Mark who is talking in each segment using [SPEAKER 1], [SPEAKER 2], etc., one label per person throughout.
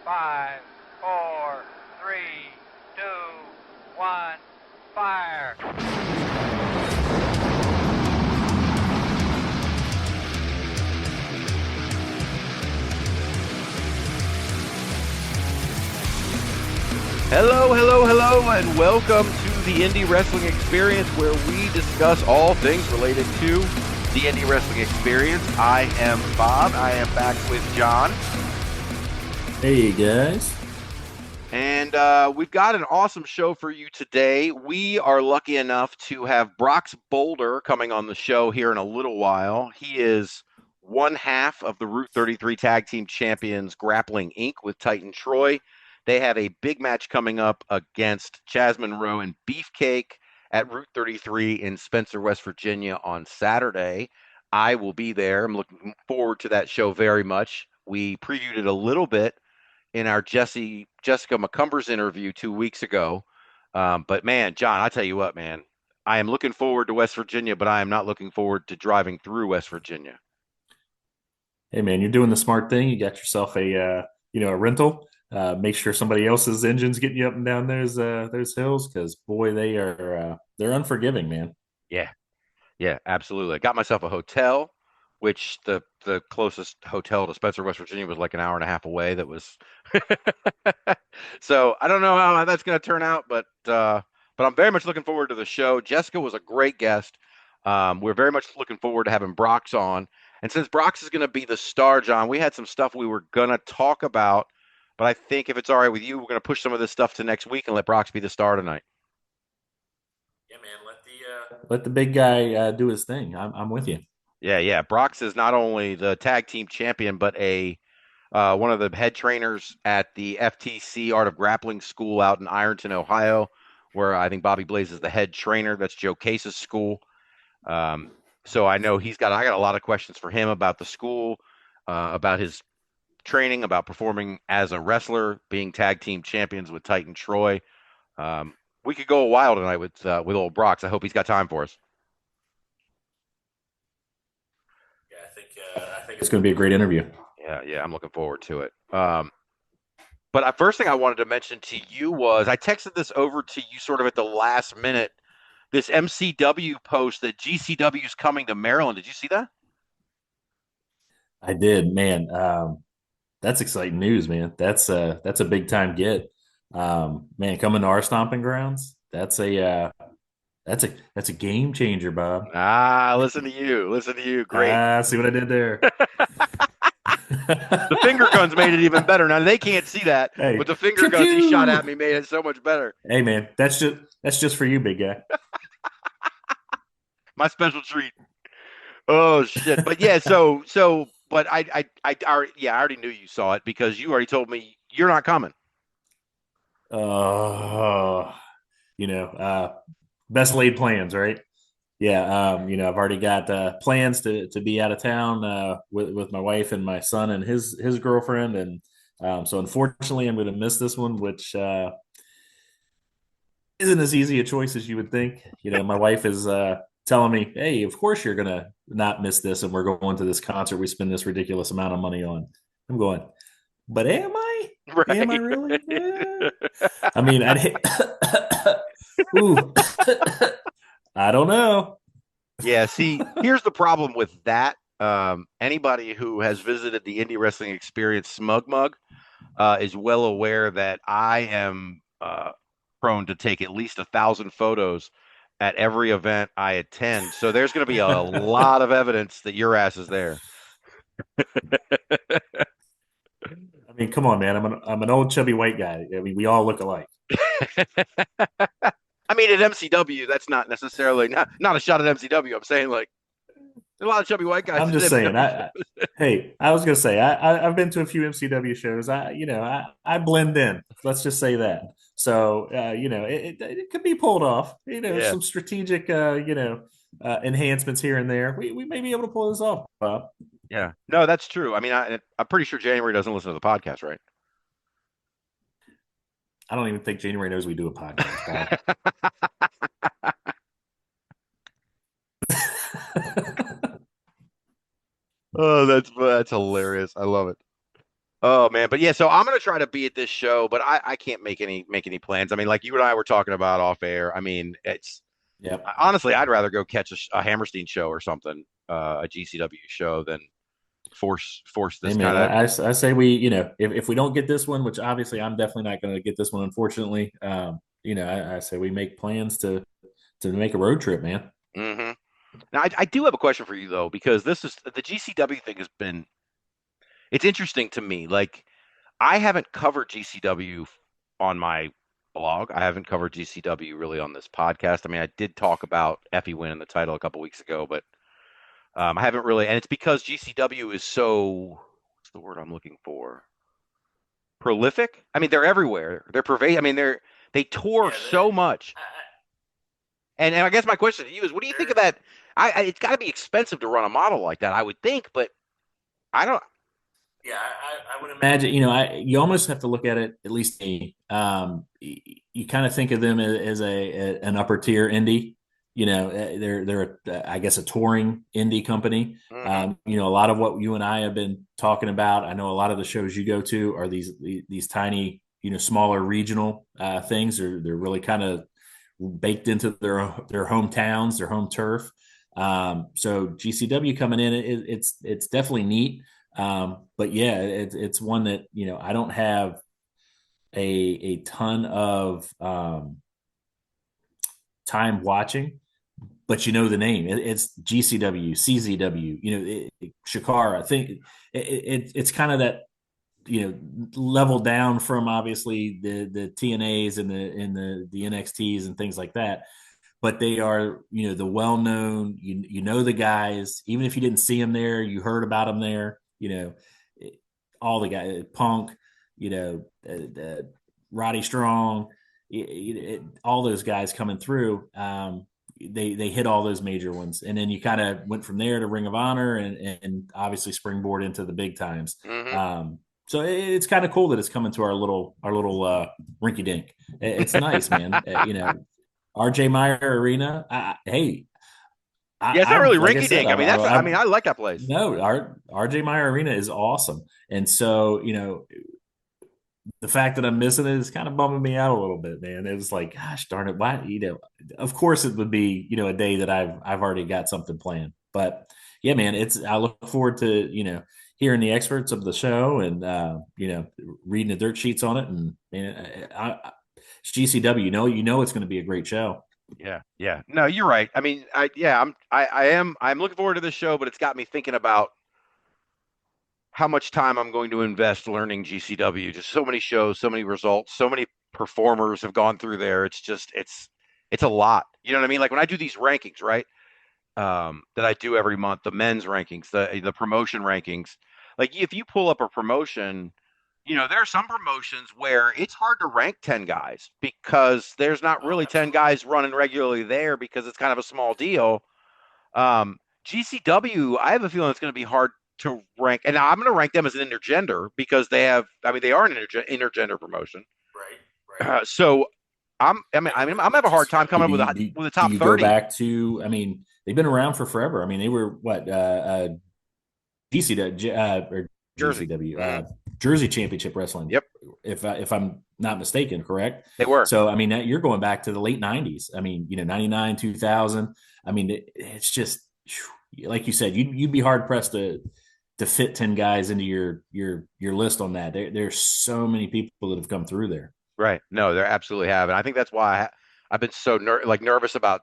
[SPEAKER 1] 5, 4, 3, 2, 1, fire.
[SPEAKER 2] Hello, hello, hello, and welcome to the Indie Wrestling Experience, where we discuss all things related to the Indie Wrestling Experience. I am Bob. I am back with John.
[SPEAKER 3] Hey, guys.
[SPEAKER 2] And we've got an awesome show for you today. We are lucky enough to have Brox Boulder coming on the show here in a little while. He is one half of the Route 33 Tag Team Champions Grappling Inc. with Titan Troy. They have a big match coming up against Chaz Monroe and Beefcake at Route 33 in Spencer, West Virginia on Saturday. I will be there. I'm looking forward to that show very much. We previewed it a little bit in our Jessica McCumbers interview 2 weeks ago. But man, John, I tell you what, man, I am looking forward to West Virginia, but I am not looking forward to driving through West Virginia.
[SPEAKER 3] Hey, man, you're doing the smart thing. You got yourself a rental. Make sure somebody else's engine's getting you up and down those hills, because boy, they're unforgiving, man.
[SPEAKER 2] Yeah, absolutely. I got myself a hotel, which the closest hotel to Spencer, West Virginia was like an hour and a half away. That was so I don't know how that's going to turn out, but I'm very much looking forward to the show. Jessica was a great guest. We're very much looking forward to having Brox on. And since Brox is going to be the star, John, we had some stuff we were going to talk about, but I think if it's all right with you, we're going to push some of this stuff to next week and let Brox be the star tonight.
[SPEAKER 3] Yeah, man, let the big guy do his thing. I'm with you.
[SPEAKER 2] Yeah. Brox is not only the tag team champion, but a one of the head trainers at the FTC Art of Grappling school out in Ironton, Ohio, where I think Bobby Blaze is the head trainer. That's Joe Case's school. So I know I got a lot of questions for him about the school, about his training, about performing as a wrestler, being tag team champions with Titan Troy. We could go a while tonight with old Brox. I hope he's got time for us.
[SPEAKER 3] Yeah, I think it's going to be a great interview.
[SPEAKER 2] Yeah, I'm looking forward to it. But first thing I wanted to mention to you was I texted this over to you sort of at the last minute. This MCW post that GCW is coming to Maryland. Did you see that?
[SPEAKER 3] I did, man. That's exciting news, man. That's a big time get. Man, coming to our stomping grounds. That's a game changer, Bob.
[SPEAKER 2] Listen to you. Listen to you. Great.
[SPEAKER 3] See what I did there.
[SPEAKER 2] The finger guns made it even better. Now they can't see that, but
[SPEAKER 3] Hey,
[SPEAKER 2] the finger
[SPEAKER 3] pew
[SPEAKER 2] guns he shot
[SPEAKER 3] pew.
[SPEAKER 2] at me made it so much better.
[SPEAKER 3] Hey, man, that's just for you, big guy.
[SPEAKER 2] My special treat. Oh shit. But yeah, but I already knew you saw it because you already told me you're not coming.
[SPEAKER 3] Oh, best laid plans, right? Yeah, I've already got plans to be out of town with my wife and my son and his girlfriend, and so unfortunately, I'm going to miss this one, which isn't as easy a choice as you would think. My wife is telling me, "Hey, of course you're going to not miss this, and we're going to this concert we spend this ridiculous amount of money on." I'm going, but am I? Am I
[SPEAKER 2] Right.
[SPEAKER 3] really? I mean, I'd hate. Ooh, I don't know.
[SPEAKER 2] Yeah, see, here's the problem with that. Anybody who has visited the Indie Wrestling Experience Smug Mug is well aware that I am prone to take at least 1,000 photos at every event I attend. So there's going to be a lot of evidence that your ass is there.
[SPEAKER 3] I mean, come on, man. I'm an old chubby white guy. I mean, we all look alike.
[SPEAKER 2] I mean, at MCW, that's not necessarily not a shot at MCW. I'm saying like there's a lot of chubby white guys
[SPEAKER 3] I'm
[SPEAKER 2] at
[SPEAKER 3] just saying.
[SPEAKER 2] MCW.
[SPEAKER 3] Hey, I was gonna say I've been to a few MCW shows. I blend in. Let's just say that. So it could be pulled off.
[SPEAKER 2] Yeah,
[SPEAKER 3] Some strategic enhancements here and there. We may be able to pull this off, Bob.
[SPEAKER 2] yeah. No, that's true. I mean, I'm pretty sure January doesn't listen to the podcast, right?
[SPEAKER 3] I don't even think January knows we do a podcast, Bob.
[SPEAKER 2] Oh, that's hilarious. I love it. Oh man, but yeah, so I'm gonna try to be at this show, but I can't make any plans. I mean, like you and I were talking about off air. I mean, it's
[SPEAKER 3] Yep.
[SPEAKER 2] honestly, I'd rather go catch a Hammerstein show or something, a GCW show than force
[SPEAKER 3] Hey
[SPEAKER 2] this
[SPEAKER 3] man,
[SPEAKER 2] kind of.
[SPEAKER 3] I say we, if we don't get this one, which obviously I'm definitely not going to get this one, unfortunately. I say we make plans to make a road trip, man.
[SPEAKER 2] Hmm. Now, I do have a question for you though, because this is the GCW thing has been. It's interesting to me. Like, I haven't covered GCW on my blog. I haven't covered GCW really on this podcast. I mean, I did talk about Effie winning the title a couple weeks ago, but I haven't really, and it's because GCW is so, what's the word I'm looking for? Prolific. I mean, they're everywhere. They're pervasive. I mean, they tour
[SPEAKER 3] Yeah,
[SPEAKER 2] so much. And I guess my question to you is, what do you think of that? It's got to be expensive to run a model like that, I would think, but I don't.
[SPEAKER 3] yeah, I would imagine. You almost have to look at it, at least me. You kind of think of them as an upper tier indie. They're I guess a touring indie company.
[SPEAKER 2] Hmm.
[SPEAKER 3] A lot of what you and I have been talking about. I know a lot of the shows you go to are these tiny, smaller regional things. They're really kind of baked into their hometowns, their home turf. So GCW coming in, it's definitely neat. But yeah, it's one that I don't have a ton of time watching, but the name. It's GCW, CZW. Shakara. I think it's kind of that level down from obviously the TNAs and the NXTs and things like that. But they are, the well known. The guys. Even if you didn't see them there, you heard about them there. All the guys, Punk, Roddy Strong, all those guys coming through. They hit all those major ones, and then you kind of went from there to Ring of Honor, and obviously springboard into the big times.
[SPEAKER 2] Hmm.
[SPEAKER 3] So it's kind of cool that it's coming to our little rinky dink. It's nice, man. RJ Meyer Arena. Hey,
[SPEAKER 2] Yeah, it's not really
[SPEAKER 3] like I
[SPEAKER 2] rinky
[SPEAKER 3] said,
[SPEAKER 2] dink. I mean, I mean, I like that place.
[SPEAKER 3] no, our RJ Meyer Arena is awesome, and so the fact that I'm missing it is kind of bumming me out a little bit, man. It was like, gosh darn it, why? Of course it would be a day that I've already got something planned, but yeah, man, I look forward to hearing the experts of the show and reading the dirt sheets on it, and man, it's GCW. It's going to be a great show.
[SPEAKER 2] Yeah, yeah. No, you're right. I mean, I'm looking forward to this show, but it's got me thinking about how much time I'm going to invest learning GCW. Just so many shows, so many results, so many performers have gone through there. It's a lot. You know what I mean? Like when I do these rankings, right? That I do every month, the men's rankings, the promotion rankings. Like if you pull up a promotion, there are some promotions where it's hard to rank 10 guys because there's not
[SPEAKER 3] Oh,
[SPEAKER 2] really 10
[SPEAKER 3] absolutely.
[SPEAKER 2] guys running regularly there because it's kind of a small deal. GCW, I have a feeling it's going to be hard to rank, and I'm going to rank them as an intergender because I mean, they are an intergender promotion.
[SPEAKER 3] Right, right.
[SPEAKER 2] So I'm gonna have a hard time coming up with a
[SPEAKER 3] Do
[SPEAKER 2] top
[SPEAKER 3] you go
[SPEAKER 2] 30.
[SPEAKER 3] back to? I mean, they've been around for forever. I mean, they were what GCW or
[SPEAKER 2] Jersey.
[SPEAKER 3] GCW
[SPEAKER 2] Hmm.
[SPEAKER 3] Jersey Championship Wrestling.
[SPEAKER 2] Yep,
[SPEAKER 3] If I'm not mistaken, correct.
[SPEAKER 2] they were.
[SPEAKER 3] So I mean, you're going back to the late '90s. I mean, 99, 2000. I mean, it's just like you said, you'd be hard pressed to fit 10 guys into your list on that. There's so many people that have come through there.
[SPEAKER 2] Right. No, they absolutely have, and I think that's why I've been so nervous about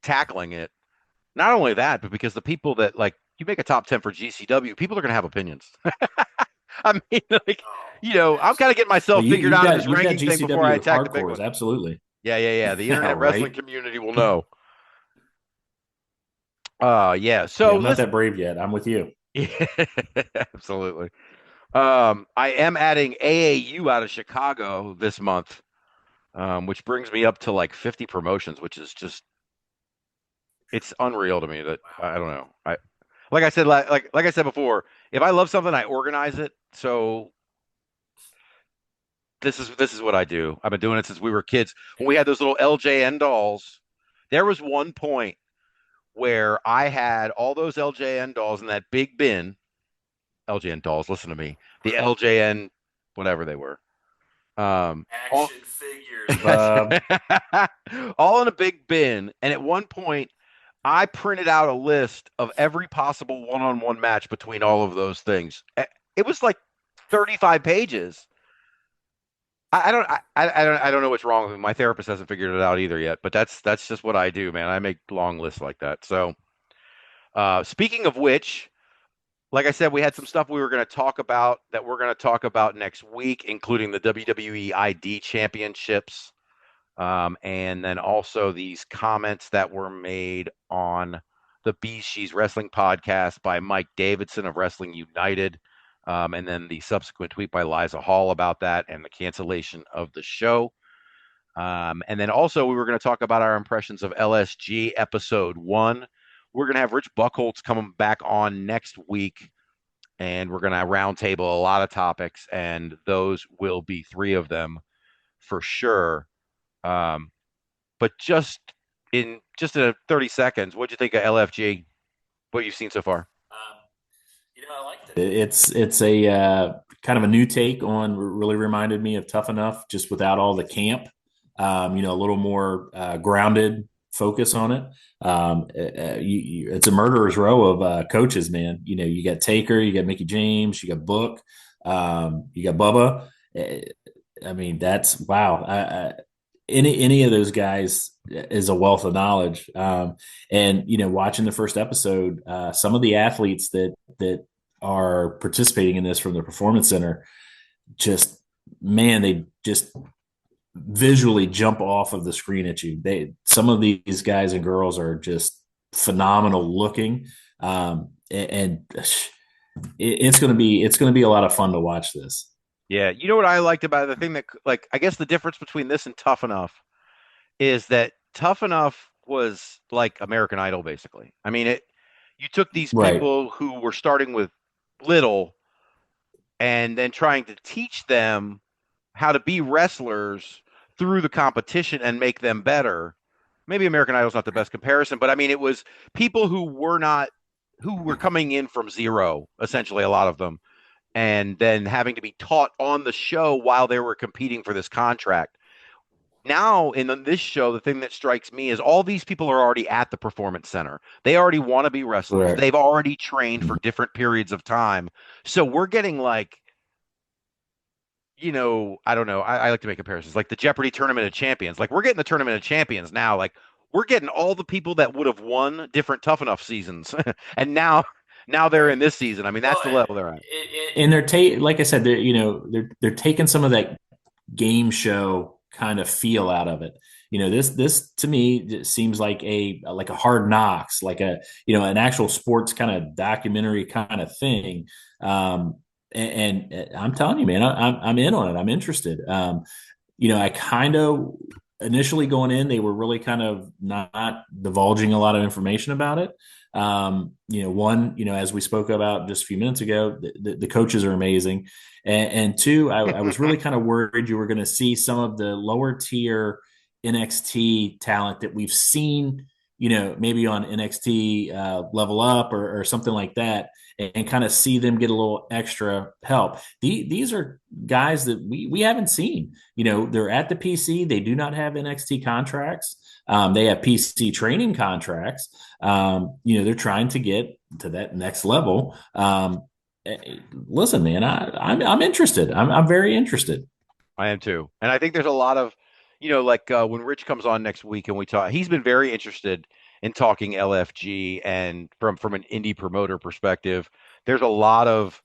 [SPEAKER 2] tackling it. Not only that, but because the people that like you make a top 10 for GCW, people are going to have opinions. I mean, like,
[SPEAKER 3] Oh,
[SPEAKER 2] I'm kind of getting
[SPEAKER 3] well,
[SPEAKER 2] myself figured
[SPEAKER 3] you've
[SPEAKER 2] out in this
[SPEAKER 3] got
[SPEAKER 2] ranking thing before I
[SPEAKER 3] GCW
[SPEAKER 2] attack the big
[SPEAKER 3] hardcores,
[SPEAKER 2] one.
[SPEAKER 3] absolutely.
[SPEAKER 2] Yeah, yeah, yeah. The
[SPEAKER 3] Yeah,
[SPEAKER 2] internet wrestling
[SPEAKER 3] right.
[SPEAKER 2] community will know. Yeah.
[SPEAKER 3] Yeah,
[SPEAKER 2] So
[SPEAKER 3] I'm not
[SPEAKER 2] listen,
[SPEAKER 3] that brave yet. I'm with you.
[SPEAKER 2] yeah, absolutely. I am adding AAU out of Chicago this month, which brings me up to like 50 promotions, which is just it's unreal to me that I don't know. Like I said, like I said before, if I love something, I organize it. So this is what I do. I've been doing it since we were kids. When we had those little LJN dolls, there was one point where I had all those LJN dolls in that big bin. LJN dolls, listen to me. the LJN, whatever they were. All,
[SPEAKER 3] Action figures, Bob.
[SPEAKER 2] all in a big bin. And at one point, I printed out a list of every possible one-on-one match between all of those things. It was like 35 pages. I don't know what's wrong with me. My therapist hasn't figured it out either yet, but that's just what I do, man. I make long lists like that. So, speaking of which, like I said, we had some stuff we were going to talk about that we're going to talk about next week, including the WWE ID Championships, and then also these comments that were made on the B She's Wrestling podcast by Mike Davidson of Wrestling United, and then the subsequent tweet by Liza Hall about that and the cancellation of the show. And then also we were going to talk about our impressions of LSG episode 1. We're going to have Rich Buchholz coming back on next week, and we're going to roundtable a lot of topics, and those will be 3 of them for sure. But just in 30 seconds, what'd you think of LFG? What you've seen so far?
[SPEAKER 3] I liked it. It's a kind of a new take on. Really reminded me of Tough Enough, just without all the camp. A little more grounded focus on it. It's a murderer's row of coaches, man. You got Taker, you got Mickey James, you got Book, you got Bubba. I mean, that's wow. Any of those guys is a wealth of knowledge. And watching the first episode, some of the athletes that are participating in this from the Performance Center, just man, they just visually jump off of the screen at you. Some of these guys and girls are just phenomenal looking, and it's going to be a lot of fun to watch this.
[SPEAKER 2] Yeah, you know what I liked about it? The thing that, like, I guess the difference between this and Tough Enough is that Tough Enough was like American Idol, basically. I mean, you took these people who were starting with little and then trying to teach them how to be wrestlers through the competition and make them better. Maybe American Idol's not the best comparison, but I mean, it was people who were coming in from zero, essentially, a lot of them, and then having to be taught on the show while they were competing for this contract. Now, in this show, the thing that strikes me is all these people are already at the Performance Center. They already want to be wrestlers.
[SPEAKER 3] Right.
[SPEAKER 2] They've already trained for different periods of time. So we're getting like, I don't know. I like to make comparisons, like the Jeopardy Tournament of Champions. Like, we're getting the Tournament of Champions now. Like, we're getting all the people that would have won different Tough Enough seasons, and now they're in this season. I mean, that's the level they're at.
[SPEAKER 3] And like I said, they're taking some of that game show kind of feel out of it. This to me seems like a Hard Knocks, like an actual sports kind of documentary kind of thing. And I'm telling you, man, I'm in on it. I'm interested. I kind of initially going in, they were really kind of not divulging a lot of information about it. As we spoke about just a few minutes ago, the coaches are amazing. And 2, I was really kind of worried you were going to see some of the lower tier NXT talent that we've seen, maybe on NXT Level Up or something like that, and kind of see them get a little extra help. These are guys that we haven't seen. They're at the PC. They do not have NXT contracts. They have PC training contracts. They're trying to get to that next level. Listen, man, I'm interested. I'm very interested.
[SPEAKER 2] I am too. And I think there's a lot of, when Rich comes on next week and we talk, he's been very interested in talking LFG, and from an indie promoter perspective, there's a lot of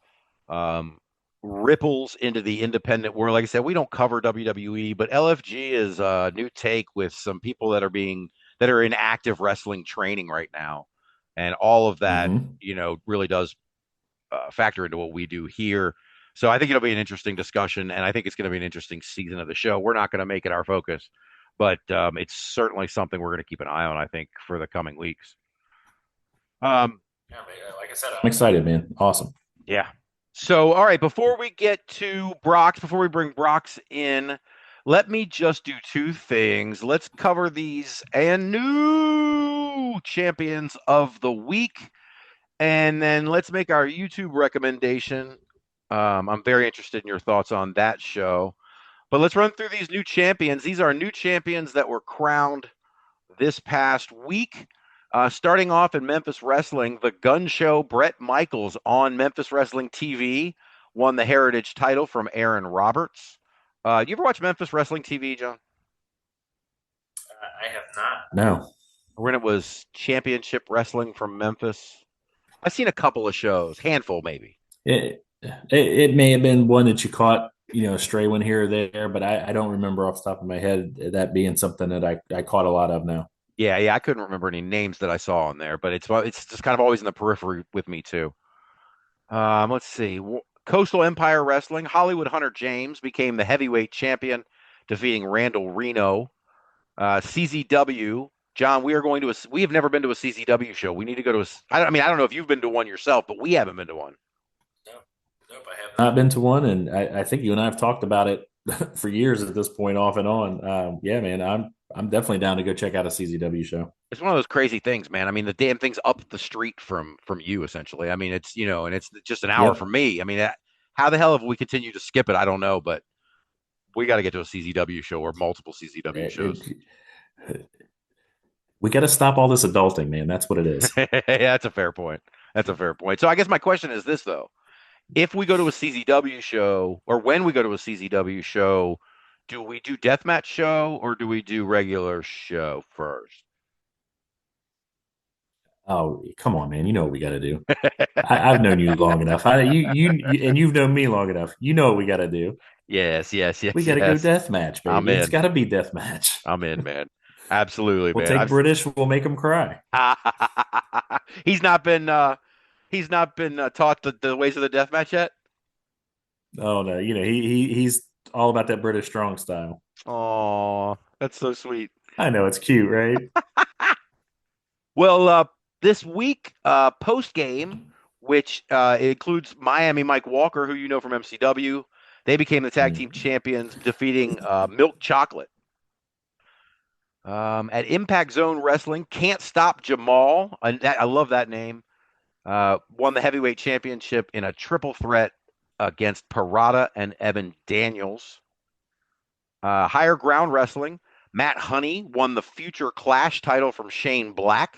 [SPEAKER 2] ripples into the independent world. Like I said, we don't cover WWE, but LFG is a new take with some people that are in active wrestling training right now, and all of that, really does factor into what we do here. So I think it'll be an interesting discussion, and I think it's going to be an interesting season of the show. We're not going to make it our focus, but it's certainly something we're going to keep an eye on, I think, for the coming weeks.
[SPEAKER 3] Yeah, like I said, I'm excited, man. Awesome.
[SPEAKER 2] Yeah. So, all right, before we get to Brox, before we bring Brox in, let me just do 2 things. Let's cover these and new champions of the week, and then let's make our YouTube recommendation I'm very interested in your thoughts on that show. But let's run through these new champions. These are new champions that were crowned this past week. Starting off in Memphis Wrestling, the Gun Show Brett Michaels on Memphis Wrestling TV won the Heritage title from Aaron Roberts. You ever watch Memphis Wrestling TV, John?
[SPEAKER 3] I have not. No.
[SPEAKER 2] When it was Championship Wrestling from Memphis. I've seen a couple of shows, handful maybe.
[SPEAKER 3] It may have been one that you caught, a stray one here or there, but I don't remember off the top of my head that being something that I caught a lot of now.
[SPEAKER 2] Yeah, I couldn't remember any names that I saw on there, but it's just kind of always in the periphery with me too. Let's see. Coastal Empire Wrestling, Hollywood Hunter James became the heavyweight champion, defeating Randall Reno. CZW, John, we have never been to a CZW show. We need to go to I don't know if you've been to one yourself, but we haven't been to one.
[SPEAKER 3] Nope, I have not been to one, and I think you and I have talked about it for years at this point, off and on. Yeah, man, I'm definitely down to go check out a CZW show.
[SPEAKER 2] It's one of those crazy things, man. I mean, the damn thing's up the street from you, essentially. I mean, it's and it's just an hour from me. I mean, how the hell have we continued to skip it? I don't know, but we got to get to a CZW show or multiple CZW shows.
[SPEAKER 3] We got to stop all this adulting, man. That's what it is.
[SPEAKER 2] Yeah, that's a fair point. So I guess my question is this, though. If we go to a CZW show, or when we go to a CZW show, do we do deathmatch show or do we do regular show first?
[SPEAKER 3] Oh, come on, man! You know what we got to do. I've known you long enough. And you've known me long enough. You know what we got to do.
[SPEAKER 2] Yes.
[SPEAKER 3] We got to go deathmatch, baby.
[SPEAKER 2] I'm in.
[SPEAKER 3] It's got to be deathmatch.
[SPEAKER 2] I'm in, man. Absolutely,
[SPEAKER 3] we'll
[SPEAKER 2] man.
[SPEAKER 3] Take British. We'll make them cry.
[SPEAKER 2] He's not been taught the ways of the deathmatch yet.
[SPEAKER 3] Oh no, he's all about that British strong style.
[SPEAKER 2] Oh, that's so sweet.
[SPEAKER 3] I know, it's cute, right?
[SPEAKER 2] Well, this week, post game, which includes Miami Mike Walker, who you know from MCW, they became the tag team champions, defeating Milk Chocolate. At Impact Zone Wrestling, Can't Stop Jamal, I love that name, won the heavyweight championship in a triple threat against Parada and Evan Daniels. Higher Ground Wrestling, Matt Honey won the Future Clash title from Shane Black.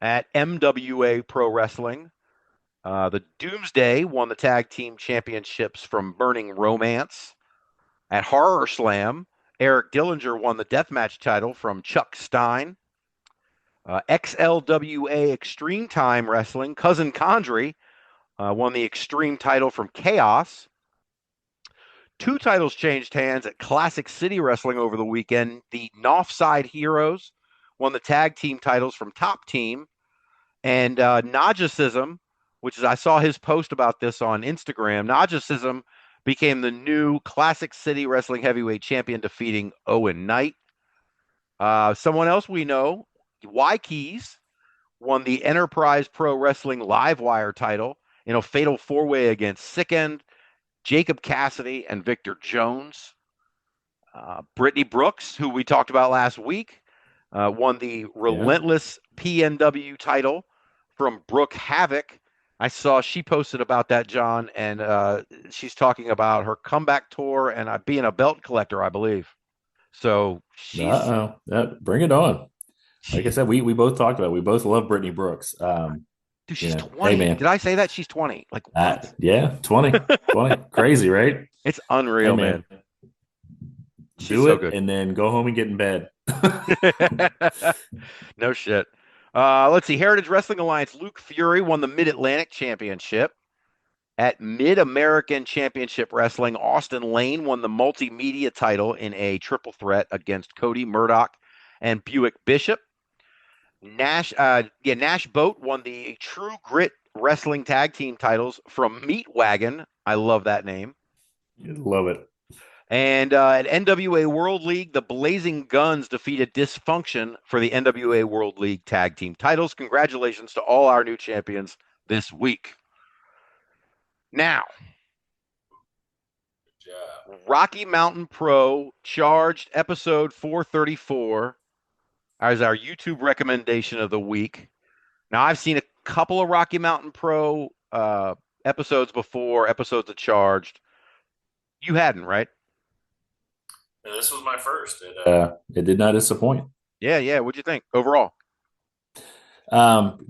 [SPEAKER 2] At MWA Pro Wrestling, the Doomsday won the tag team championships from Burning Romance. At Horror Slam, Eric Dillinger won the deathmatch title from Chuck Stein. XLWA Extreme Time Wrestling, Cousin Condrey won the Extreme title from Chaos. 2 titles changed hands at Classic City Wrestling over the weekend. The Northside Heroes won the tag team titles from Top Team. And Najicism, which is, I saw his post about this on Instagram, Najicism became the new Classic City Wrestling Heavyweight Champion, defeating Owen Knight. Someone else we know, Y Keys, won the Enterprise Pro Wrestling Livewire title in a fatal 4-way against Sick End, Jacob Cassidy, and Victor Jones. Brittany Brooks, who we talked about last week, won the Relentless PNW title from Brooke Havoc. I saw she posted about that, John, and she's talking about her comeback tour and being a belt collector, I believe. So she's
[SPEAKER 3] bring it on. Like I said, we both talked about it. We both love Brittany Brooks.
[SPEAKER 2] Dude, she's 20. Hey, did I say that? She's 20. Like what?
[SPEAKER 3] 20. Crazy, right?
[SPEAKER 2] It's unreal, man.
[SPEAKER 3] She's do it so and then go home and get in bed.
[SPEAKER 2] No shit. Let's see. Heritage Wrestling Alliance, Luke Fury won the Mid-Atlantic Championship. At Mid-American Championship Wrestling, Austin Lane won the multimedia title in a triple threat against Cody Murdoch and Buick Bishop. Nash Boat won the True Grit Wrestling Tag Team titles from Meat Wagon. I love that name.
[SPEAKER 3] Love it.
[SPEAKER 2] And at NWA World League, the Blazing Guns defeated Dysfunction for the NWA World League Tag Team titles. Congratulations to all our new champions this week. Now, Rocky Mountain Pro Charged episode 434 as our YouTube recommendation of the week. Now, I've seen a couple of Rocky Mountain Pro episodes before, episodes of Charged. You hadn't, right?
[SPEAKER 3] And this was my first. It did not disappoint.
[SPEAKER 2] Yeah, yeah. What'd you think overall?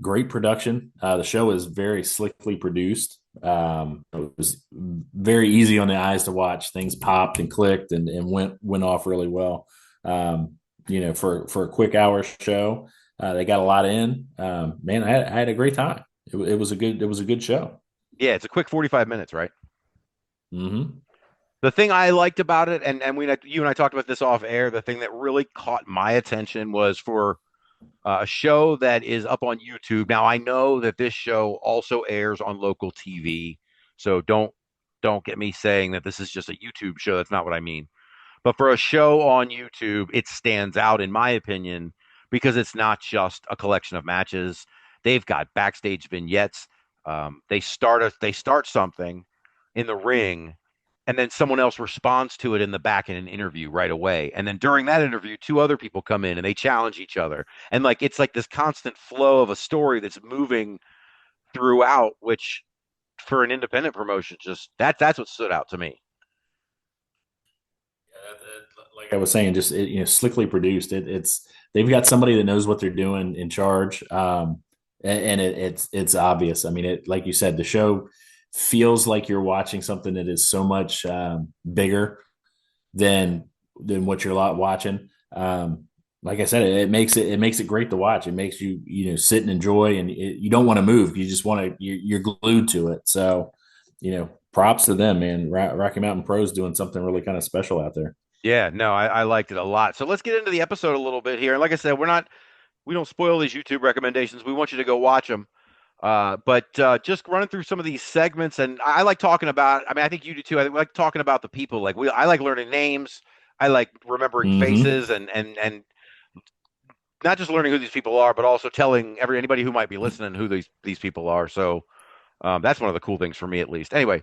[SPEAKER 3] Great production. The show is very slickly produced. It was very easy on the eyes to watch. Things popped and clicked and went off really well. For a quick hour show, they got a lot in. Man, I had a great time. It was a good show.
[SPEAKER 2] Yeah, it's a quick 45 minutes, right?
[SPEAKER 3] Mm-hmm.
[SPEAKER 2] The thing I liked about it, and you and I talked about this off air, the thing that really caught my attention was for a show that is up on YouTube. Now I know that this show also airs on local TV, so don't get me saying that this is just a YouTube show. That's not what I mean. But for a show on YouTube, it stands out in my opinion because it's not just a collection of matches. They've got backstage vignettes. They start something in the ring, and then someone else responds to it in the back in an interview right away. And then during that interview, two other people come in and they challenge each other. And like it's like this constant flow of a story that's moving throughout, which for an independent promotion, just that's what stood out to me.
[SPEAKER 3] Like I was saying, just slickly produced. It's they've got somebody that knows what they're doing in charge, and it's obvious. I mean, it like you said, the show feels like you're watching something that is so much bigger than what you're watching. Like I said, it makes it great to watch. It makes sit and enjoy, and you don't want to move. You just want to you're glued to it. So, props to them, man. Rocky Mountain Pros doing something really kind of special out there.
[SPEAKER 2] Yeah, no, I liked it a lot. So let's get into the episode a little bit here. And like I said, we don't spoil these YouTube recommendations. We want you to go watch them. But just running through some of these segments, and I like talking about. I mean, I think you do too. I like talking about the people. I like learning names. I like remembering
[SPEAKER 3] Mm-hmm.
[SPEAKER 2] faces, and not just learning who these people are, but also telling anybody who might be listening who these people are. So that's one of the cool things for me, at least. Anyway,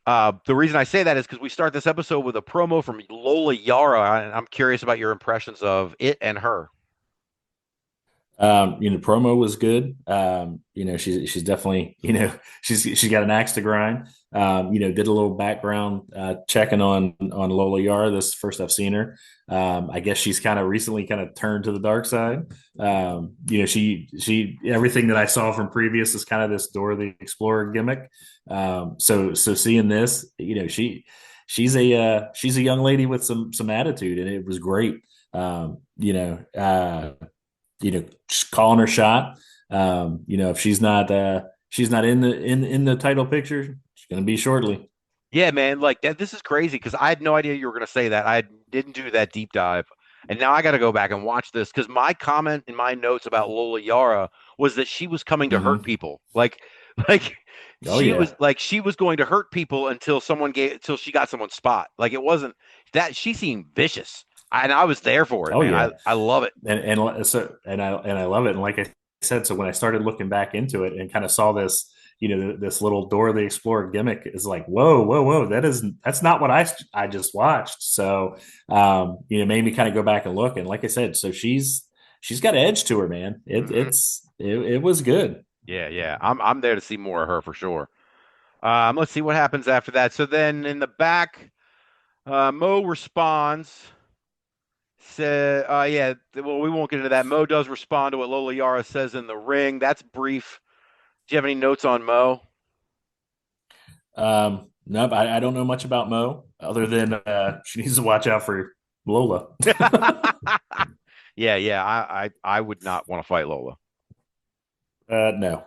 [SPEAKER 2] the reason I say that is because we start this episode with a promo from Lola Yara, and I'm curious about your impressions of it and her.
[SPEAKER 3] Promo was good. She's definitely, she's got an axe to grind. Did a little background checking on Lola Yara. This first I've seen her. I guess she's kind of recently kind of turned to the dark side. She everything that I saw from previous is kind of this Dora the Explorer gimmick. So seeing this, she's a young lady with some attitude, and it was great. Just calling her shot. If she's not in the title picture, she's going to be shortly.
[SPEAKER 2] Yeah, man, like that. This is crazy because I had no idea you were going to say that. I didn't do that deep dive, and now I got to go back and watch this because my comment in my notes about Lola Yara was that she was coming to hurt
[SPEAKER 3] Mm-hmm.
[SPEAKER 2] people. Like
[SPEAKER 3] Oh yeah.
[SPEAKER 2] she was going to hurt people until she got someone's spot. Like it wasn't that she seemed vicious, and I was there for it,
[SPEAKER 3] Oh
[SPEAKER 2] man.
[SPEAKER 3] yeah.
[SPEAKER 2] I love it.
[SPEAKER 3] And I love it. And like I said, so when I started looking back into it and kind of saw this, this little Dora the Explorer gimmick is like, whoa, whoa, whoa, that's not what I just watched. So made me kind of go back and look. And like I said, so she's got an edge to her, man.
[SPEAKER 2] Hmm.
[SPEAKER 3] It was good.
[SPEAKER 2] Yeah, yeah. I'm there to see more of her for sure. Let's see what happens after that. So then in the back, Mo responds. Say, yeah, well, we won't get into that. Mo does respond to what Lola Yara says in the ring. That's brief. Do you have any notes on Mo?
[SPEAKER 3] No, I don't know much about Mo other than she needs to watch out for Lola.
[SPEAKER 2] Yeah, yeah. I would not want to fight Lola.
[SPEAKER 3] No.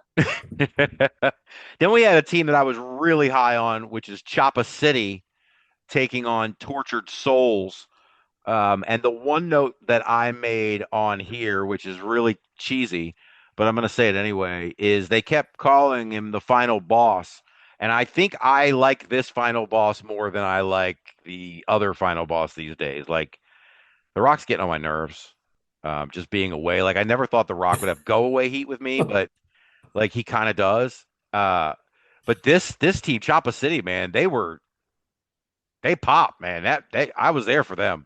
[SPEAKER 2] Then we had a team that I was really high on, which is Choppa City taking on Tortured Souls. And the one note that I made on here, which is really cheesy, but I'm going to say it anyway, is they kept calling him the final boss. And I think I like this final boss more than I like the other final boss these days. Like, The Rock's getting on my nerves, just being away. Like, I never thought The Rock would have go away heat with me, but like he kind of does. But this team, Choppa City, man, they pop, man. I was there for them.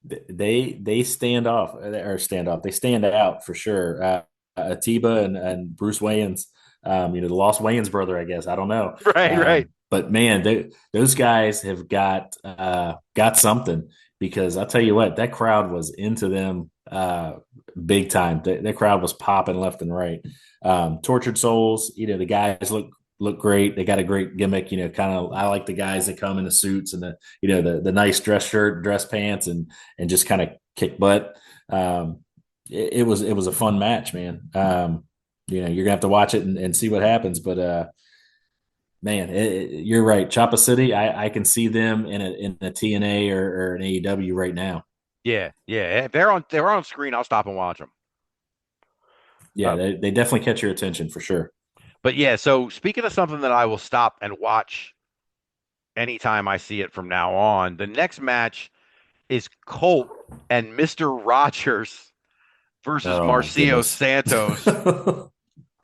[SPEAKER 3] They stand off or stand off. They stand out for sure. Atiba and Bruce Wayans. The Lost Wayans brother, I guess. I don't know.
[SPEAKER 2] Right, right.
[SPEAKER 3] But man, those guys have got something, because I'll tell you what, that crowd was into them big time. That crowd was popping left and right. Tortured Souls, the guys look great. They got a great gimmick, kind of. I like the guys that come in the suits and the nice dress shirt, dress pants, and just kind of kick butt. It was a fun match, man. You're gonna have to watch it and see what happens, but man, you're right. Choppa City, I can see them in a TNA or an AEW right now.
[SPEAKER 2] Yeah, yeah. If they're on screen, I'll stop and watch them.
[SPEAKER 3] Yeah, they definitely catch your attention for sure.
[SPEAKER 2] But yeah, so speaking of something that I will stop and watch anytime I see it from now on, the next match is Colt and Mr. Rogers versus
[SPEAKER 3] Oh my
[SPEAKER 2] Marcio
[SPEAKER 3] goodness.
[SPEAKER 2] Santos.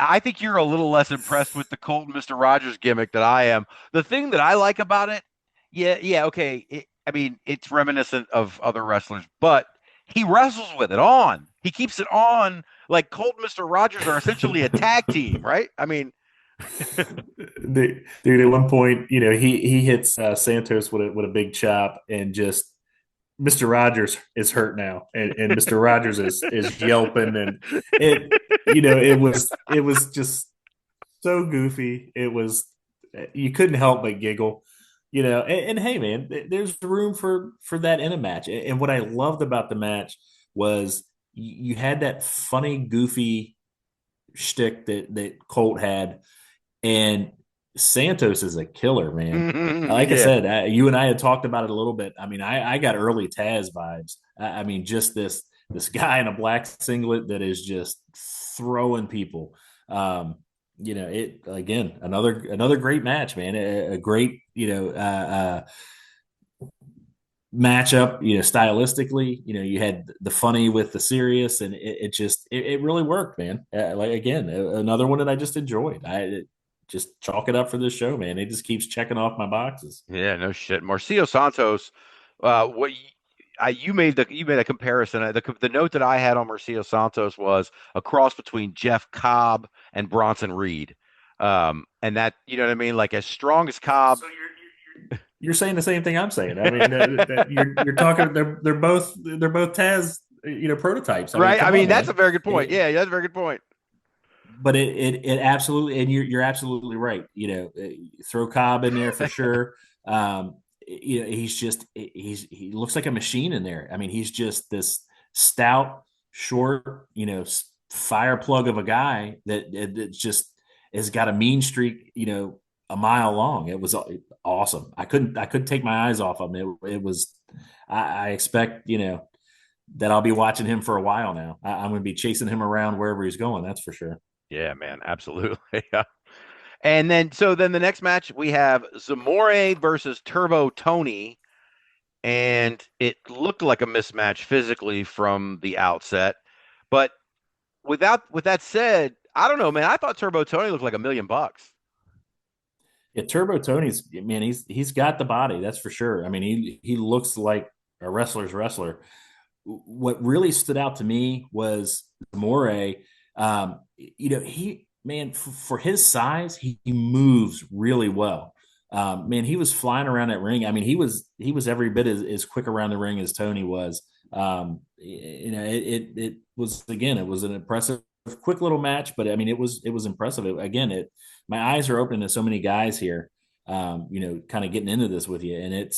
[SPEAKER 2] I think you're a little less impressed with the Colt and Mr. Rogers gimmick than I am. The thing that I like about it, yeah, okay. I mean, it's reminiscent of other wrestlers, but he wrestles with it on. He keeps it on. Like Colt and Mr. Rogers are essentially a tag team, right? I mean,
[SPEAKER 3] Dude, at one point, he hits Santos with a big chop, and just Mr. Rogers is hurt now, and Mr. Rogers is yelping, and it was just so goofy. It was, you couldn't help but giggle, and hey man, there's room for that in a match. And what I loved about the match was you had that funny, goofy shtick that Colt had, and Santos is a killer, man. Like I
[SPEAKER 2] yeah.
[SPEAKER 3] said, you and I had talked about it a little bit. I mean, I got early Taz vibes. I mean, just this guy in a black singlet that is just throwing people. It again, another great match, man. A great matchup. Stylistically, you had the funny with the serious, and it really worked, man. Like again, another one that I just enjoyed. Just chalk it up for this show, man. It just keeps checking off my boxes.
[SPEAKER 2] Yeah, no shit. Marcio Santos, what you made a comparison. The note that I had on Marcio Santos was a cross between Jeff Cobb and Bronson Reed. And that, you know what I mean? Like as strong as Cobb.
[SPEAKER 3] So you're saying the same thing I'm saying. I mean, you're talking. They're both Taz, prototypes. I mean,
[SPEAKER 2] Right. I
[SPEAKER 3] come
[SPEAKER 2] mean,
[SPEAKER 3] on,
[SPEAKER 2] that's a
[SPEAKER 3] man.
[SPEAKER 2] very good point. Yeah, that's a very good point.
[SPEAKER 3] But it absolutely, and you're absolutely right. Throw Cobb in there for sure. He looks like a machine in there. I mean, he's just this stout, short, fire plug of a guy that just has got a mean streak, a mile long. It was awesome. I couldn't take my eyes off him. It was. I expect that I'll be watching him for a while now. I'm going to be chasing him around wherever he's going. That's for sure.
[SPEAKER 2] Yeah, man, absolutely. And then the next match we have Zamore versus Turbo Tony, and it looked like a mismatch physically from the outset. But with that said, I don't know, man. I thought Turbo Tony looked like $1,000,000.
[SPEAKER 3] Yeah, Turbo Tony's, man. He's got the body, that's for sure. I mean, he looks like a wrestler's wrestler. What really stood out to me was Zamore. He, man, for his size, he moves really well. Man, he was flying around that ring. I mean, he was every bit as quick around the ring as Tony was. It was, again, it was an impressive, quick little match, but I mean, it was impressive. My eyes are open to so many guys here. Kind of getting into this with you, and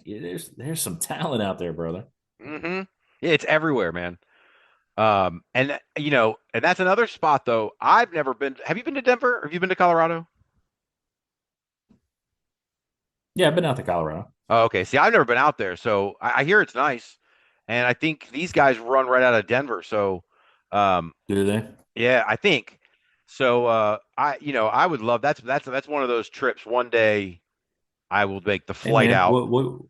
[SPEAKER 3] there's some talent out there, brother.
[SPEAKER 2] Mm-hmm. Yeah, it's everywhere, man. And that's another spot though. I've never been. Have you been to Denver? Have you been to Colorado?
[SPEAKER 3] Yeah, I've been out to Colorado.
[SPEAKER 2] Oh, okay. See, I've never been out there, so I hear it's nice, and I think these guys run right out of Denver. So,
[SPEAKER 3] Do they?
[SPEAKER 2] yeah, I think so. I would love that's one of those trips. One day, I will make the
[SPEAKER 3] Hey,
[SPEAKER 2] flight
[SPEAKER 3] man,
[SPEAKER 2] out.
[SPEAKER 3] what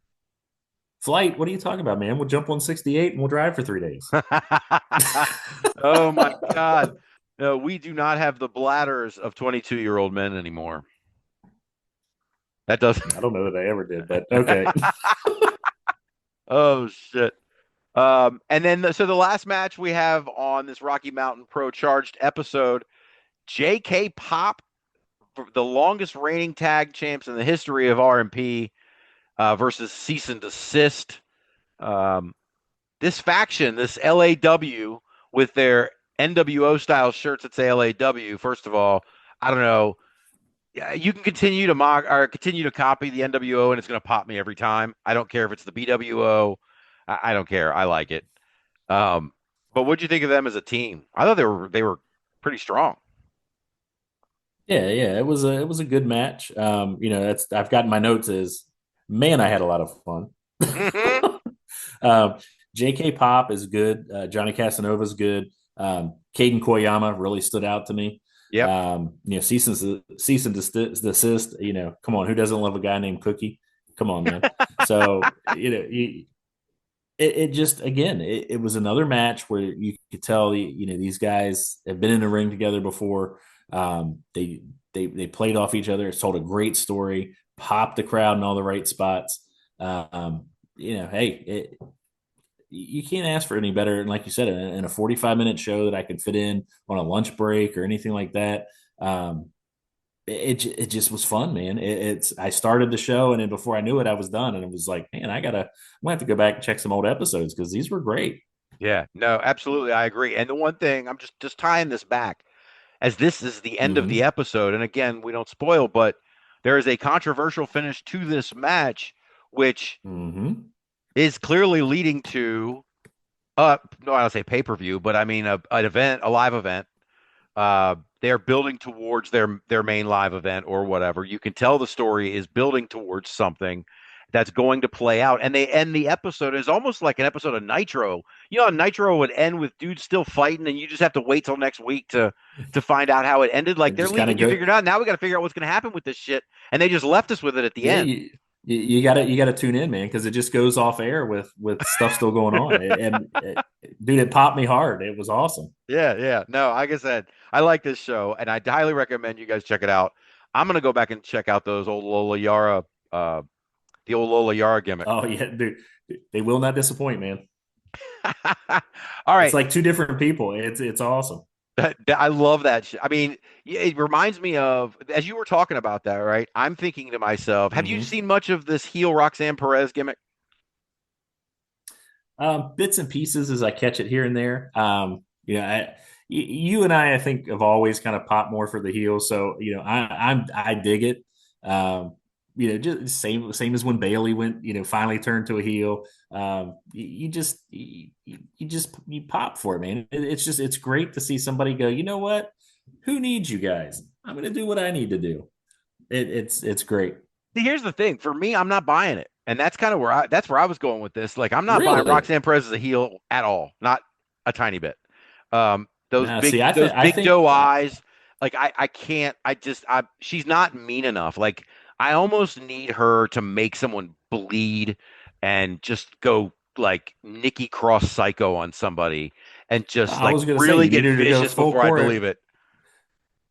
[SPEAKER 3] flight? What are you talking about, man? We'll jump on 68 and we'll drive for 3 days.
[SPEAKER 2] Oh my God. No, we do not have the bladders of 22-year-old men anymore. That doesn't.
[SPEAKER 3] I don't know that I ever did, but okay.
[SPEAKER 2] Oh shit. And then so the last match we have on this Rocky Mountain Pro Charged episode J.K. Pop, the longest reigning tag champs in the history of RMP, versus Cease and Desist. Um, this faction, this LAW, with their NWO style shirts that say LAW. First of all, I don't know. Yeah, you can continue to mock or continue to copy the NWO, and it's going to pop me every time. I don't care if it's the BWO. I don't care. I like it. But what'd you think of them as a team? I thought they were pretty strong.
[SPEAKER 3] Yeah, it was a good match. That's I've got my notes is man, I had a lot of fun.
[SPEAKER 2] Hmm.
[SPEAKER 3] um, J.K. Pop is good. Johnny Casanova is good. Caden Koyama really stood out to me.
[SPEAKER 2] Yep.
[SPEAKER 3] Cease and desist. Come on, who doesn't love a guy named Cookie? Come on, man. So it just again, it was another match where you could tell these guys have been in the ring together before. They played off each other. It's told a great story, popped the crowd in all the right spots. Hey, you can't ask for any better. And like you said, in a 45-minute show that I could fit in on a lunch break or anything like that, it just was fun, man. I started the show, and then before I knew it, I was done, and it was like, man, I'm gonna have to go back and check some old episodes because these were great.
[SPEAKER 2] Yeah. No, absolutely. I agree. And the one thing I'm just tying this back, as this is the end of the
[SPEAKER 3] Mm-hmm.
[SPEAKER 2] episode, and again, we don't spoil, but there is a controversial finish to this match, which
[SPEAKER 3] Mm-hmm.
[SPEAKER 2] is clearly leading to no, I don't say pay-per-view, but I mean an event, a live event. They're building towards their main live event or whatever. You can tell the story is building towards something that's going to play out, and they end the episode is almost like an episode of Nitro. You know, Nitro would end with dudes still fighting, and you just have to wait till next week to find out how it ended. Like
[SPEAKER 3] And
[SPEAKER 2] they're
[SPEAKER 3] just kind
[SPEAKER 2] leaving
[SPEAKER 3] of
[SPEAKER 2] you
[SPEAKER 3] go.
[SPEAKER 2] figured out. Now we got to figure out what's going to happen with this shit, and they just left us with it at the
[SPEAKER 3] Yeah,
[SPEAKER 2] end.
[SPEAKER 3] you gotta tune in, man, because it just goes off air with stuff still going on. Dude, it popped me hard. It was awesome.
[SPEAKER 2] Yeah, yeah. No, like I said, I like this show, and I highly recommend you guys check it out. I'm gonna go back and check out those old Lola Yara, the old Lola Yara gimmick.
[SPEAKER 3] Oh yeah, dude, they will not disappoint, man.
[SPEAKER 2] All
[SPEAKER 3] It's
[SPEAKER 2] right,
[SPEAKER 3] like two different people. It's awesome.
[SPEAKER 2] I love that shit. I mean, it reminds me of as you were talking about that, right? I'm thinking to myself, have you
[SPEAKER 3] Hmm.
[SPEAKER 2] seen much of this heel Roxanne Perez gimmick?
[SPEAKER 3] Bits and pieces as I catch it here and there. You and I think, have always kind of popped more for the heel. So I dig it. Um, just same as when Bailey went. Finally turned to a heel. You pop for it, man. It's great to see somebody go. You know what? Who needs you guys? I'm going to do what I need to do. It's great.
[SPEAKER 2] See, here's the thing. For me, I'm not buying it. And that's kind of that's where I was going with this. Like, I'm not buying
[SPEAKER 3] Really?
[SPEAKER 2] Roxanne Perez as a heel at all. Not a tiny bit. Those
[SPEAKER 3] Now, see,
[SPEAKER 2] those
[SPEAKER 3] I
[SPEAKER 2] big
[SPEAKER 3] think
[SPEAKER 2] doe eyes, like I can't, she's not mean enough. Like, I almost need her to make someone bleed and just go like Nikki Cross psycho on somebody and just
[SPEAKER 3] I
[SPEAKER 2] like
[SPEAKER 3] was going to say
[SPEAKER 2] really
[SPEAKER 3] you
[SPEAKER 2] get
[SPEAKER 3] need her to go
[SPEAKER 2] vicious
[SPEAKER 3] full
[SPEAKER 2] before I believe
[SPEAKER 3] core.
[SPEAKER 2] it.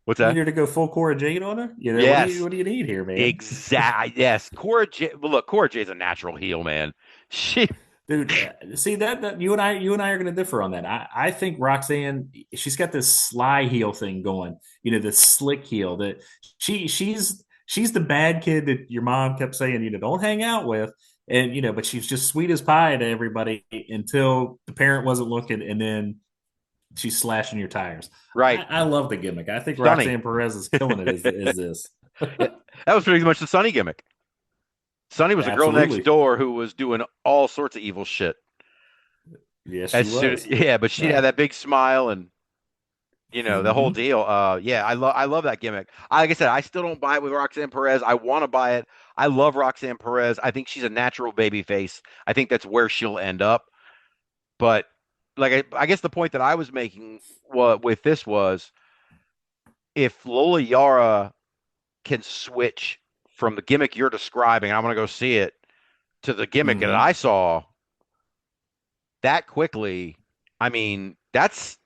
[SPEAKER 2] What's
[SPEAKER 3] You need
[SPEAKER 2] that?
[SPEAKER 3] her to go full core Jade on her.
[SPEAKER 2] Yes.
[SPEAKER 3] What do you need here, man?
[SPEAKER 2] Exact. Yes. Cora J. Well, look, Cora J's a natural heel, man. She.
[SPEAKER 3] Dude, see that you and I are going to differ on that. I think Roxanne, she's got this sly heel thing going. This slick heel that she's the bad kid that your mom kept saying don't hang out with, and but she's just sweet as pie to everybody until the parent wasn't looking, and then she's slashing your tires.
[SPEAKER 2] Right.
[SPEAKER 3] I love the gimmick. I think
[SPEAKER 2] Sunny.
[SPEAKER 3] Roxanne Perez is killing it. Is this?
[SPEAKER 2] Yeah, that was pretty much the Sunny gimmick. Sunny was a girl next
[SPEAKER 3] Absolutely.
[SPEAKER 2] door who was doing all sorts of evil shit.
[SPEAKER 3] Yes, she was.
[SPEAKER 2] Yeah, but she had
[SPEAKER 3] No.
[SPEAKER 2] that big smile and the whole
[SPEAKER 3] Hmm.
[SPEAKER 2] deal. Yeah, I love that gimmick. Like I said, I still don't buy it with Roxanne Perez. I want to buy it. I love Roxanne Perez. I think she's a natural baby face. I think that's where she'll end up. But like I guess the point that I was making with this was if Lola Yara can switch from the gimmick you're describing, I'm gonna go see it, to the gimmick that
[SPEAKER 3] Hmm.
[SPEAKER 2] I saw that quickly. I mean, that's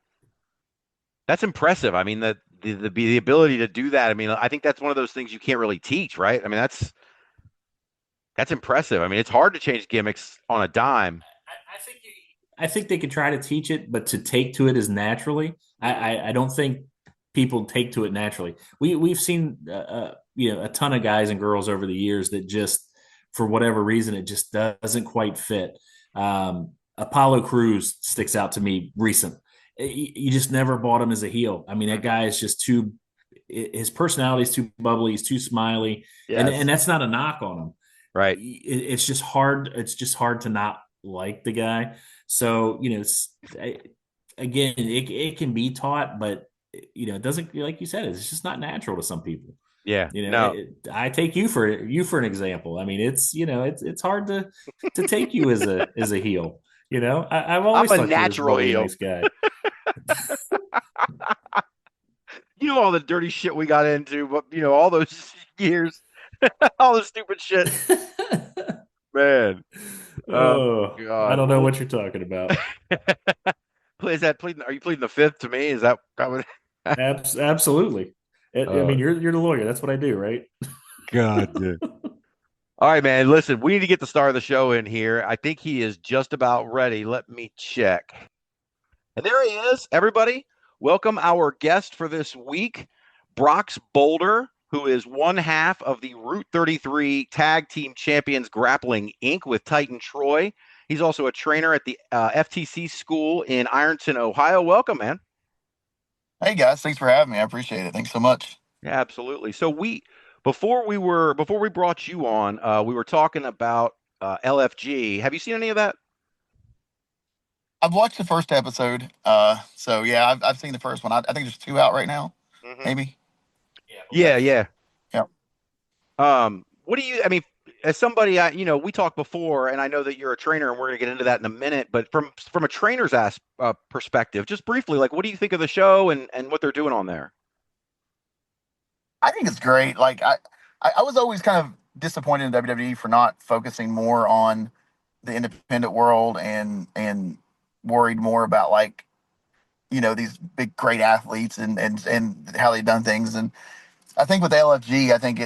[SPEAKER 2] impressive. I mean, the ability to do that. I mean, I think that's one of those things you can't really teach, right? I mean, that's impressive. I mean, it's hard to change gimmicks on a dime.
[SPEAKER 3] I think they could try to teach it, but to take to it as naturally. I don't think. people take to it naturally. We've seen a ton of guys and girls over the years that just for whatever reason it just doesn't quite fit. Apollo Crews sticks out to me recent. You just never bought him as a heel. I mean, that guy is just too. His personality is too bubbly. He's too smiley,
[SPEAKER 2] Yes.
[SPEAKER 3] and that's not a knock on him.
[SPEAKER 2] Right.
[SPEAKER 3] It's just hard. It's just hard to not like the guy. So again, it can be taught, but it doesn't, like you said, it's just not natural to some people.
[SPEAKER 2] Yeah. No.
[SPEAKER 3] I take you for an example. I mean, it's hard to take you as a heel. I've always
[SPEAKER 2] I'm a
[SPEAKER 3] thought you was a
[SPEAKER 2] natural
[SPEAKER 3] really
[SPEAKER 2] heel.
[SPEAKER 3] nice guy.
[SPEAKER 2] All the dirty shit we got into, but all those years, all the stupid shit, man.
[SPEAKER 3] Oh,
[SPEAKER 2] God.
[SPEAKER 3] I don't know what you're talking about.
[SPEAKER 2] Is that pleading? Are you pleading the fifth to me? Is that what?
[SPEAKER 3] Absolutely. I mean, you're the lawyer. That's what I do, right?
[SPEAKER 2] God, dude. All right, man. Listen, we need to get the star of the show in here. I think he is just about ready. Let me check. And there he is, everybody. Welcome our guest for this week, Brox Boulder, who is one half of the Route 33 Tag Team Champions Grappling Inc. with Titan Troy. He's also a trainer at the FTC school in Ironton, Ohio. Welcome, man.
[SPEAKER 4] Hey guys, thanks for having me. I appreciate it. Thanks so much.
[SPEAKER 2] Yeah, absolutely. So before we brought you on, we were talking about LFG. Have you seen any of that?
[SPEAKER 4] I've watched the first episode. So yeah, I've seen the first one. I think there's 2 out right now, maybe.
[SPEAKER 2] Yeah.
[SPEAKER 4] Yeah.
[SPEAKER 2] What do you? I mean, as somebody, we talked before, and I know that you're a trainer, and we're going to get into that in a minute. But from a trainer's perspective, just briefly, like, what do you think of the show and what they're doing on there?
[SPEAKER 4] I think it's great. Like I was always kind of disappointed in WWE for not focusing more on the independent world and worried more about like these big great athletes and how they've done things. And I think with LFG, I think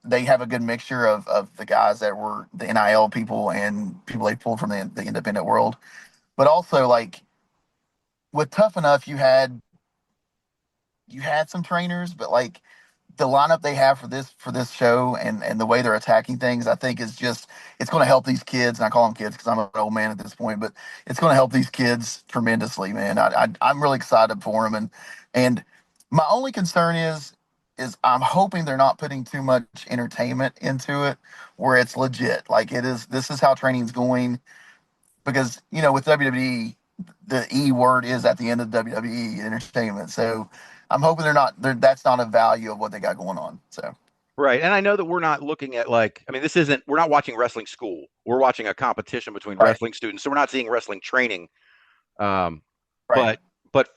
[SPEAKER 4] they have a good mixture of the guys that were the NIL people and people they pulled from the independent world. But also like with Tough Enough, you had some trainers, but like the lineup they have for this show and the way they're attacking things, I think is just it's going to help these kids. And I call them kids because I'm an old man at this point, but it's going to help these kids tremendously, man. I'm really excited for them, and my only concern is I'm hoping they're not putting too much entertainment into it, where it's legit. Like it is. This is how training's going, because with WWE, the E word is at the end of WWE entertainment. So I'm hoping that's not a value of what they got going on. So
[SPEAKER 2] Right. And I know that we're not looking at we're not watching wrestling school. We're watching a competition between
[SPEAKER 4] right,
[SPEAKER 2] wrestling students. So we're not seeing wrestling training.
[SPEAKER 4] right,
[SPEAKER 2] But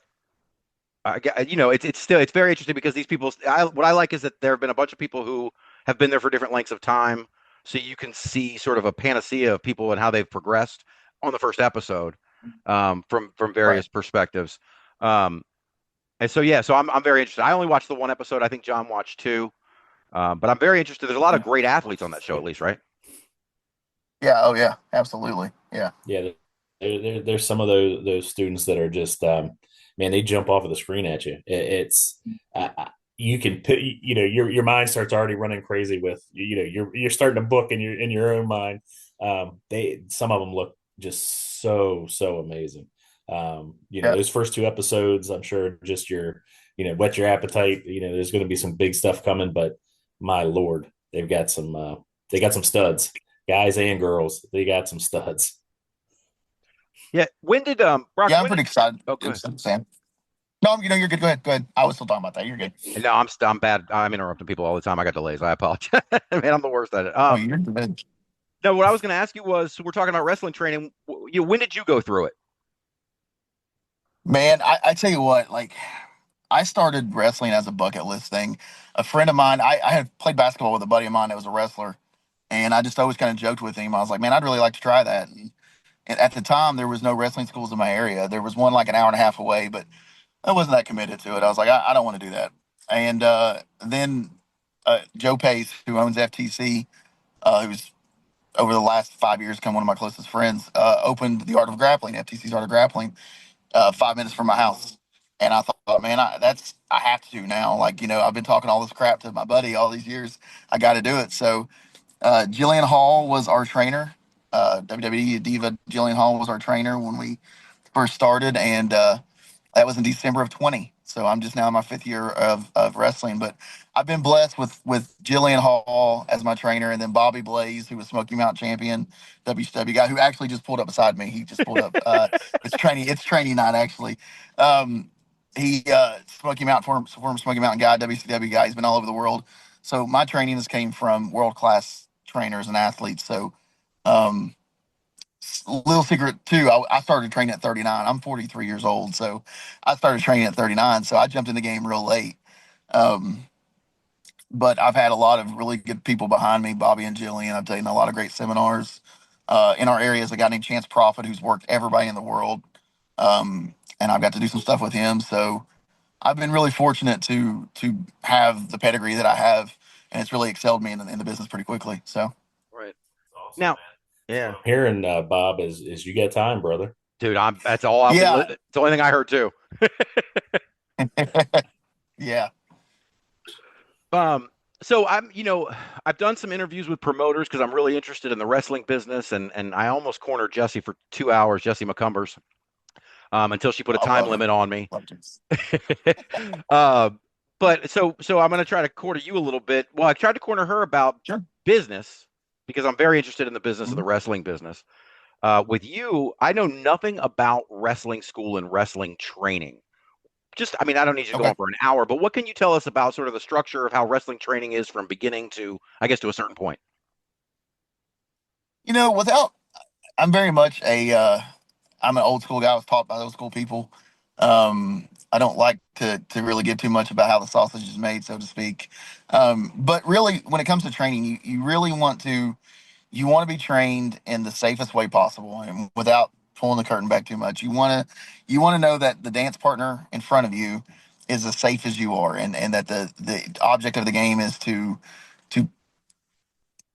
[SPEAKER 2] it's very interesting because these people, what I like is that there have been a bunch of people who have been there for different lengths of time. So you can see sort of a panacea of people and how they've progressed on the first episode, from various perspectives. And so, yeah, so I'm very interested. I only watched the one episode. I think John watched 2. But I'm very interested. There's a lot of great athletes on that show, at least, right?
[SPEAKER 4] yeah, oh yeah, absolutely, yeah.
[SPEAKER 3] There's some of those students that are just man, they jump off of the screen at you. It's you can put, your mind starts already running crazy with you're starting to book in your own mind. Some of them look just so amazing. Those first 2 episodes, I'm sure just whet your appetite. There's going to be some big stuff coming, but my Lord, they got some studs, guys and girls. They got some studs.
[SPEAKER 2] Yeah. When did Brock?
[SPEAKER 4] Yeah, I'm pretty excited.
[SPEAKER 2] Oh, go ahead.
[SPEAKER 4] Sam. No, you're good. Go ahead. Go ahead. I was still talking about that. You're good.
[SPEAKER 2] No, I'm bad. I'm interrupting people all the time. I got delays. I apologize. Man, I'm the worst at it.
[SPEAKER 4] Oh, you're good.
[SPEAKER 2] No, what I was going to ask you was, so we're talking about wrestling training. When did you go through it?
[SPEAKER 4] Man, I tell you what, like I started wrestling as a bucket list thing. A friend of mine, I had played basketball with a buddy of mine that was a wrestler, and I just always kind of joked with him. I was like, man, I'd really like to try that. And at the time, there was no wrestling schools in my area. There was one like an hour and a half away, but I wasn't that committed to it. I was like, I don't want to do that. And then Joe Pace, who owns FTC, who's over the last 5 years become one of my closest friends, opened the Art of Grappling, FTC's Art of Grappling, 5 minutes from my house. And I thought, man, I have to do now. Like, I've been talking all this crap to my buddy all these years. I got to do it. So, Jillian Hall was our trainer. WWE Diva Jillian Hall was our trainer when we first started, and that was in December of 20. So I'm just now in my 5th year of wrestling. But I've been blessed with Jillian Hall as my trainer, and then Bobby Blaze, who was Smoky Mountain champion, WCW guy, who actually just pulled up beside me. He just pulled up. It's training night actually. Um, he Smoky Mountain former Smoky Mountain guy, WCW guy. He's been all over the world. So my training has came from world class trainers and athletes. So um, little secret too, I started training at 39. I'm 43 years old, so I started training at 39. So I jumped in the game real late. Um, but I've had a lot of really good people behind me, Bobby and Jillian. I've taken a lot of great seminars in our areas. A guy named Chance Prophet, who's worked everybody in the world, and I've got to do some stuff with him. So I've been really fortunate to have the pedigree that I have, and it's really excelled me in the business pretty quickly. So
[SPEAKER 2] Right.
[SPEAKER 3] Awesome,
[SPEAKER 2] Now,
[SPEAKER 3] man.
[SPEAKER 2] yeah,
[SPEAKER 3] So I'm hearing, Bob, is you got time, brother.
[SPEAKER 2] dude, that's all I've been,
[SPEAKER 4] yeah,
[SPEAKER 2] it's the only thing I heard too.
[SPEAKER 4] yeah.
[SPEAKER 2] Um, so I've done some interviews with promoters because I'm really interested in the wrestling business, and I almost cornered Jesse for 2 hours, Jesse McCumbers, until she put a
[SPEAKER 4] I
[SPEAKER 2] time
[SPEAKER 4] love her.
[SPEAKER 2] limit on me.
[SPEAKER 4] Love her.
[SPEAKER 2] uh, but so I'm going to try to corner you a little bit. Well, I tried to corner her about
[SPEAKER 4] Sure.
[SPEAKER 2] business because I'm very interested in the business of the
[SPEAKER 4] Mhm.
[SPEAKER 2] wrestling business. With you, I know nothing about wrestling school and wrestling training. I mean, I don't need you to go
[SPEAKER 4] Okay.
[SPEAKER 2] on for an hour, but what can you tell us about sort of the structure of how wrestling training is from beginning to, I guess, to a certain point?
[SPEAKER 4] Without I'm very much I'm an old school guy. I was taught by those school people. I don't like to really give too much about how the sausage is made, so to speak. But really, when it comes to training, you really want to be trained in the safest way possible, and without pulling the curtain back too much. You want to know that the dance partner in front of you is as safe as you are, and that the object of the game is to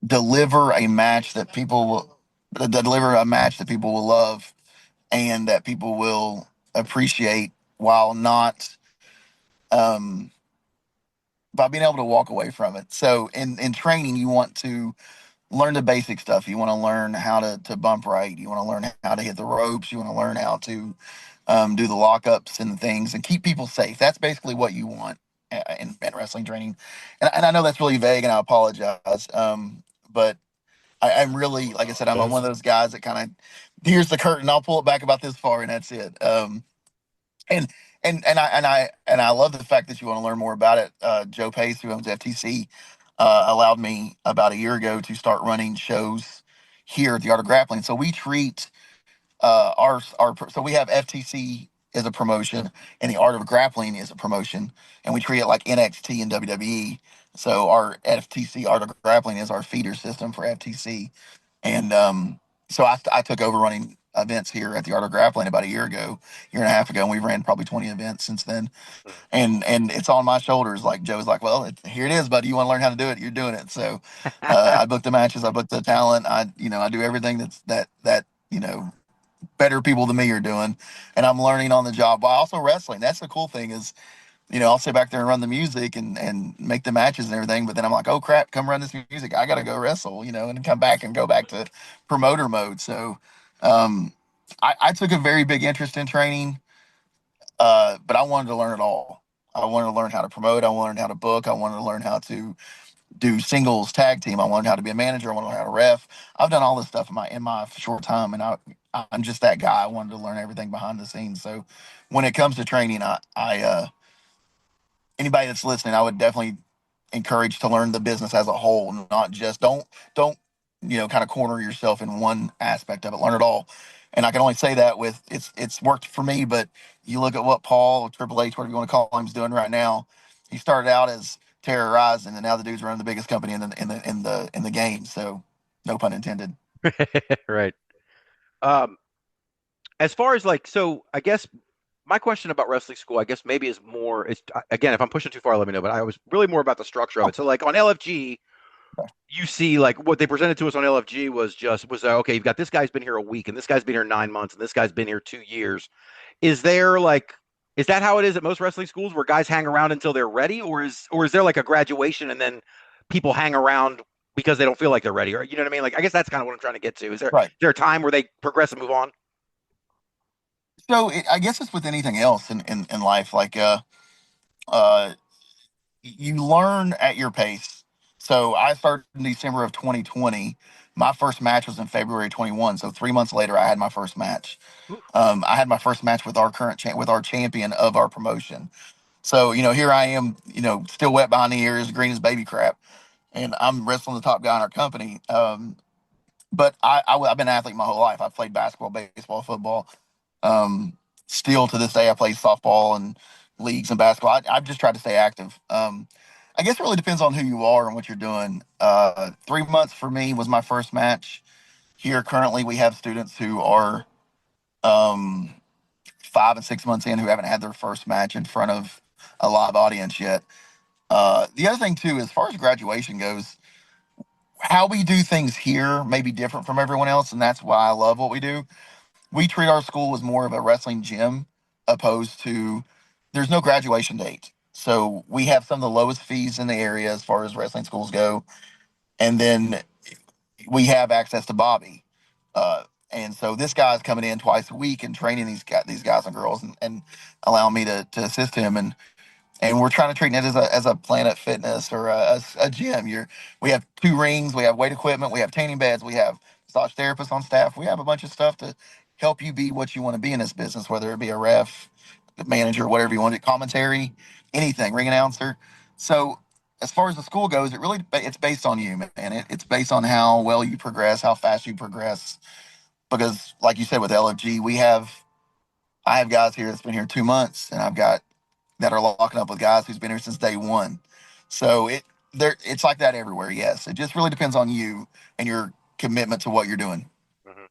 [SPEAKER 4] deliver a match that people will deliver a match that people will love and that people will appreciate while not um, by being able to walk away from it. So in training, you want to learn the basic stuff. You want to learn how to bump right. You want to learn how to hit the ropes. You want to learn how to do the lockups and things and keep people safe. That's basically what you want in wrestling training. And I know that's really vague, and I apologize. But I'm really, like I said, I'm one of those guys that kind of here's the curtain. I'll pull it back about this far, and that's it. And and I love the fact that you want to learn more about it. Joe Pace, who owns FTC, allowed me about a year ago to start running shows here at the Art of Grappling. So we treat our so we have FTC as a promotion and the Art of Grappling is a promotion, and we treat it like NXT and WWE. So our FTC Art of Grappling is our feeder system for FTC, and so I took over running events here at the Art of Grappling about a year and a half ago, and we've ran probably 20 events since then. And it's on my shoulders. Like Joe's like, well, here it is, buddy. You want to learn how to do it? You're doing it. So I book the matches, I book the talent, I do everything that better people than me are doing, and I'm learning on the job while also wrestling. That's the cool thing is, I'll sit back there and run the music and make the matches and everything, but then I'm like, oh crap, come run this music. I got to go wrestle, and come back and go back to promoter mode. So, um, I took a very big interest in training, but I wanted to learn it all. I wanted to learn how to promote. I wanted to learn how to book. I wanted to learn how to do singles tag team. I learned how to be a manager. I want to learn how to ref. I've done all this stuff in my short time, and I'm just that guy. I wanted to learn everything behind the scenes. So when it comes to training, I anybody that's listening, I would definitely encourage to learn the business as a whole, not just don't kind of corner yourself in one aspect of it. Learn it all. And I can only say that with it's worked for me, but you look at what Paul or Triple H, whatever you want to call him, is doing right now. He started out as terrorizing, and now the dude's running the biggest company in the game. So, no pun intended.
[SPEAKER 2] Right. Um, as far as like, so I guess my question about wrestling school, I guess maybe is more, it's again, if I'm pushing too far, let me know, but I was really more about the structure of
[SPEAKER 4] Oh,
[SPEAKER 2] it. So like on LFG,
[SPEAKER 4] okay.
[SPEAKER 2] you see like what they presented to us on LFG was okay, you've got this guy's been here a week and this guy's been here 9 months and this guy's been here 2 years. Is there like Is that how it is at most wrestling schools where guys hang around until they're ready, or is there like a graduation and then people hang around because they don't feel like they're ready? Or you know what I mean? Like I guess that's kind of what I'm trying to get to.
[SPEAKER 4] Right.
[SPEAKER 2] Is there a time where they progress and move on?
[SPEAKER 4] So I guess it's with anything else in life. Like uh, you learn at your pace. So I started in December of 2020. My first match was in February 21. So 3 months later, I had my first match. I had my first match with our with our champion of our promotion. So here I am, still wet behind the ears, green as baby crap, and I'm wrestling the top guy in our company. But I've been an athlete my whole life. I've played basketball, baseball, football. Um, Still to this day, I play softball and leagues and basketball. I've just tried to stay active. I guess it really depends on who you are and what you're doing. 3 months for me was my first match. Here currently, we have students who are um, 5 and 6 months in who haven't had their first match in front of a live audience yet. The other thing too, as far as graduation goes, how we do things here may be different from everyone else, and that's why I love what we do. We treat our school as more of a wrestling gym, opposed to there's no graduation date. So we have some of the lowest fees in the area as far as wrestling schools go, and then we have access to Bobby. And so this guy's coming in twice a week and training these guys and girls, and allowing me to assist him. And we're trying to treat it as a Planet Fitness or a gym. We have 2 rings, we have weight equipment, we have tanning beds, we have massage therapists on staff. We have a bunch of stuff to help you be what you want to be in this business, whether it be a ref, manager, whatever you want, commentary, anything, ring announcer. So as far as the school goes, it's based on you, man. It's based on how well you progress, how fast you progress. Because like you said with LFG, I have guys here that's been here 2 months, and I've got that are locking up with guys who's been here since day one. So it's like that everywhere. Yes, it just really depends on you and your commitment to what you're doing.
[SPEAKER 2] Mhm.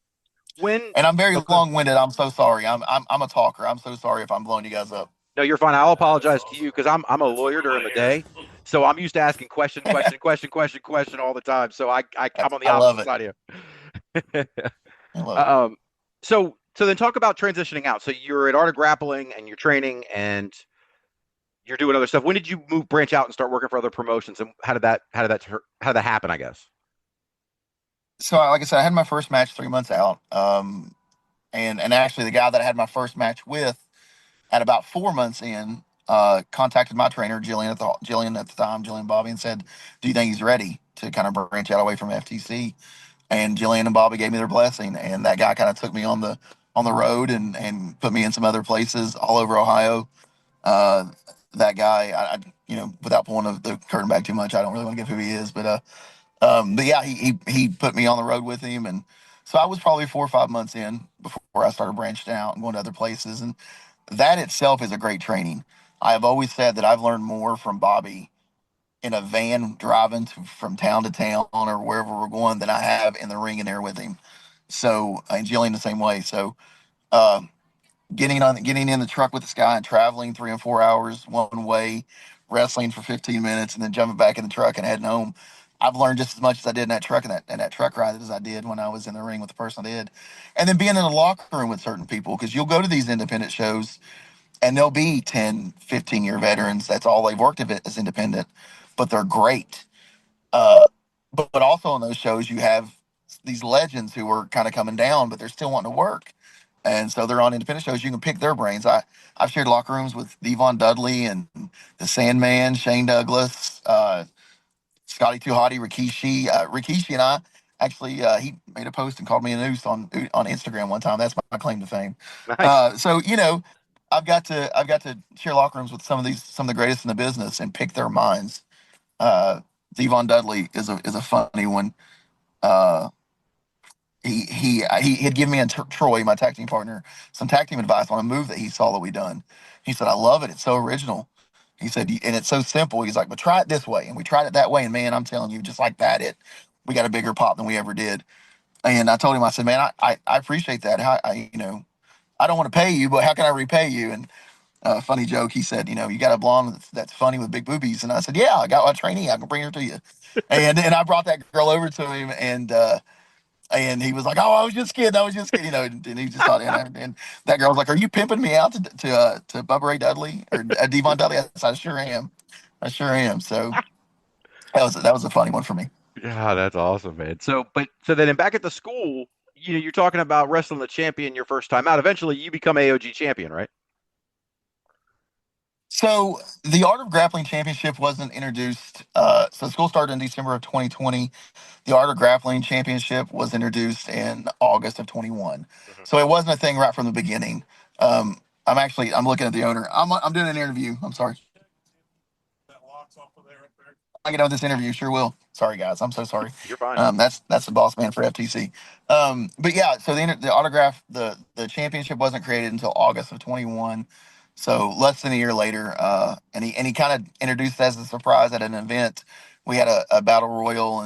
[SPEAKER 2] When
[SPEAKER 4] And I'm very
[SPEAKER 2] okay.
[SPEAKER 4] long-winded. I'm so sorry. I'm a talker. I'm so sorry if I'm blowing you guys up.
[SPEAKER 2] No, you're fine. I'll apologize to you because I'm a lawyer during the day, so I'm used to asking question all the time. So I'm on the
[SPEAKER 4] I love
[SPEAKER 2] opposite
[SPEAKER 4] it.
[SPEAKER 2] side of you.
[SPEAKER 4] I love it.
[SPEAKER 2] So then talk about transitioning out. So you're at Art of Grappling and you're training and you're doing other stuff. When did you branch out and start working for other promotions? And how did that happen? I guess.
[SPEAKER 4] So like I said, I had my first match 3 months out. And actually the guy that I had my first match with at about 4 months in, contacted my trainer, Jillian at the time, Jillian Bobby, and said, "Do you think he's ready to kind of branch out away from FTC?" And Jillian and Bobby gave me their blessing, and that guy kind of took me on the road and put me in some other places all over Ohio. Uh, that guy, without pulling the curtain back too much, I don't really want to give who he is, but yeah, he put me on the road with him, and so I was probably 4 or 5 months in before I started branching out and going to other places, and that itself is a great training. I have always said that I've learned more from Bobby in a van driving from town to town or wherever we're going than I have in the ring in there with him. So, and Jillian the same way. So, uh, getting in the truck with this guy and traveling 3 and 4 hours one way, wrestling for 15 minutes, and then jumping back in the truck and heading home. I've learned just as much as I did in that truck and that truck ride as I did when I was in the ring with the person I did. And then being in the locker room with certain people, because you'll go to these independent shows and they'll be 10, 15-year veterans. That's all they've worked at as independent, but they're great. Uh, but also on those shows, you have these legends who are kind of coming down, but they're still wanting to work. And so they're on independent shows. You can pick their brains. I've shared locker rooms with Devon Dudley and the Sandman, Shane Douglas, Scotty Too Hottie, Rikishi. Rikishi and I actually, he made a post and called me a noose on Instagram one time. That's my claim to fame.
[SPEAKER 2] Nice.
[SPEAKER 4] So I've got to share locker rooms with some of the greatest in the business and pick their minds. Uh, Devon Dudley is a funny one. Uh, he had given me and Troy, my tag team partner, some tag team advice on a move that he saw that we done. He said, "I love it. It's so original." He said, "And it's so simple." He's like, "But try it this way." And we tried it that way, and man, I'm telling you, just like that, we got a bigger pop than we ever did. And I told him, I said, "Man, I appreciate that. I don't want to pay you, but how can I repay you?" And funny joke, he said, "You got a blonde that's funny with big boobies." And I said, "Yeah, I got a trainee. I can bring her to you." And I brought that girl over to him, and And he was like, "Oh, I was just kidding. I was just kidding." And he just thought, and that girl was like, "Are you pimping me out to Bubba Ray Dudley or Devon Dudley?" I said, "I sure am. I sure am." So that was a funny one for me.
[SPEAKER 2] Yeah, that's awesome, man. So then back at the school, you're talking about wrestling the champion your first time out. Eventually, you become AOG champion, right?
[SPEAKER 4] So the Art of Grappling Championship wasn't introduced. So school started in December of 2020. The Art of Grappling Championship was introduced in August of 21.
[SPEAKER 2] Mhm.
[SPEAKER 4] So it wasn't a thing right from the beginning. I'm looking at the owner. I'm doing an interview. I'm sorry. I get on this interview, sure will. Sorry, guys. I'm so sorry.
[SPEAKER 2] You're fine.
[SPEAKER 4] That's the boss man for FTC. But yeah, so the autograph, the championship wasn't created until August of 21. So less than a year later, and he kind of introduced it as a surprise at an event. We had a battle royal,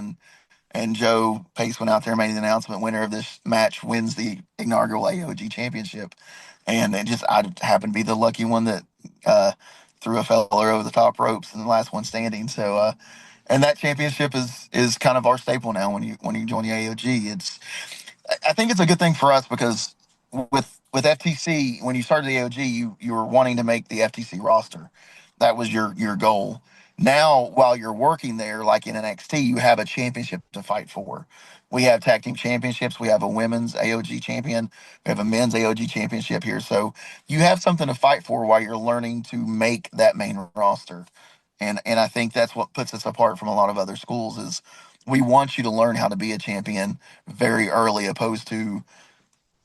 [SPEAKER 4] and Joe Pace went out there and made the announcement. Winner of this match wins the inaugural AOG championship, and I happened to be the lucky one that threw a fella over the top ropes and the last one standing. So and that championship is kind of our staple now. When you join the AOG, I think it's a good thing for us because with FTC, when you started the AOG, you were wanting to make the FTC roster. That was your goal. Now, while you're working there, like in NXT, you have a championship to fight for. We have tag team championships. We have a women's AOG champion. We have a men's AOG championship here. So you have something to fight for while you're learning to make that main roster. And I think that's what puts us apart from a lot of other schools is we want you to learn how to be a champion very early, opposed to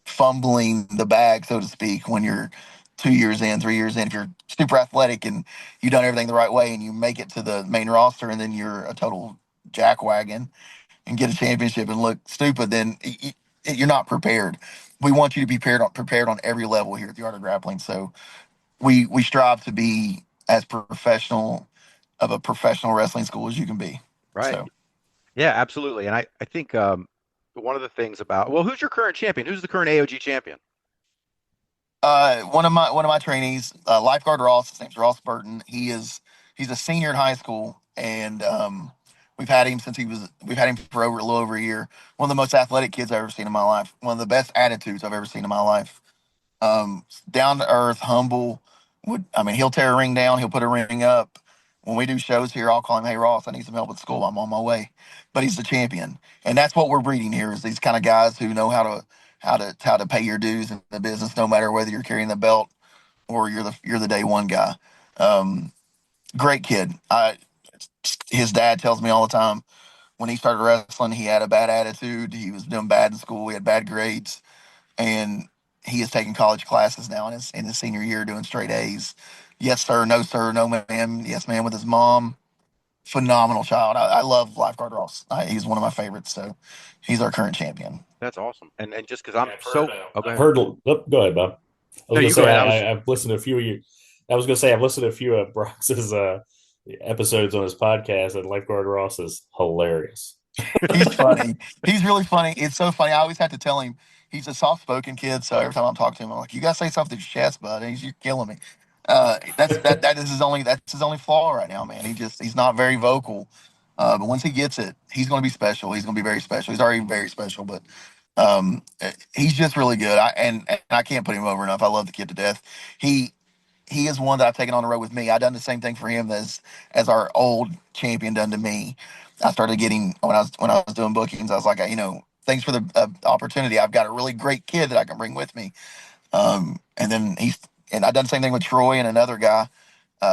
[SPEAKER 4] fumbling the bag, so to speak, when you're 2 years in, 3 years in. If you're super athletic and you've done everything the right way and you make it to the main roster and then you're a total jackwagon and get a championship and look stupid, then you're not prepared. We want you to be prepared on every level here at the Art of Grappling. So we strive to be as professional of a professional wrestling school as you can be.
[SPEAKER 2] Right.
[SPEAKER 4] So
[SPEAKER 2] Yeah, absolutely. And I think one of the things about, well, who's your current champion? Who's the current AOG champion?
[SPEAKER 4] one of my trainees, lifeguard Ross. His name's Ross Burton. He's a senior in high school, and we've had him for a little over a year. One of the most athletic kids I've ever seen in my life. One of the best attitudes I've ever seen in my life. Down to earth, humble. He'll tear a ring down. He'll put a ring up. When we do shows here, I'll call him, "Hey Ross, I need some help at school. I'm on my way." But he's the champion, and that's what we're breeding here: is these kind of guys who know how to pay your dues in the business, no matter whether you're carrying the belt or you're the day one guy. Um, Great kid. His dad tells me all the time when he started wrestling, he had a bad attitude. He was doing bad in school. He had bad grades, and he is taking college classes now in his senior year, doing straight A's. Yes sir, no sir, no ma'am, yes ma'am, with his mom. Phenomenal child. I love lifeguard Ross. He's one of my favorites. So he's our current champion.
[SPEAKER 2] That's awesome. And just because I'm
[SPEAKER 3] I've
[SPEAKER 2] so,
[SPEAKER 3] heard.
[SPEAKER 2] oh, go
[SPEAKER 3] I've
[SPEAKER 2] ahead.
[SPEAKER 3] heard. Oh, go ahead, Bob. I
[SPEAKER 2] No,
[SPEAKER 3] was gonna
[SPEAKER 2] you go
[SPEAKER 3] say
[SPEAKER 2] ahead.
[SPEAKER 3] I've listened to a few of you. I was gonna say I've listened to a few of Brox's episodes on his podcast, and Lifeguard Ross is hilarious.
[SPEAKER 4] He's funny. He's really funny. It's so funny. I always have to tell him he's a soft spoken kid. So every time I'm talking to him, I'm like, "You gotta say something to your chest, bud." And you're killing me. That's his only flaw right now, man. He's not very vocal. But once he gets it, he's going to be special. He's going to be very special. He's already very special, but he's just really good. And I can't put him over enough. I love the kid to death. He he is one that I've taken on the road with me. I done the same thing for him as our old champion done to me. I started getting when I was doing bookings. I was like, thanks for the opportunity. I've got a really great kid that I can bring with me. And I done the same thing with Troy and another guy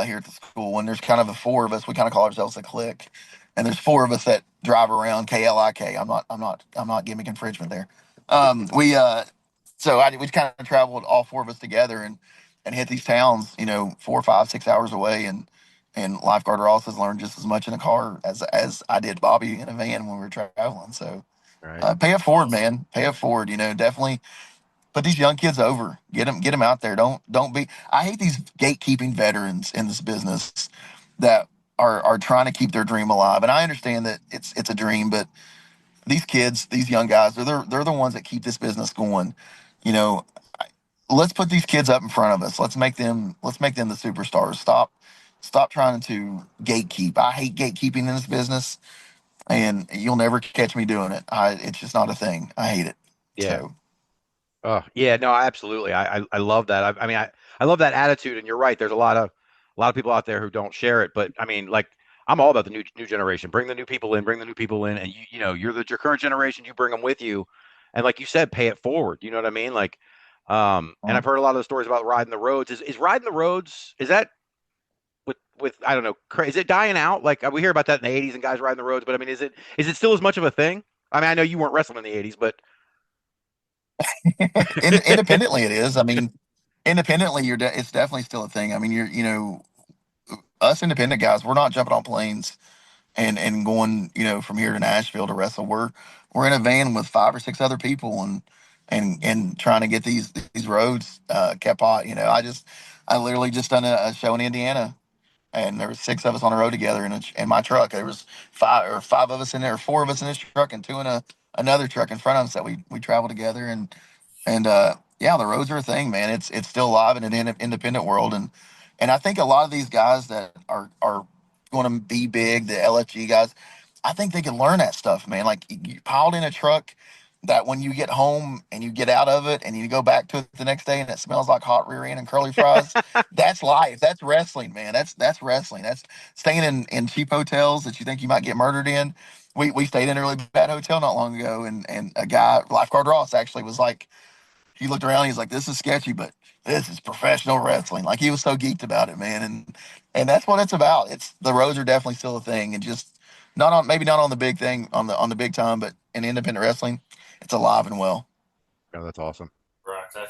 [SPEAKER 4] here at the school. And there's kind of the four of us. We kind of call ourselves a clique. And there's four of us that drive around KLIK. I'm not gimmick infringement there. We kind of traveled all four of us together and hit these towns, 4, 5, 6 hours away, and lifeguard Ross has learned just as much in a car as I did Bobby in a van when we were traveling. So
[SPEAKER 2] Right.
[SPEAKER 4] pay it forward, man. Pay it forward. Definitely put these young kids over. Get them out there. Don't be. I hate these gatekeeping veterans in this business that are trying to keep their dream alive. And I understand that it's a dream, but these kids, these young guys, they're the ones that keep this business going. You know, let's put these kids up in front of us. Let's make them the superstars. Stop trying to gatekeep. I hate gatekeeping in this business. and you'll never catch me doing it. It's just not a thing. I hate it.
[SPEAKER 2] Yeah.
[SPEAKER 4] So
[SPEAKER 2] Oh, yeah, no, absolutely. I love that. I mean, I love that attitude, and you're right. There's a lot of people out there who don't share it, but I mean, like, I'm all about the new generation. Bring the new people in, bring the new people in, and you're your current generation. You bring them with you, and like you said, pay it forward. You know what I mean? Like, and I've heard a lot of the stories about riding the roads. Is riding the roads? Is that with I don't know? Is it dying out? Like we hear about that in the '80s and guys riding the roads, but I mean, is it still as much of a thing? I mean, I know you weren't wrestling in the '80s, but
[SPEAKER 4] independently, it is. I mean, independently, it's definitely still a thing. I mean, us independent guys, we're not jumping on planes and going, from here to Nashville to wrestle. We're in a van with 5 or 6 other people and trying to get these roads kept hot. I literally just done a show in Indiana, and there was 6 of us on the road together in my truck. There was five of us in there, 4 of us in this truck, and 2 in another truck in front of us that we travel together. And yeah, the roads are a thing, man. It's still alive in an independent world, and I think a lot of these guys that are going to be big, the LFG guys, I think they can learn that stuff, man. Like you piled in a truck that when you get home and you get out of it and you go back to it the next day and it smells like hot rear end and curly fries, that's life. That's wrestling, man. That's wrestling. That's staying in cheap hotels that you think you might get murdered in. We stayed in a really bad hotel not long ago, and a guy, lifeguard Ross, actually was like, he looked around. He's like, "This is sketchy, but this is professional wrestling." Like he was so geeked about it, man. And that's what it's about. It's the roads are definitely still a thing, and just maybe not on the big thing on the big time, but in independent wrestling, it's alive and well.
[SPEAKER 2] oh, that's awesome.
[SPEAKER 3] Brox, I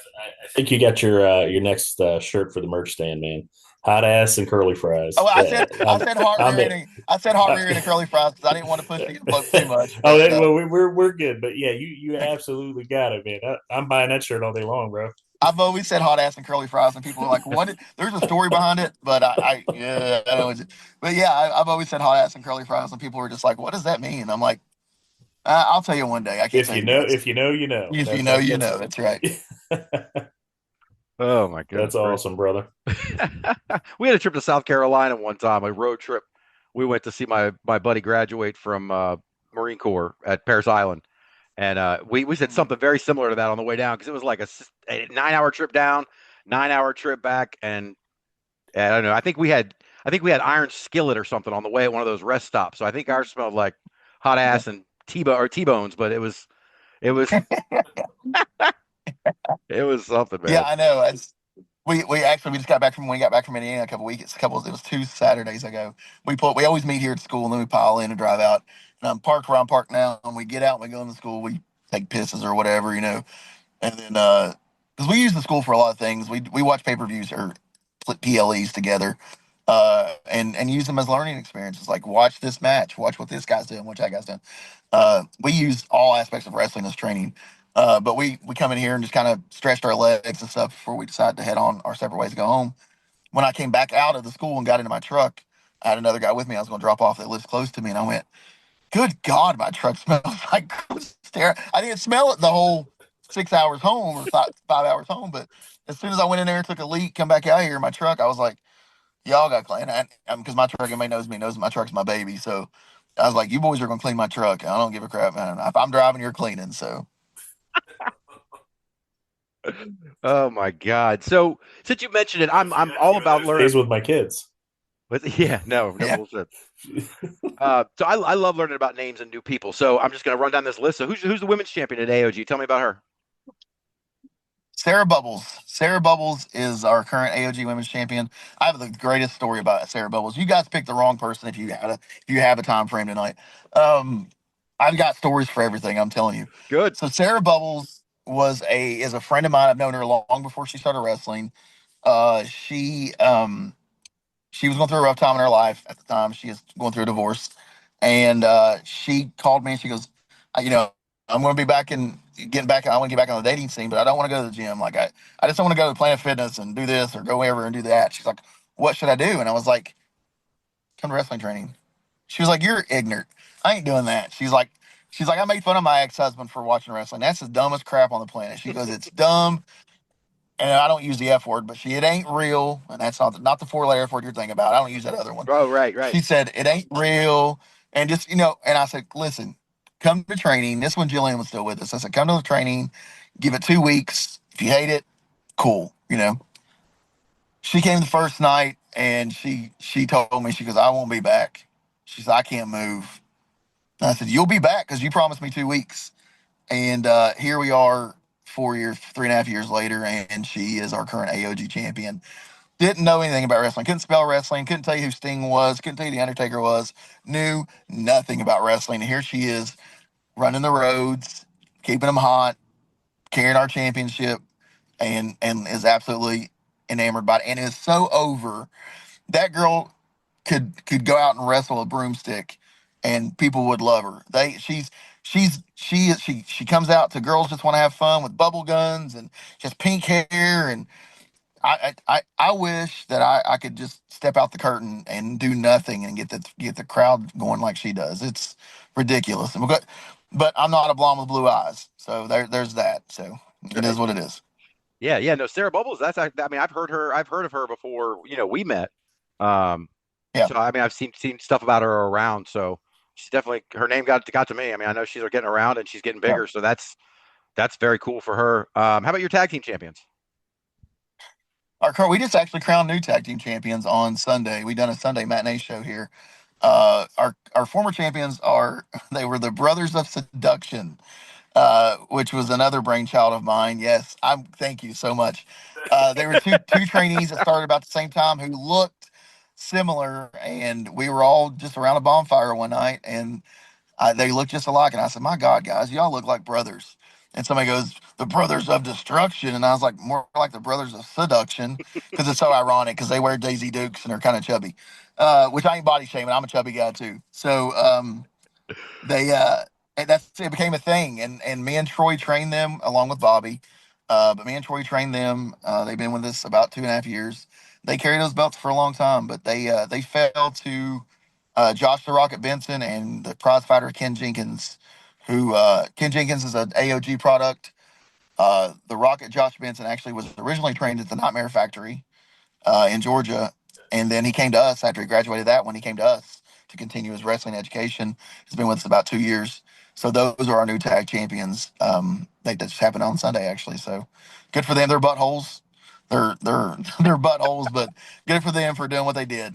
[SPEAKER 3] think you got your next shirt for the merch stand, man. Hot ass and curly fries.
[SPEAKER 4] Oh, I said hot
[SPEAKER 3] I'm
[SPEAKER 4] rear
[SPEAKER 3] it.
[SPEAKER 4] ending. I said hot rear ending curly fries because I didn't want to push the envelope too much.
[SPEAKER 3] Oh,
[SPEAKER 4] But
[SPEAKER 3] well, we're good, but yeah, you absolutely got it, man. I'm buying that shirt all day long, bro.
[SPEAKER 4] I've always said hot ass and curly fries, and people are like, "What?" There's a story behind it, but yeah, I know. But yeah, I've always said hot ass and curly fries, and people were just like, "What does that mean?" I'm like, I'll tell you one day. I can't
[SPEAKER 3] If
[SPEAKER 4] tell
[SPEAKER 3] you
[SPEAKER 4] you
[SPEAKER 3] know,
[SPEAKER 4] guys.
[SPEAKER 3] if you know, you know.
[SPEAKER 4] If you know, you know. That's right.
[SPEAKER 2] Oh my goodness,
[SPEAKER 3] That's awesome, brother.
[SPEAKER 2] We had a trip to South Carolina one time, a road trip. We went to see my buddy graduate from Marine Corps at Parris Island, and we said something very similar to that on the way down because it was like a 9-hour trip down, 9-hour trip back, and I don't know. I think we had iron skillet or something on the way at one of those rest stops. So I think ours smelled like hot ass and T-bones, but it was it was something,
[SPEAKER 4] Yeah,
[SPEAKER 2] man.
[SPEAKER 4] I know. We actually we just got back from when we got back from Indiana a couple weeks, it was 2 Saturdays ago. We always meet here at school and then we pile in and drive out. And I'm parked where I'm parked now, and we get out and we go into school. We take pisses or whatever, and then because we use the school for a lot of things, we watch pay-per-views or PLEs together, and use them as learning experiences. Like watch this match, watch what this guy's doing, what that guy's doing. We use all aspects of wrestling as training. But we come in here and just kind of stretched our legs and stuff before we decided to head on our separate ways to go home. When I came back out of the school and got into my truck, I had another guy with me I was going to drop off that lives close to me, and I went, "Good God, my truck smells like gross stare." I didn't smell it the whole 6 hours home or 5 hours home, but as soon as I went in there and took a leak, come back out here in my truck, I was like, "Y'all got clean." Because my truck, everybody knows my truck's my baby, so I was like, "You boys are going to clean my truck. I don't give a crap, man. If I'm driving, you're cleaning." So.
[SPEAKER 2] Oh my God. So since you mentioned it, I'm all about
[SPEAKER 3] Stays
[SPEAKER 2] learning.
[SPEAKER 3] with my kids.
[SPEAKER 2] But yeah, no
[SPEAKER 4] Yeah.
[SPEAKER 2] bullshit. So I love learning about names and new people. So I'm just gonna run down this list. So who's the women's champion at AOG? Tell me about her.
[SPEAKER 4] Sarah Bubbles. Sarah Bubbles is our current AOG Women's Champion. I have the greatest story about Sarah Bubbles. You guys picked the wrong person if you have a time frame tonight. Um, I've got stories for everything. I'm telling you.
[SPEAKER 2] Good.
[SPEAKER 4] So Sarah Bubbles is a friend of mine. I've known her long before she started wrestling. She was going through a rough time in her life at the time. She is going through a divorce, and she called me and she goes, I'm going to be back in getting back. I want to get back on the dating scene, but I don't want to go to the gym. Like I just don't want to go to Planet Fitness and do this or go wherever and do that." She's like, "What should I do?" And I was like, "Come to wrestling training." She was like, "You're ignorant. I ain't doing that." She's like, "I made fun of my ex-husband for watching wrestling. That's the dumbest crap on the planet." She goes, "It's dumb." And I don't use the F word, but it ain't real. And that's not the 4-letter F word you're thinking about. I don't use that other one.
[SPEAKER 2] Oh, right, right.
[SPEAKER 4] She said, "It ain't real. And just, and I said, listen, come to training. This one, Jillian was still with us. I said, come to the training, give it 2 weeks. If you hate it, cool. She came the first night and she told me, she goes, I won't be back. She said, I can't move. And I said, you'll be back because you promised me 2 weeks. And here we are 4 years, 3.5 years later, and she is our current AOG champion. Didn't know anything about wrestling. Couldn't spell wrestling. Couldn't tell you who Sting was. Couldn't tell you who The Undertaker was. Knew nothing about wrestling. And here she is running the roads, keeping them hot, carrying our championship, and is absolutely enamored by it. And is so over. That girl could go out and wrestle a broomstick, and people would love her. She comes out to girls just want to have fun with bubble guns and just pink hair. And I wish that I could just step out the curtain and do nothing and get the crowd going like she does. It's ridiculous. But I'm not a blonde with blue eyes, so there's that. So it is what it is.
[SPEAKER 2] Yeah. No, Sarah Bubbles. I mean, I've heard of her before. We met.
[SPEAKER 4] Yeah.
[SPEAKER 2] So I mean, I've seen stuff about her around. So she's definitely, her name got to me. I mean, I know she's getting around and she's getting
[SPEAKER 4] Yeah.
[SPEAKER 2] bigger. So that's very cool for her. How about your tag team champions?
[SPEAKER 4] We just actually crowned new tag team champions on Sunday. We done a Sunday matinee show here. Our former champions they were the Brothers of Seduction, which was another brainchild of mine. Yes, thank you so much. They were two trainees that started about the same time who looked similar, and we were all just around a bonfire one night, and they looked just alike. And I said, "My God, guys, y'all look like brothers." And somebody goes, "The Brothers of Destruction," and I was like, "More like the Brothers of Seduction," because it's so ironic because they wear Daisy Dukes and they're kind of chubby, which I ain't body shaming. I'm a chubby guy too. So they and it became a thing, and me and Troy trained them along with Bobby. But me and Troy trained them. They've been with us about 2.5 years. They carried those belts for a long time, but they fell to Josh the Rocket Benson and the prize fighter Ken Jenkins, who Ken Jenkins is an AOG product. The Rocket Josh Benson actually was originally trained at the Nightmare Factory in Georgia, and then he came to us after he graduated that one. He came to us to continue his wrestling education. He's been with us about 2 years. So those are our new tag champions. That just happened on Sunday actually. So good for them. They're buttholes. They're buttholes, but good for them for doing what they did.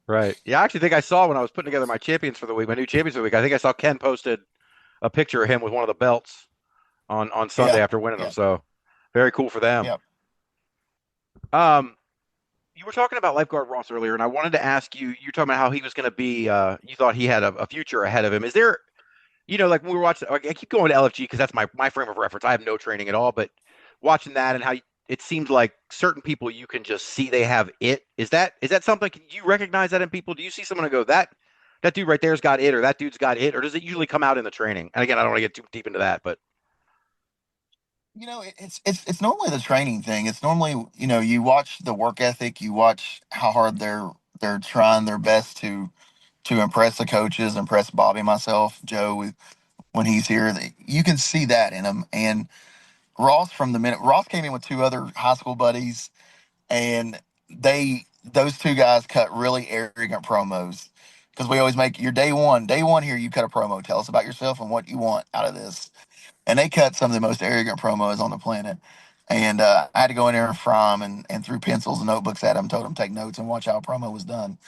[SPEAKER 2] Right. Yeah, I actually think I saw when I was putting together my champions for the week, my new champions for the week. I think I saw Ken posted a picture of him with one of the belts on Sunday
[SPEAKER 4] Yeah,
[SPEAKER 2] after winning them.
[SPEAKER 4] yeah,
[SPEAKER 2] So very cool for them.
[SPEAKER 4] yeah.
[SPEAKER 2] Um, you were talking about Lifeguard Ross earlier, and I wanted to ask you. You're talking about how he was going to be. You thought he had a future ahead of him. Is there, like when we were watching? I keep going to LFG because that's my frame of reference. I have no training at all, but watching that and how it seems like certain people you can just see they have it. Is that something? Can you recognize that in people? Do you see someone and go that dude right there's got it, or that dude's got it, or does it usually come out in the training? And again, I don't want to get too deep into that, but
[SPEAKER 4] It's normally the training thing. It's normally, you watch the work ethic, you watch how hard they're trying their best to impress the coaches, impress Bobby, myself, Joe, when he's here. You can see that in him. And Ross, from the minute Ross came in with two other high school buddies, and those two guys cut really arrogant promos because we always make your day one here. You cut a promo, tell us about yourself and what you want out of this, and they cut some of the most arrogant promos on the planet. And I had to go in there and fry them and threw pencils and notebooks at them, told them take notes and watch how a promo was done.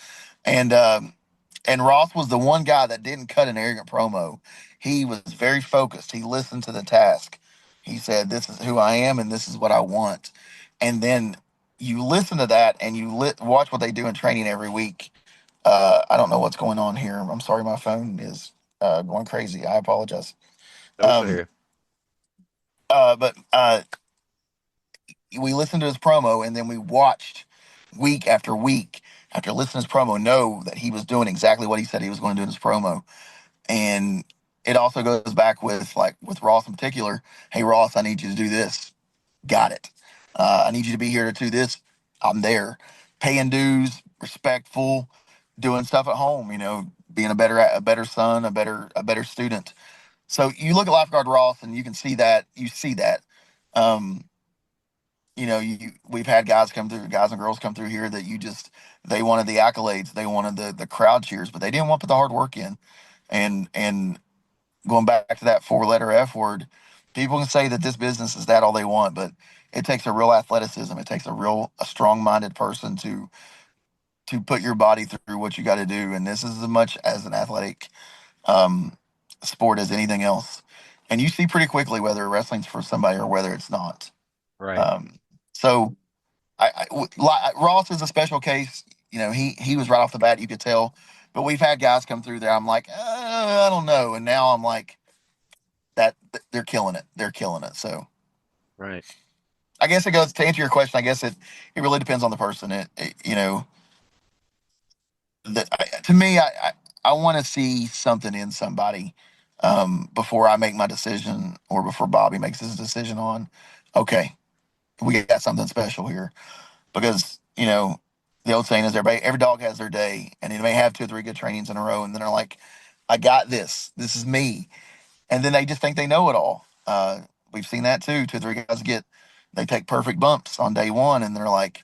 [SPEAKER 4] And and Ross was the one guy that didn't cut an arrogant promo. He was very focused. He listened to the task. He said, "This is who I am, and this is what I want." And then you listen to that, and you watch what they do in training every week. I don't know what's going on here. I'm sorry, my phone is going crazy. I apologize.
[SPEAKER 2] no, we still hear
[SPEAKER 4] Um,
[SPEAKER 2] you.
[SPEAKER 4] but we listened to his promo, and then we watched week after week after listening to his promo, know that he was doing exactly what he said he was going to do in his promo. And it also goes back with Ross in particular. Hey, Ross, I need you to do this. Got it. I need you to be here to do this. I'm there. Paying dues, respectful, doing stuff at home, being a better son, a better student. So you look at Lifeguard Ross and you can see that. You see that. Um, we've had guys and girls come through here that they wanted the accolades, they wanted the crowd cheers, but they didn't want to put the hard work in. And going back to that 4-letter F word, people can say that this business is that all they want, but it takes a real athleticism. It takes a strong-minded person to put your body through what you got to do. And this is as much as an athletic um, sport as anything else. And you see pretty quickly whether wrestling's for somebody or whether it's not.
[SPEAKER 2] Right.
[SPEAKER 4] So Ross is a special case. He was right off the bat. You could tell. But we've had guys come through there. I'm like, I don't know. And now I'm like, that they're killing it. They're killing it. So,
[SPEAKER 2] right.
[SPEAKER 4] I guess it goes to answer your question. I guess it really depends on the person. To me, I want to see something in somebody before I make my decision or before Bobby makes his decision on, okay, we got something special here. Because, the old saying is every dog has their day, and they may have 2 or 3 good trainings in a row, and then they're like, I got this. This is me. And then they just think they know it all. We've seen that too. 2 or 3 guys they take perfect bumps on day one, and they're like,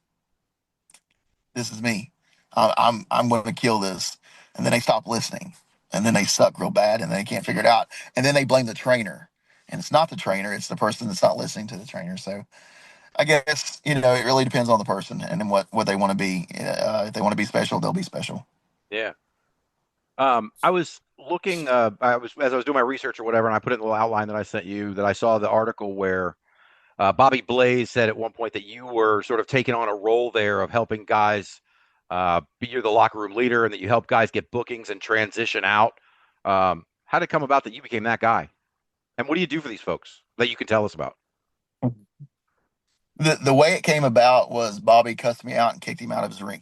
[SPEAKER 4] this is me. I'm going to kill this. And then they stop listening, and then they suck real bad, and they can't figure it out. And then they blame the trainer, and it's not the trainer. It's the person that's not listening to the trainer. So I guess, it really depends on the person and then what they want to be. If they want to be special, they'll be special.
[SPEAKER 2] Yeah. I was looking, as I was doing my research or whatever, and I put it in the little outline that I sent you, that I saw the article where Bobby Blaze said at one point that you were sort of taking on a role there of helping guys you're the locker room leader, and that you help guys get bookings and transition out. How did it come about that you became that guy? And what do you do for these folks that you can tell us about?
[SPEAKER 4] The way it came about was Bobby cussed me out and kicked me out of his ring.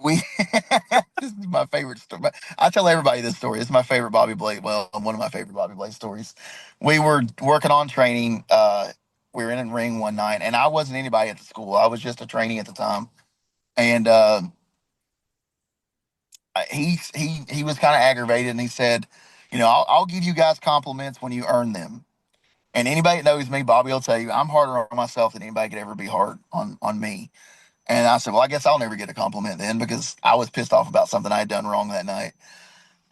[SPEAKER 4] We This is my favorite story. I tell everybody this story. It's my favorite Bobby Blade. Well, one of my favorite Bobby Blade stories. We were working on training. We were in a ring one night, and I wasn't anybody at the school. I was just a trainee at the time. And he was kind of aggravated, and he said, I'll give you guys compliments when you earn them. And anybody that knows me, Bobby will tell you, I'm harder on myself than anybody could ever be hard on me. And I said, well, I guess I'll never get a compliment then, because I was pissed off about something I had done wrong that night.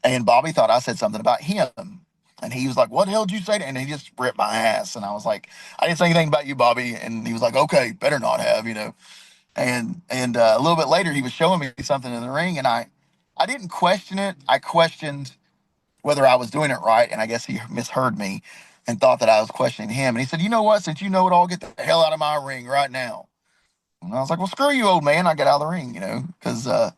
[SPEAKER 4] And Bobby thought I said something about him. And he was like, what the hell did you say? And he just ripped my ass. And I was like, I didn't say anything about you, Bobby. And he was like, okay, better not have. And a little bit later, he was showing me something in the ring. And I didn't question it. I questioned whether I was doing it right. And I guess he misheard me and thought that I was questioning him. And he said, you know what? Since you know it all, get the hell out of my ring right now. And I was like, well, screw you, old man. I got out of the ring, because I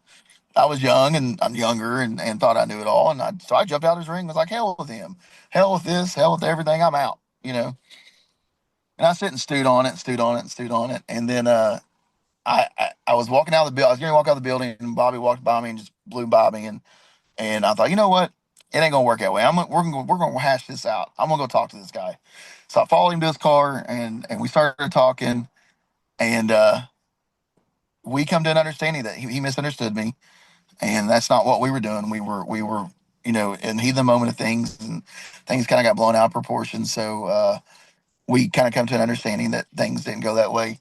[SPEAKER 4] was young, and I'm younger, and thought I knew it all. And so I jumped out of his ring and was like, hell with him. Hell with this. Hell with everything. I'm out. And I sit and stewed on it. And then I was walking out of the building. I was going to walk out of the building, and Bobby walked by me and just blew by me. And I thought, you know what? It ain't going to work that way. We're going to hash this out. I'm going to go talk to this guy. So I followed him to his car, and we started talking. And we come to an understanding that he misunderstood me, and that's not what we were doing. We were in the heat of the moment of things, and things kind of got blown out of proportion. So we kind of come to an understanding that things didn't go that way,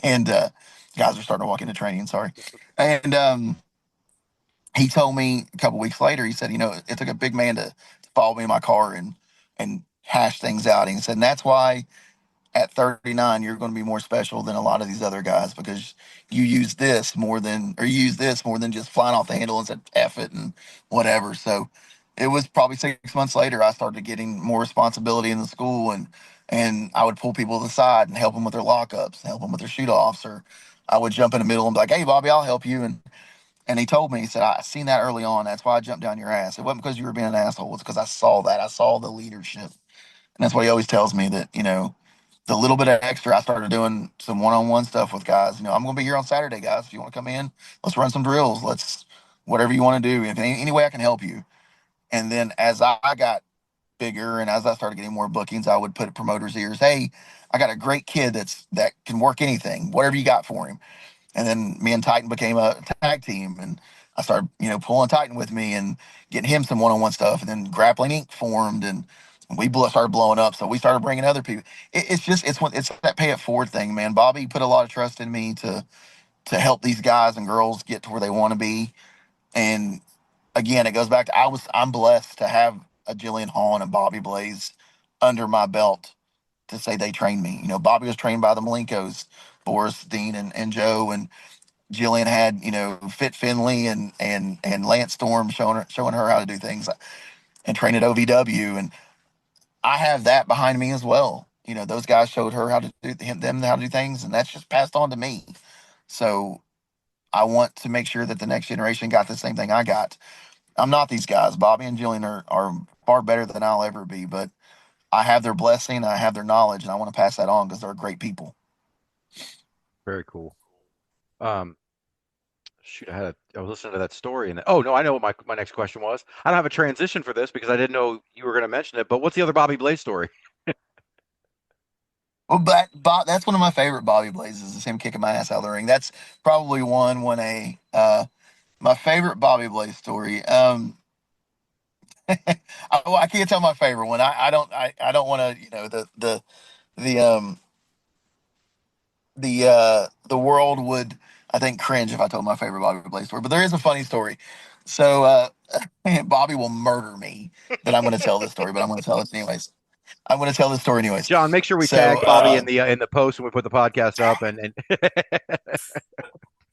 [SPEAKER 4] and guys are starting to walk into training. Sorry, and he told me a couple weeks later. He said, it took a big man to follow me in my car and hash things out. And he said, and that's why at 39, you're going to be more special than a lot of these other guys, because you use this more than just flying off the handle and said, F it and whatever. So it was probably 6 months later, I started getting more responsibility in the school, and I would pull people to the side and help them with their lockups, help them with their shoot offs, or I would jump in the middle and be like, hey, Bobby, I'll help you. And he told me, he said, I seen that early on. That's why I jumped down your ass. It wasn't because you were being an asshole. It's because I saw that. I saw the leadership. And that's what he always tells me, that, the little bit of extra, I started doing some one-on-one stuff with guys. I'm going to be here on Saturday, guys. If you want to come in, let's run some drills. Whatever you want to do. If any way I can help you. And then as I got bigger and as I started getting more bookings, I would put at promoters' ears, hey, I got a great kid that can work anything, whatever you got for him. And then me and Titan became a tag team, and I started, pulling Titan with me and getting him some one-on-one stuff. And then Grappling Inc. formed, and We started blowing up, so we started bringing other people. It's that pay it forward thing, man. Bobby put a lot of trust in me to help these guys and girls get to where they want to be. And again, it goes back to I'm blessed to have a Jillian Hall and a Bobby Blaze under my belt to say they trained me. You know, Bobby was trained by the Malenkos, Boris, Dean, and Joe, and Jillian had, you know, Fit Finley and Lance Storm showing her how to do things and train at OVW. And I have that behind me as well. You know, those guys showed her how to do them how to do things, and that's just passed on to me. So I want to make sure that the next generation got the same thing I got. I'm not these guys. Bobby and Jillian are far better than I'll ever be, but I have their blessing, I have their knowledge, and I want to pass that on because they're great people.
[SPEAKER 2] Very cool. Shoot, I was listening to that story, and oh no, I know what my next question was. I don't have a transition for this because I didn't know you were going to mention it. But what's the other Bobby Blaze story?
[SPEAKER 4] Well, but that's one of my favorite Bobby Blazes is him kicking my ass out of the ring. That's probably one A. My favorite Bobby Blaze story. I can't tell my favorite one. I don't want to, you know, the the world would, I think, cringe if I told my favorite Bobby Blaze story. But there is a funny story. So Bobby will murder me that I'm going to tell this story, but I'm going to tell it anyways. I'm going to tell this story anyways.
[SPEAKER 2] John, make sure we
[SPEAKER 4] So
[SPEAKER 2] tag Bobby in the post when we put the podcast up, and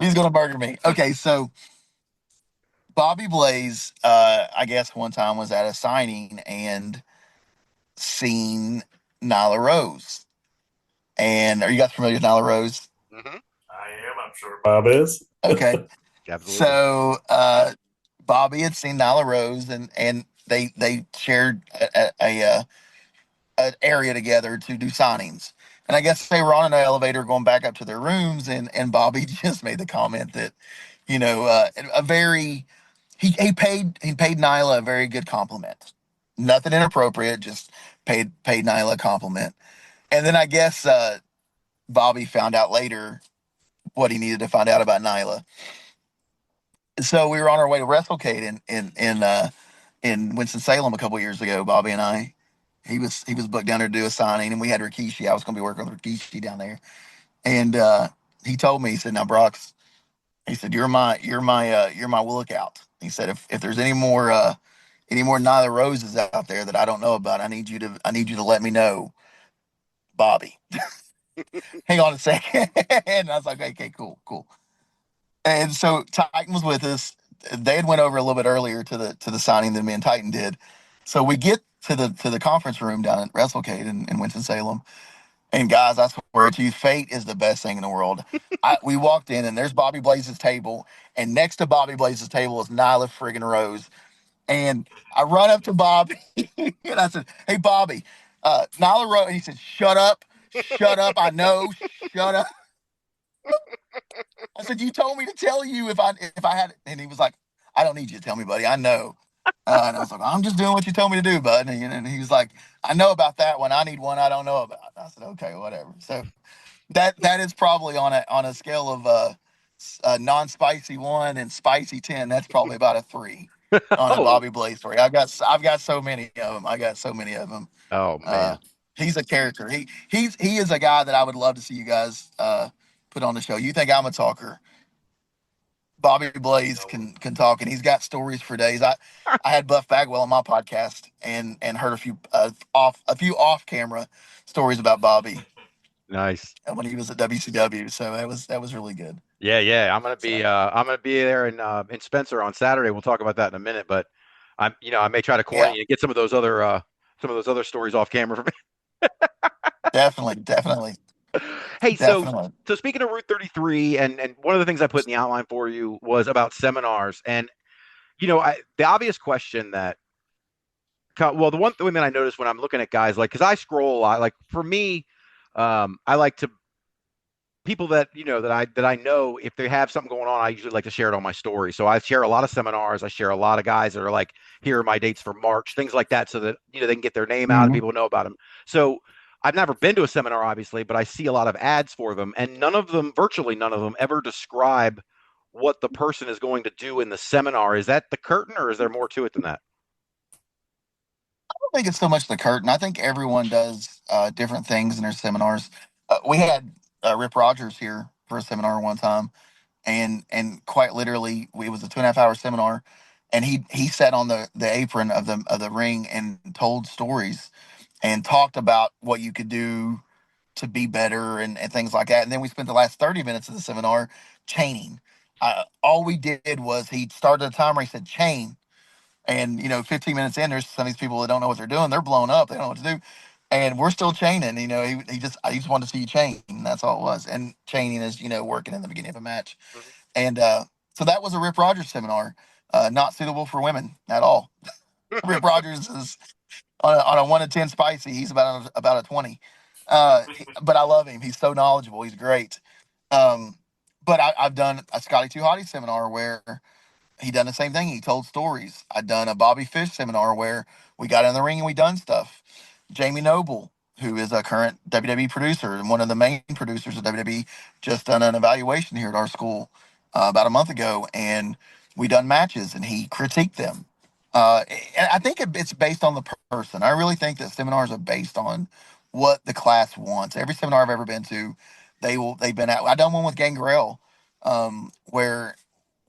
[SPEAKER 4] he's going to murder me. Okay, so Bobby Blaze, I guess one time was at a signing and seen Nyla Rose. And are you guys familiar with Nyla Rose?
[SPEAKER 2] Mhm.
[SPEAKER 3] I am. I'm sure Bob is.
[SPEAKER 4] Okay.
[SPEAKER 2] Absolutely.
[SPEAKER 4] So Bobby had seen Nyla Rose, and they shared an area together to do signings. And I guess they were on an elevator going back up to their rooms, and Bobby just made the comment that, you know, a very he paid Nyla a very good compliment. Nothing inappropriate, just paid Nyla a compliment. And then I guess Bobby found out later what he needed to find out about Nyla. So we were on our way to WrestleCade in Winston Salem a couple years ago. Bobby and I, he was booked down there to do a signing, and we had Rikishi. I was going to be working with Rikishi down there, and he told me, he said, "Now, Brox," he said, you're my lookout." He said, "If there's any more Nyla Roses out there that I don't know about, I need you to let me know, Bobby." Hang on a second, and I was like, "Okay, cool." And so Titan was with us. They had went over a little bit earlier to the signing than me and Titan did. So we get to the conference room down at WrestleCade in Winston Salem. And guys, I swear to you, fate is the best thing in the world. We walked in and there's Bobby Blaze's table, and next to Bobby Blaze's table is Nyla friggin' Rose. And I run up to Bobby and I said, "Hey Bobby, Nyla Rose," and he said, shut up, I know, shut up." I said, "You told me to tell you if I had it." And he was like, "I don't need you to tell me, buddy. I know." And I was like, "I'm just doing what you told me to do, bud." And he was like, "I know about that one. I need one I don't know about." I said, "Okay, whatever." So that is probably on a scale of non-spicy 1 and spicy 10. That's probably about a 3 on a
[SPEAKER 2] Oh,
[SPEAKER 4] Bobby Blaze story. I've got so many of them. I got so many of them.
[SPEAKER 2] oh
[SPEAKER 4] Uh,
[SPEAKER 2] man,
[SPEAKER 4] he's a character. He is a guy that I would love to see you guys put on the show. You think I'm a talker? Bobby Blaze can talk, and he's got stories for days. I had Buff Bagwell on my podcast and heard a few off camera stories about Bobby
[SPEAKER 2] nice.
[SPEAKER 4] when he was at WCW. So that was really good.
[SPEAKER 2] Yeah.
[SPEAKER 4] So
[SPEAKER 2] I'm gonna be there in Spencer on Saturday. We'll talk about that in a minute, but I may try to corner
[SPEAKER 4] yeah,
[SPEAKER 2] you and get some of those other stories off camera for me.
[SPEAKER 4] definitely,
[SPEAKER 2] Hey,
[SPEAKER 4] definitely.
[SPEAKER 2] so speaking of Route 33, and one of the things I put in the outline for you was about seminars, and the obvious question that, well, the one thing that I noticed when I'm looking at guys like, because I scroll a lot, like for me, I like to people that that I know if they have something going on, I usually like to share it on my story. So I share a lot of seminars, I share a lot of guys that are like, here are my dates for March, things like that, so that they can get their name out and
[SPEAKER 4] Mhm.
[SPEAKER 2] people know about them. So I've never been to a seminar, obviously, but I see a lot of ads for them, and virtually none of them, ever describe what the person is going to do in the seminar. Is that the curtain, or is there more to it than that?
[SPEAKER 4] don't think it's so much the curtain. I think everyone does different things in their seminars. We had Rip Rogers here for a seminar one time, and quite literally, it was a 2.5 hour seminar, and he sat on the apron of the ring and told stories and talked about what you could do to be better and things like that. And then we spent the last 30 minutes of the seminar chaining. All we did was he started a timer. He said chain, and 15 minutes in, there's some of these people that don't know what they're doing. They're blown up. They don't know what to do, and we're still chaining. I just wanted to see you chain. And that's all it was. And chaining is working in the beginning of a match.
[SPEAKER 2] Mhm.
[SPEAKER 4] And so that was a Rip Rogers seminar. Not suitable for women at all. Rip Rogers is on a 1 to 10 spicy. He's about a 20. But I love him. He's so knowledgeable. He's great. Um, but I've done a Scotty Too Hottie seminar where he done the same thing. He told stories. I done a Bobby Fish seminar where we got in the ring and we done stuff. Jamie Noble, who is a current WWE producer and one of the main producers of WWE, just done an evaluation here at our school about a month ago, and we done matches and he critiqued them. And I think it's based on the person. I really think that seminars are based on what the class wants. Every seminar I've ever been to, they've been at. I done one with Gangrel, where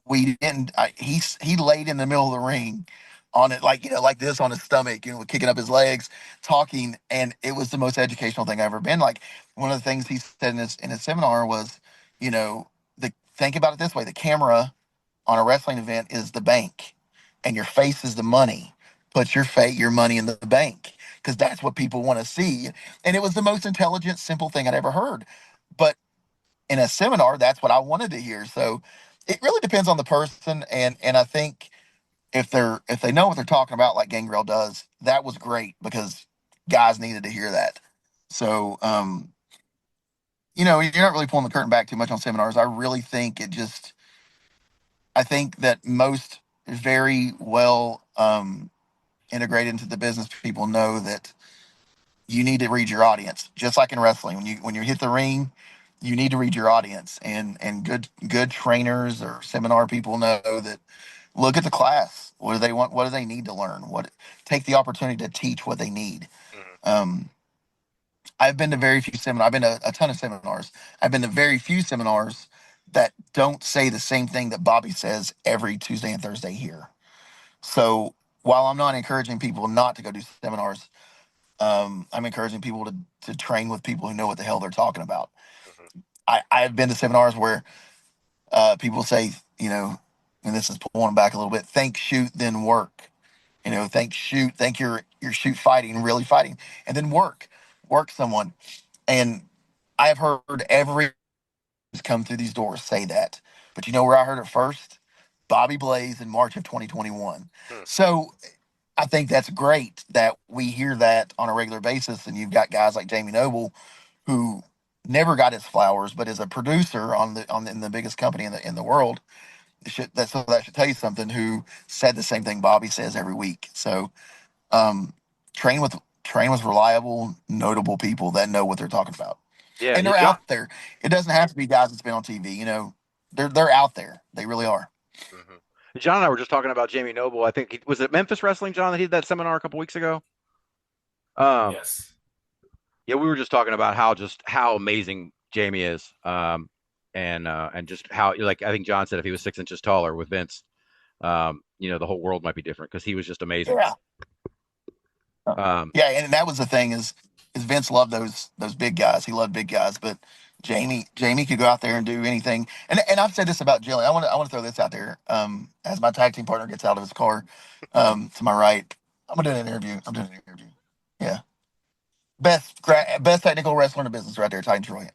[SPEAKER 4] we didn't. He laid in the middle of the ring, on it like this on his stomach, kicking up his legs, talking, and it was the most educational thing I've ever been. Like one of the things he said in his seminar was, the think about it this way: the camera on a wrestling event is the bank, and your face is the money. Put your money in the bank because that's what people want to see. And it was the most intelligent, simple thing I'd ever heard. But in a seminar, that's what I wanted to hear. So it really depends on the person, and I think if they know what they're talking about, like Gangrel does, that was great because guys needed to hear that. So you're not really pulling the curtain back too much on seminars. I really think I think that most very well integrated into the business people know that you need to read your audience, just like in wrestling. When you hit the ring, you need to read your audience, and good trainers or seminar people know that. Look at the class. What do they want? What do they need to learn? What Take the opportunity to teach what they need.
[SPEAKER 2] Mhm.
[SPEAKER 4] Um, I've been to very few seminars. I've been to a ton of seminars. I've been to very few seminars that don't say the same thing that Bobby says every Tuesday and Thursday here. So while I'm not encouraging people not to go do seminars, I'm encouraging people to train with people who know what the hell they're talking about.
[SPEAKER 2] Mhm.
[SPEAKER 4] I've been to seminars where people say, and this is pulling back a little bit, think, shoot, then work. Think, shoot, think you're shoot fighting, really fighting, and then work someone. And I've heard every come through these doors say that. But you know where I heard it first? Bobby Blaze in March of 2021.
[SPEAKER 2] Mhm.
[SPEAKER 4] So I think that's great that we hear that on a regular basis. And you've got guys like Jamie Noble, who never got his flowers, but is a producer in the biggest company in the world. That should tell you something. Who said the same thing Bobby says every week. So um, train with reliable, notable people that know what they're talking about,
[SPEAKER 2] Yeah,
[SPEAKER 4] and
[SPEAKER 2] yeah,
[SPEAKER 4] they're
[SPEAKER 2] John.
[SPEAKER 4] out there. It doesn't have to be guys that's been on TV. They're out there. They really are.
[SPEAKER 2] Mhm. John and I were just talking about Jamie Noble. I think was it Memphis Wrestling, John, that he did that seminar a couple weeks ago. Um,
[SPEAKER 3] Yes.
[SPEAKER 2] yeah, we were just talking about how amazing Jamie is, and just how, like, I think John said if he was 6 inches taller with Vince, the whole world might be different because he was just amazing.
[SPEAKER 4] Yeah,
[SPEAKER 2] Um,
[SPEAKER 4] yeah, and that was the thing is Vince loved those big guys. He loved big guys, but Jamie could go out there and do anything. And I've said this about Jillian. I want to throw this out there. As my tag team partner gets out of his car, to my right, I'm gonna do an interview. I'm doing an interview. Yeah, best technical wrestler in the business, right there, Titan Troy.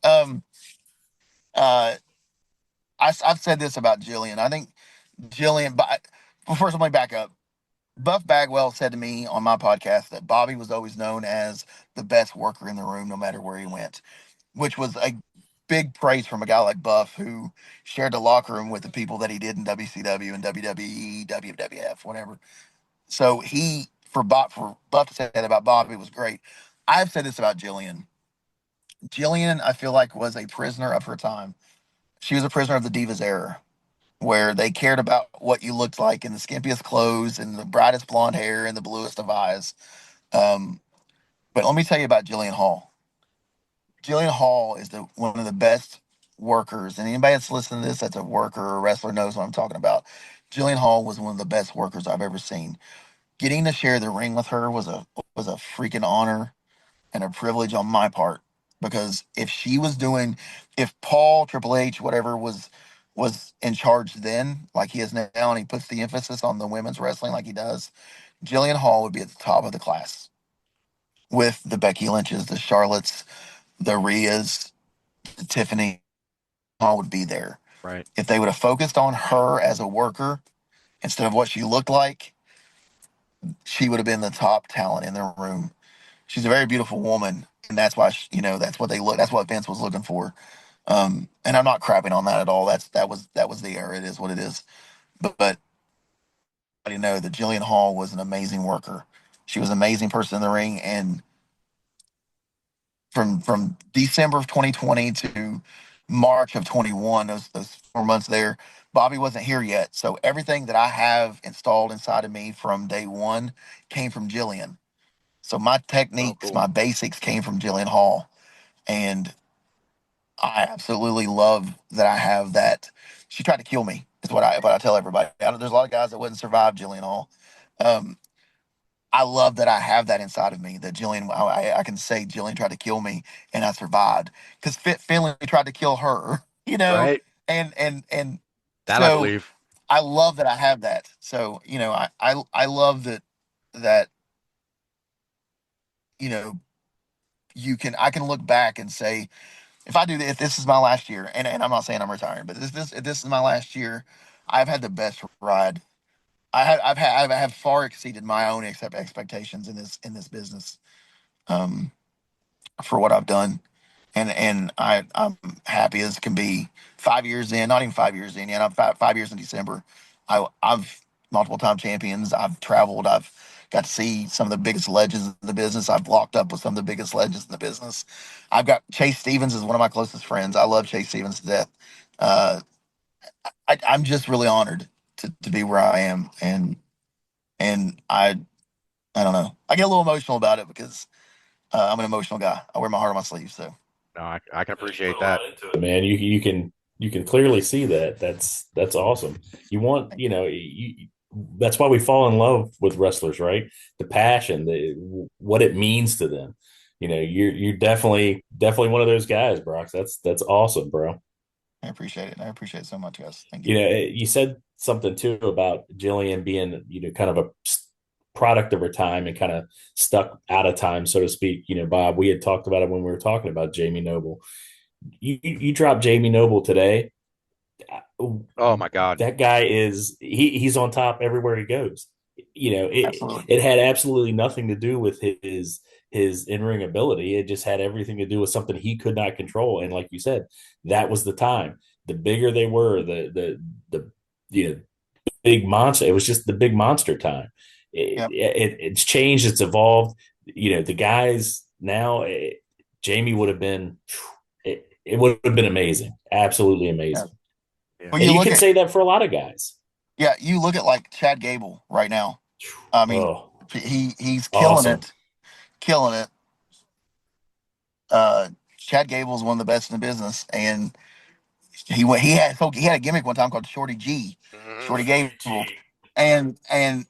[SPEAKER 4] Uh, I've said this about Jillian. I think Jillian, but well, first let me back up. Buff Bagwell said to me on my podcast that Bobby was always known as the best worker in the room, no matter where he went, which was a big praise from a guy like Buff, who shared the locker room with the people that he did in WCW and WWE, WWF, whatever. So for Buff to say that about Bobby was great. I've said this about Jillian. Jillian, I feel like, was a prisoner of her time. She was a prisoner of the Divas era, where they cared about what you looked like in the skimpiest clothes and the brightest blonde hair and the bluest of eyes. Um, but let me tell you about Jillian Hall. Jillian Hall is one of the best workers, and anybody that's listening to this that's a worker or a wrestler knows what I'm talking about. Jillian Hall was one of the best workers I've ever seen. Getting to share the ring with her was a freaking honor and a privilege on my part, because if Paul Triple H whatever was in charge then, like he is now, and he puts the emphasis on the women's wrestling like he does, Jillian Hall would be at the top of the class with the Becky Lynches, the Charlottes, the Rheas, the Tiffany. Hall would be there.
[SPEAKER 2] Right.
[SPEAKER 4] If they would have focused on her as a worker instead of what she looked like, she would have been the top talent in the room. She's a very beautiful woman, and that's why that's what they look. That's what Vince was looking for. And I'm not crapping on that at all. That was the era. It is what it is. But you know that Jillian Hall was an amazing worker. She was an amazing person in the ring, and from December of 2020 to March of 21, those 4 months there, Bobby wasn't here yet. So everything that I have installed inside of me from day one came from Jillian. So my techniques,
[SPEAKER 2] cool.
[SPEAKER 4] my basics came from Jillian Hall, and I absolutely love that I have that. She tried to kill me. Is what I tell everybody. There's a lot of guys that wouldn't survive Jillian Hall. Um, I love that I have that inside of me. That I can say Jillian tried to kill me and I survived, because Finley tried to kill her.
[SPEAKER 2] Right.
[SPEAKER 4] And
[SPEAKER 2] That I
[SPEAKER 4] so
[SPEAKER 2] believe.
[SPEAKER 4] I love that I have that. So I love that you know I can look back and say, if this is my last year, and I'm not saying I'm retiring, but if this is my last year, I've had the best ride. I have far exceeded my own expectations in this business, um, for what I've done, and I'm happy as can be. 5 years in, not even 5 years in yet. I'm 5 years in December. I've multiple time champions. I've traveled. I've got to see some of the biggest legends in the business. I've locked up with some of the biggest legends in the business. I've got Chase Stevens is one of my closest friends. I love Chase Stevens to death. Uh, I'm just really honored to be where I am, and I don't know. I get a little emotional about it because I'm an emotional guy. I wear my heart on my sleeve. So
[SPEAKER 2] No, I can
[SPEAKER 3] You
[SPEAKER 2] appreciate
[SPEAKER 3] put a
[SPEAKER 2] that.
[SPEAKER 3] lot into it, man. You can clearly see that. That's awesome. You want that's why we fall in love with wrestlers, right? The passion, what it means to them. You're definitely one of those guys, Brock. That's awesome, bro.
[SPEAKER 4] I appreciate it. I appreciate it so much, guys. Thank you.
[SPEAKER 3] You said something too about Jillian being, kind of a product of her time and kind of stuck out of time, so to speak. Bob, we had talked about it when we were talking about Jamie Noble. You drop Jamie Noble today,
[SPEAKER 2] Oh my God.
[SPEAKER 3] that guy he's on top everywhere he goes.
[SPEAKER 4] Absolutely.
[SPEAKER 3] It had absolutely nothing to do with his in-ring ability. It just had everything to do with something he could not control. And like you said, that was the time. The bigger they were, the big monster. It was just the big monster time.
[SPEAKER 4] Yep.
[SPEAKER 3] It's changed. It's evolved. The guys now. Jamie would have been. It would have been amazing. Absolutely amazing.
[SPEAKER 2] Yeah.
[SPEAKER 4] Well,
[SPEAKER 3] And you can say that for a lot of guys.
[SPEAKER 4] you look at like Chad Gable right now. I mean,
[SPEAKER 3] Oh,
[SPEAKER 4] he's killing
[SPEAKER 3] awesome.
[SPEAKER 4] it, killing it. Chad Gable is one of the best in the business, and he had a gimmick one time called Shorty G,
[SPEAKER 2] Mhm.
[SPEAKER 4] Shorty Gable,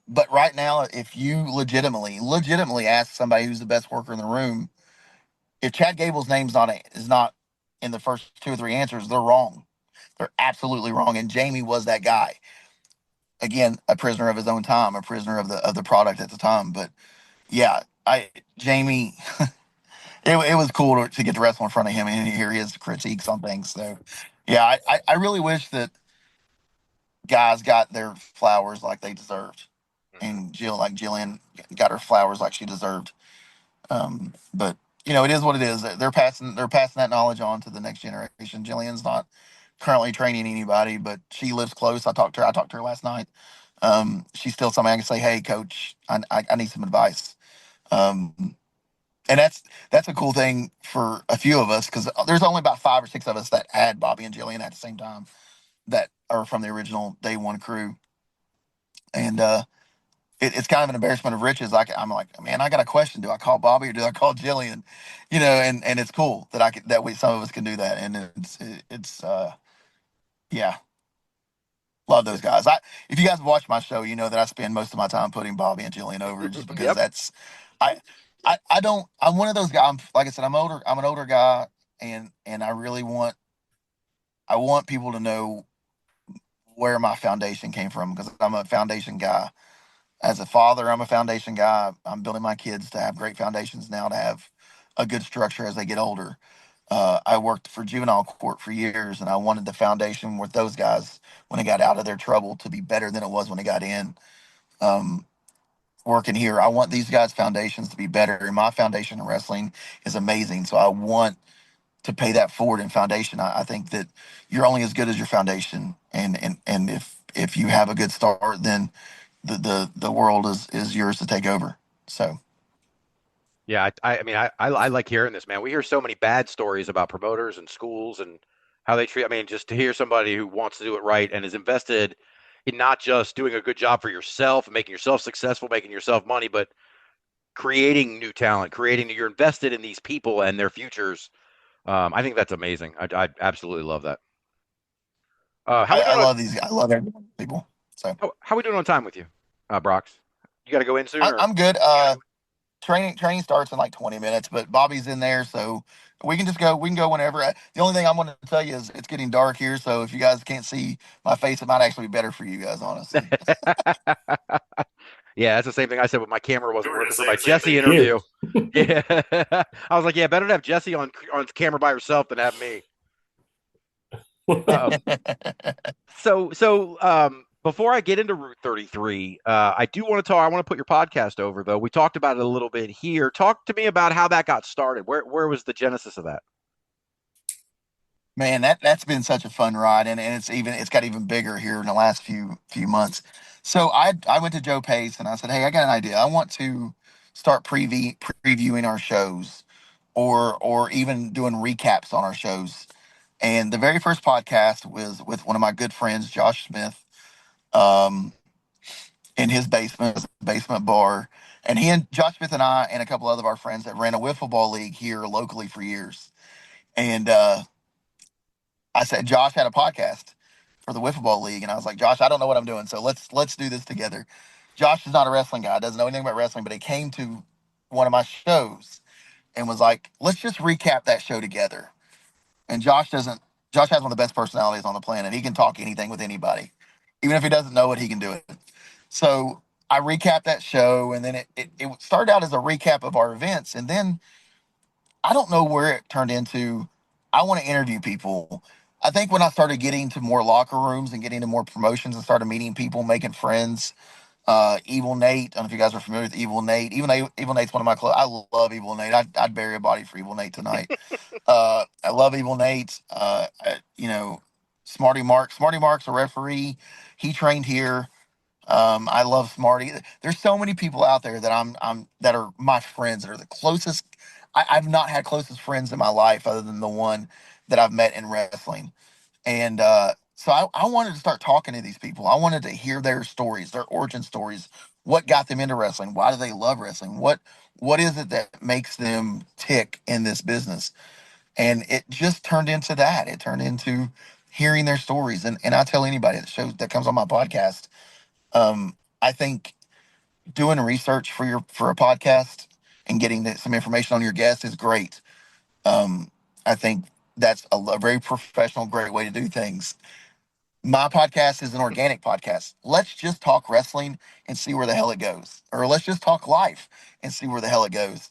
[SPEAKER 4] but right now, if you legitimately ask somebody who's the best worker in the room, if Chad Gable's name's is not in the first two or three answers, they're wrong. They're absolutely wrong. And Jamie was that guy. Again, a prisoner of his own time, a prisoner of the product at the time. But yeah, Jamie, it was cool to get to wrestle in front of him and hear his critiques on things. So yeah, I really wish that guys got their flowers like they deserved,
[SPEAKER 2] Mhm.
[SPEAKER 4] and Jillian got her flowers like she deserved. But it is what it is. They're passing that knowledge on to the next generation. Jillian's not currently training anybody, but she lives close. I talked to her last night. She's still somebody I can say, hey, coach, I need some advice. Um, and that's a cool thing for a few of us, because there's only about 5 or 6 of us that had Bobby and Jillian at the same time, that are from the original day one crew. And it's kind of an embarrassment of riches. I'm like, man, I got a question. Do I call Bobby or do I call Jillian? You know, and it's cool that some of us can do that. And yeah, love those guys. If you guys watch my show, you know that I spend most of my time putting Bobby and Jillian over just because
[SPEAKER 2] Yep.
[SPEAKER 4] I, I don't, I'm one of those guys. Like I said, I'm an older guy and I want people to know where my foundation came from because I'm a foundation guy. As a father, I'm a foundation guy. I'm building my kids to have great foundations now to have a good structure as they get older. I worked for juvenile court for years, and I wanted the foundation with those guys when they got out of their trouble to be better than it was when they got in. Um, Working here, I want these guys' foundations to be better, and my foundation in wrestling is amazing. So I want to pay that forward in foundation. I think that you're only as good as your foundation, and if you have a good start, then the world is yours to take over. So
[SPEAKER 2] Yeah, I mean, I like hearing this, man. We hear so many bad stories about promoters and schools and how they treat. I mean, just to hear somebody who wants to do it right and is invested in not just doing a good job for yourself and making yourself successful, making yourself money, but creating new talent, you're invested in these people and their futures. I think that's amazing. I absolutely love that. How we
[SPEAKER 4] I
[SPEAKER 2] doing on
[SPEAKER 4] love these. I love every people. So
[SPEAKER 2] how we doing on time with you, Brox? You got to go in soon, or
[SPEAKER 4] I'm good. Training starts in like 20 minutes, but Bobby's in there, so we can just go. We can go whenever. The only thing I'm going to tell you is it's getting dark here, so if you guys can't see my face, it might actually be better for you guys, honestly.
[SPEAKER 2] yeah, that's the same thing I said when my camera wasn't
[SPEAKER 3] We're gonna
[SPEAKER 2] working for
[SPEAKER 3] say
[SPEAKER 2] my
[SPEAKER 3] the same
[SPEAKER 2] Jesse
[SPEAKER 3] thing to you.
[SPEAKER 2] interview. Yeah, I was like, yeah, better to have Jesse on camera by herself than have me. Um, before I get into Route 33, I do want to talk. I want to put your podcast over, though. We talked about it a little bit here. Talk to me about how that got started. Where was the genesis of that?
[SPEAKER 4] Man, that's been such a fun ride, and it's got even bigger here in the last few months. So I went to Joe Pace and I said, hey, I got an idea. I want to start previewing our shows, or even doing recaps on our shows. And the very first podcast was with one of my good friends, Josh Smith, um, in his basement bar. And he and Josh Smith and I and a couple other of our friends that ran a wiffle ball league here locally for years. And I said Josh had a podcast for the wiffle ball league, and I was like, Josh, I don't know what I'm doing, so let's do this together. Josh is not a wrestling guy, doesn't know anything about wrestling, but he came to one of my shows and was like, let's just recap that show together. And Josh doesn't. Josh has one of the best personalities on the planet. He can talk anything with anybody, even if he doesn't know it, he can do it. So I recapped that show, and then it started out as a recap of our events, and then I don't know where it turned into. I want to interview people. I think when I started getting to more locker rooms and getting to more promotions and started meeting people, making friends. Evil Nate. I don't know if you guys are familiar with Evil Nate. Evil Nate's one of my close. I love Evil Nate. I'd bury a body for Evil Nate tonight. I love Evil Nate. Smarty Mark. Smarty Mark's a referee. He trained here. I love Smarty. There's so many people out there that I'm that are my friends that are the closest. I've not had closest friends in my life other than the one that I've met in wrestling. And so I wanted to start talking to these people. I wanted to hear their stories, their origin stories. What got them into wrestling? Why do they love wrestling? What is it that makes them tick in this business? And it just turned into that. It turned into hearing their stories. And I tell anybody that comes on my podcast, I think doing research for a podcast and getting some information on your guests is great. I think that's a very professional, great way to do things. My podcast is an organic podcast. Let's just talk wrestling and see where the hell it goes, or let's just talk life and see where the hell it goes.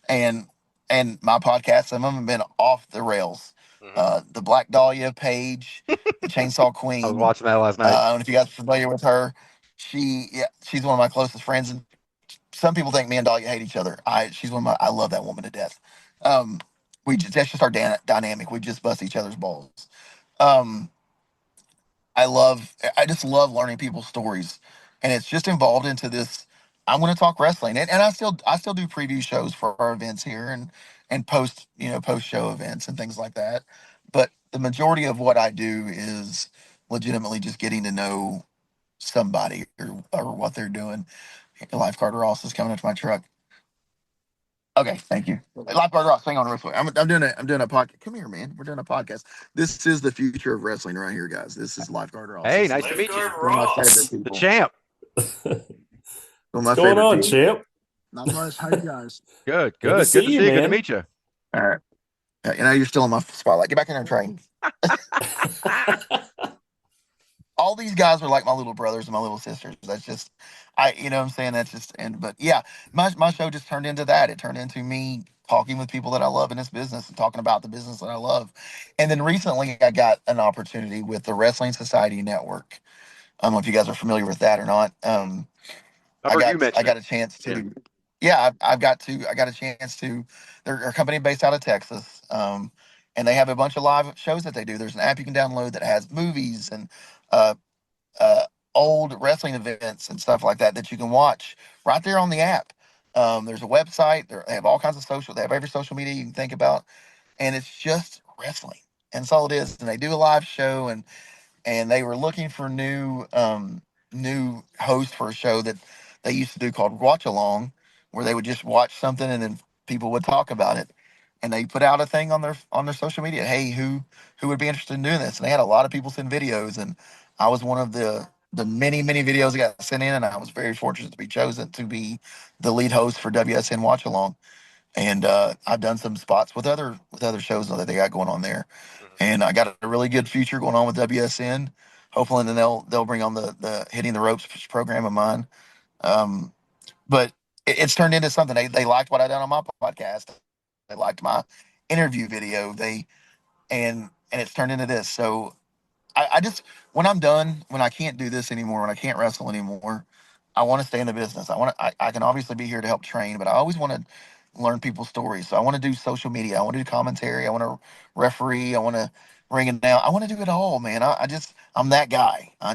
[SPEAKER 4] And my podcast, some of them have been off the rails.
[SPEAKER 2] Hmm.
[SPEAKER 4] The Black Dahlia page, the Chainsaw
[SPEAKER 2] I was
[SPEAKER 4] Queen.
[SPEAKER 2] watching that last night.
[SPEAKER 4] I don't know if you guys are familiar with her. She's one of my closest friends, and some people think me and Dahlia hate each other. I love that woman to death. Um, that's just our dynamic. We just bust each other's balls. Um, I just love learning people's stories, and it's just involved into this. I'm going to talk wrestling, and I still do preview shows for our events here, and post show events and things like that. But the majority of what I do is legitimately just getting to know somebody or what they're doing. Lifeguard Ross is coming up to my truck. Okay, thank you. Lifeguard Ross, hang on real quick. I'm doing a podcast. Come here, man. We're doing a podcast. This is the future of wrestling right here, guys. This is Lifeguard Ross.
[SPEAKER 2] Hey,
[SPEAKER 4] This
[SPEAKER 2] nice
[SPEAKER 4] is
[SPEAKER 2] to meet you.
[SPEAKER 3] Lifeguard
[SPEAKER 4] one of my favorite
[SPEAKER 3] Ross.
[SPEAKER 2] The
[SPEAKER 4] people.
[SPEAKER 2] champ.
[SPEAKER 4] One of
[SPEAKER 3] What's
[SPEAKER 4] my
[SPEAKER 3] going
[SPEAKER 4] favorite
[SPEAKER 3] on,
[SPEAKER 4] people.
[SPEAKER 3] champ?
[SPEAKER 5] Not much. How you guys?
[SPEAKER 2] Good.
[SPEAKER 3] Good to see you,
[SPEAKER 2] Good to
[SPEAKER 3] man.
[SPEAKER 2] meet you.
[SPEAKER 4] All right. You know, you're still in my spotlight. Get back in there and train. All these guys are like my little brothers and my little sisters. That's just, you know what I'm saying? That's just, but yeah, my show just turned into that. It turned into me talking with people that I love in this business and talking about the business that I love. And then recently I got an opportunity with the Wrestling Society Network. I don't know if you guys are familiar with that or not.
[SPEAKER 2] I've heard you mention
[SPEAKER 4] I got
[SPEAKER 2] it.
[SPEAKER 4] a chance to, yeah, I got a chance to, they're a company based out of Texas. And they have a bunch of live shows that they do. There's an app you can download that has movies and, uh, uh, old wrestling events and stuff like that that you can watch right there on the app. There's a website. They have all kinds of social. They have every social media you can think about, and it's just wrestling. And that's all it is. And they do a live show, and they were looking for new host for a show that they used to do called Watch Along, where they would just watch something and then people would talk about it. And they put out a thing on their social media. Hey, who would be interested in doing this? And they had a lot of people send videos, and I was one of the many videos that got sent in, and I was very fortunate to be chosen to be the lead host for WSN Watch Along. And I've done some spots with other shows that they got going on there, and I got a really good future going on with WSN. Hopefully, then they'll bring on the Hitting the Ropes program of mine. But it's turned into something. They liked what I done on my podcast. They liked my interview video. And it's turned into this. So I just, when I'm done, when I can't do this anymore, when I can't wrestle anymore, I want to stay in the business. I can obviously be here to help train, but I always want to learn people's stories. So I want to do social media. I want to do commentary. I want to referee. I want to ring it down. I want to do it all, man. I'm that guy. I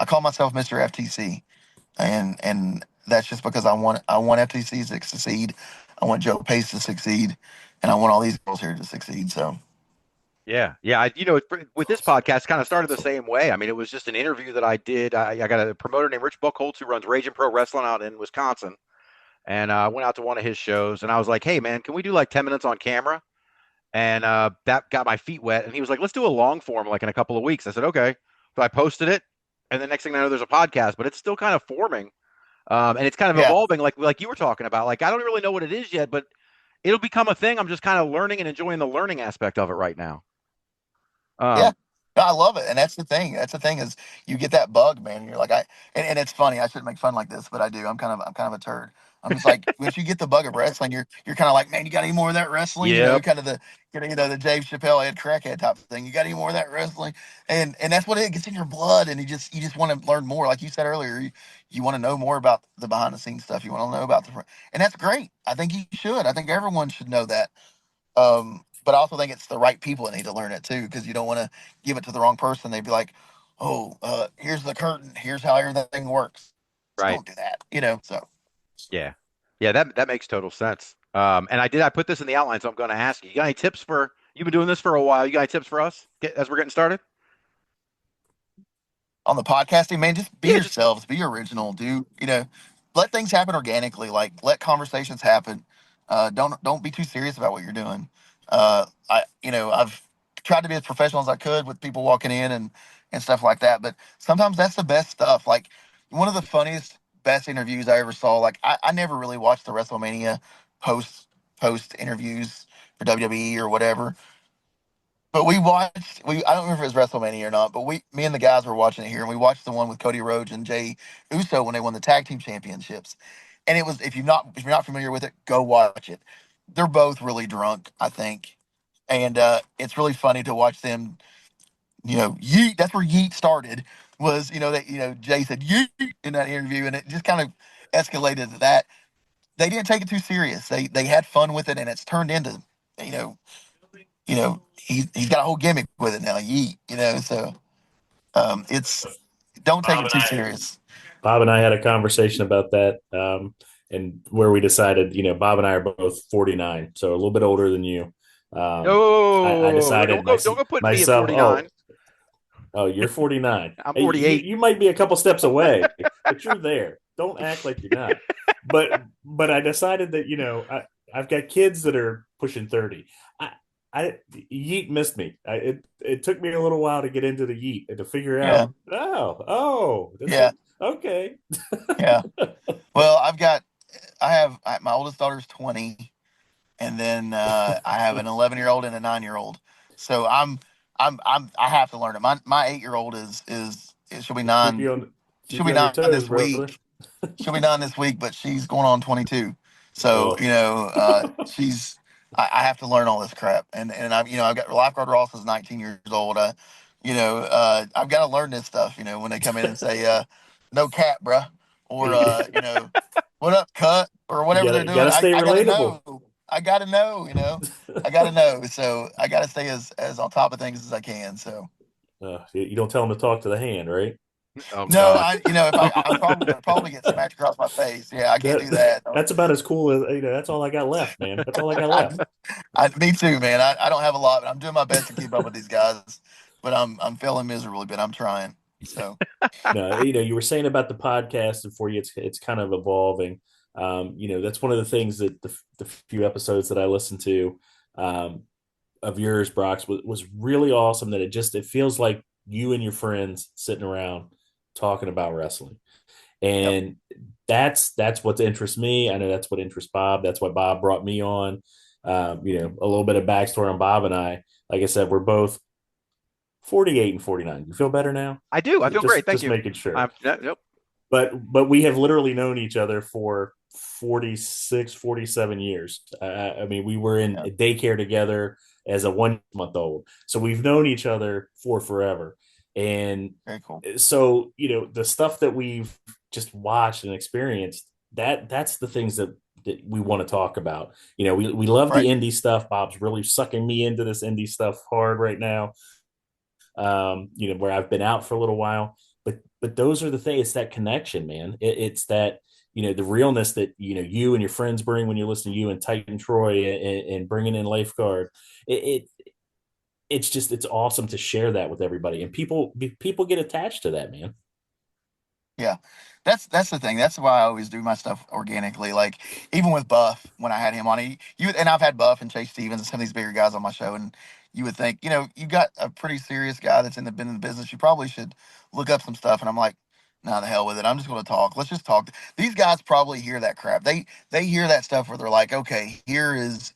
[SPEAKER 4] call myself Mr. FTC, and that's just because I want FTC to succeed. I want Joe Pace to succeed, and I want all these girls here to succeed. So
[SPEAKER 2] Yeah. With this podcast, kind of started the same way. I mean, it was just an interview that I did. I got a promoter named Rich Buckholz who runs Raging Pro Wrestling out in Wisconsin. And I went out to one of his shows, and I was like, hey, man, can we do like 10 minutes on camera? And that got my feet wet. And he was like, let's do a long form like in a couple of weeks. I said, okay. So I posted it. And the next thing I know, there's a podcast, but it's still kind of forming. And it's kind of
[SPEAKER 4] yeah,
[SPEAKER 2] evolving like you were talking about. Like, I don't really know what it is yet, but it'll become a thing. I'm just kind of learning and enjoying the learning aspect of it right now.
[SPEAKER 4] yeah. No, I love it, and that's the thing. That's the thing is you get that bug, man. You're like and it's funny. I shouldn't make fun like this, but I do. I'm kind of a turd. I'm just like once you get the bug of wrestling, you're kind of like, man, you got any more of that wrestling? You know,
[SPEAKER 2] Yep.
[SPEAKER 4] kind of the the Dave Chappelle head crackhead type of thing. You got any more of that wrestling? And that's what it gets in your blood, and you just want to learn more. Like you said earlier, you want to know more about the behind the scenes stuff. You want to know about and that's great. I think you should. I think everyone should know that. But I also think it's the right people that need to learn it too, because you don't want to give it to the wrong person. They'd be like, "Oh, here's the curtain. Here's how everything works." Just
[SPEAKER 2] Right.
[SPEAKER 4] don't do that, you know. So
[SPEAKER 2] Yeah. Yeah, that makes total sense. And I put this in the outline, so I'm going to ask you. You got any tips you've been doing this for a while. You got any tips for us as we're getting started?
[SPEAKER 4] on the podcasting, man, just be
[SPEAKER 2] Yeah,
[SPEAKER 4] yourselves, be original. Let things happen organically. Like let conversations happen. Don't be too serious about what you're doing. I've tried to be as professional as I could with people walking in and stuff like that. But sometimes that's the best stuff. Like one of the funniest, best interviews I ever saw. Like I never really watched the WrestleMania post interviews for WWE or whatever. But I don't remember if it was WrestleMania or not, but me and the guys were watching it here, and we watched the one with Cody Rhodes and Jay Uso when they won the tag team championships. And it was, if you're not familiar with it, go watch it. They're both really drunk, I think. And it's really funny to watch them, yeet, that's where yeet started, was, that, Jay said yeet in that interview, and it just kind of escalated to that. They didn't take it too serious. They had fun with it, and it's turned into, you know, he's got a whole gimmick with it now. Yeet, so it's don't take
[SPEAKER 3] Bob
[SPEAKER 4] it
[SPEAKER 3] and
[SPEAKER 4] too
[SPEAKER 3] I,
[SPEAKER 4] serious.
[SPEAKER 3] Bob and I had a conversation about that, and where we decided, Bob and I are both 49, so a little bit older than you. I
[SPEAKER 2] No,
[SPEAKER 3] decided
[SPEAKER 2] don't go put me at
[SPEAKER 3] myself.
[SPEAKER 2] 49.
[SPEAKER 3] Oh, you're 49.
[SPEAKER 2] I'm
[SPEAKER 3] Hey,
[SPEAKER 2] 48.
[SPEAKER 3] you might be a couple steps away, but you're there. Don't act like you're not. But I decided that I've got kids that are pushing 30. I yeet missed me. It took me a little while to get into the yeet and to figure
[SPEAKER 4] Yeah.
[SPEAKER 3] out. Oh,
[SPEAKER 4] Yeah.
[SPEAKER 3] okay.
[SPEAKER 4] Yeah. Well, my oldest daughter's 20, and then I have an 11-year-old and a 9-year-old. So I have to learn it. My 8-year-old is she'll be
[SPEAKER 3] Keep
[SPEAKER 4] 9.
[SPEAKER 3] you on
[SPEAKER 4] She'll
[SPEAKER 3] keep you
[SPEAKER 4] be
[SPEAKER 3] on your
[SPEAKER 4] 9
[SPEAKER 3] toes,
[SPEAKER 4] this
[SPEAKER 3] brother.
[SPEAKER 4] week. She'll be 9 this week, but she's going on 22. So
[SPEAKER 3] Oh,
[SPEAKER 4] she's I have to learn all this crap, and I've got lifeguard Ross is 19 years old. I've got to learn this stuff. When they come in and say no cat, bruh, or what up, cut, or
[SPEAKER 3] you
[SPEAKER 4] whatever they're
[SPEAKER 3] gotta
[SPEAKER 4] doing.
[SPEAKER 3] gotta stay
[SPEAKER 4] I got to
[SPEAKER 3] relatable.
[SPEAKER 4] know. I got to know. I got to know. So I got to stay as on top of things as I can. So.
[SPEAKER 3] You don't tell them to talk to the hand, right?
[SPEAKER 2] Oh
[SPEAKER 4] No,
[SPEAKER 2] God.
[SPEAKER 4] if I'm probably get smacked across my face. Yeah, I can't do that.
[SPEAKER 3] That's about as cool as that's all I got left, man. That's all I got left.
[SPEAKER 4] Me too, man. I don't have a lot, but I'm doing my best to keep up with these guys. But I'm failing miserably, but I'm trying. So
[SPEAKER 3] No, you were saying about the podcast, and for you, it's kind of evolving. That's one of the things that the few episodes that I listened to of yours, Brox, was really awesome. That it feels like you and your friends sitting around talking about wrestling,
[SPEAKER 4] yep,
[SPEAKER 3] and that's what interests me. I know that's what interests Bob. That's why Bob brought me on. A little bit of backstory on Bob and I. Like I said, we're both 48 and 49. You feel better now?
[SPEAKER 2] I do. I feel great. Thank
[SPEAKER 3] Just
[SPEAKER 2] you.
[SPEAKER 3] making sure.
[SPEAKER 2] Yep.
[SPEAKER 3] But we have literally known each other for 46, 47 years. I mean, we were in
[SPEAKER 4] yeah,
[SPEAKER 3] daycare together as a 1 month old. So we've known each other for forever. And
[SPEAKER 4] very cool.
[SPEAKER 3] so, the stuff that we've just watched and experienced, that's the things that we want to talk about. We love the
[SPEAKER 4] Right,
[SPEAKER 3] indie stuff. Bob's really sucking me into this indie stuff hard right now. Where I've been out for a little while. But those are the things. It's that connection, man. It's that the realness that you and your friends bring when you listen to you and Titan Troy and bringing in Lifeguard. It's awesome to share that with everybody, and people get attached to that, man.
[SPEAKER 4] yeah. That's the thing. That's why I always do my stuff organically. Like even with Buff, when I had him on, and I've had Buff and Chase Stevens and some of these bigger guys on my show, and you would think, you got a pretty serious guy that's been in the business. You probably should look up some stuff. And I'm like, nah, the hell with it. I'm just going to talk. Let's just talk. These guys probably hear that crap. They hear that stuff where they're like, okay, here is.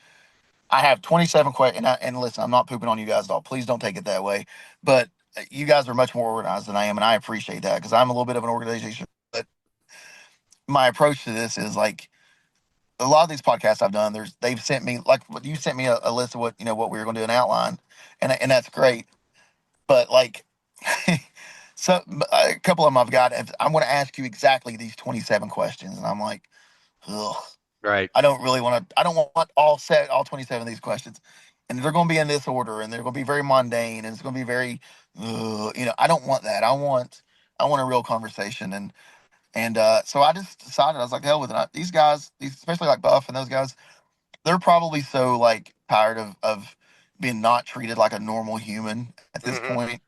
[SPEAKER 4] I have 27 questions, and listen, I'm not pooping on you guys at all. Please don't take it that way. But you guys are much more organized than I am, and I appreciate that because I'm a little bit of an organization. But my approach to this is like a lot of these podcasts I've done. They've sent me like you sent me a list of what we were going to do, an outline, and that's great. But like, so a couple of them I've got. I'm going to ask you exactly these 27 questions, and I'm like, ugh.
[SPEAKER 2] Right.
[SPEAKER 4] I don't really want to. I don't want all 27 of these questions, and they're going to be in this order, and they're going to be very mundane, and it's going to be very, I don't want that. I want a real conversation, and so I just decided I was like, hell with it. These guys, especially like Buff and those guys, they're probably so like tired of being not treated like a normal human at this
[SPEAKER 2] Hmm.
[SPEAKER 4] point.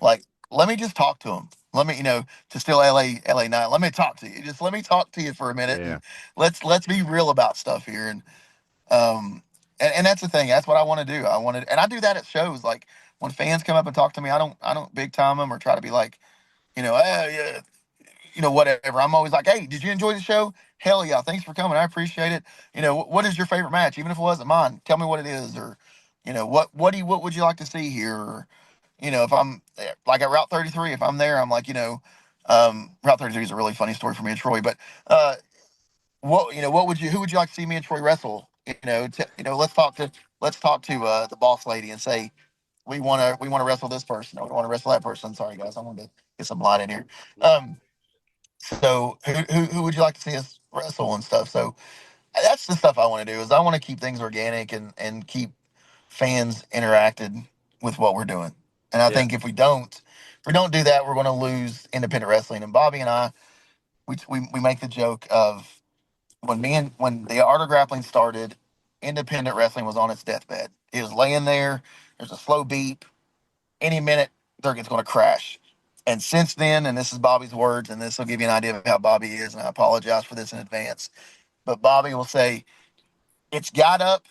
[SPEAKER 4] Like, let me just talk to them. Let me, to still LA 9. Let me talk to you. Just let me talk to you for a minute,
[SPEAKER 2] Yeah.
[SPEAKER 4] and let's be real about stuff here. Um, and that's the thing. That's what I want to do. And I do that at shows. Like when fans come up and talk to me, I don't big time them or try to be like, yeah, whatever. I'm always like, hey, did you enjoy the show? Hell yeah, thanks for coming. I appreciate it. What is your favorite match? Even if it wasn't mine, tell me what it is, or what would you like to see here? Or, if I'm like at Route 33, if I'm there, I'm like, Route 33 is a really funny story for me and Troy, but who would you like to see me and Troy wrestle? Let's talk to the boss lady and say we want to wrestle this person or we want to wrestle that person. Sorry guys, I wanted to get some light in here. Um, so who would you like to see us wrestle and stuff? So that's the stuff I want to do is I want to keep things organic and keep fans interacted with what we're doing. And I
[SPEAKER 2] Yeah.
[SPEAKER 4] think if we don't do that, we're going to lose independent wrestling. And Bobby and I, we make the joke of when the Art of Grappling started, independent wrestling was on its deathbed. It was laying there. There's a slow beep. Any minute, it's going to crash. And since then, and this is Bobby's words, and this will give you an idea of how Bobby is, and I apologize for this in advance, but Bobby will say, it's got up,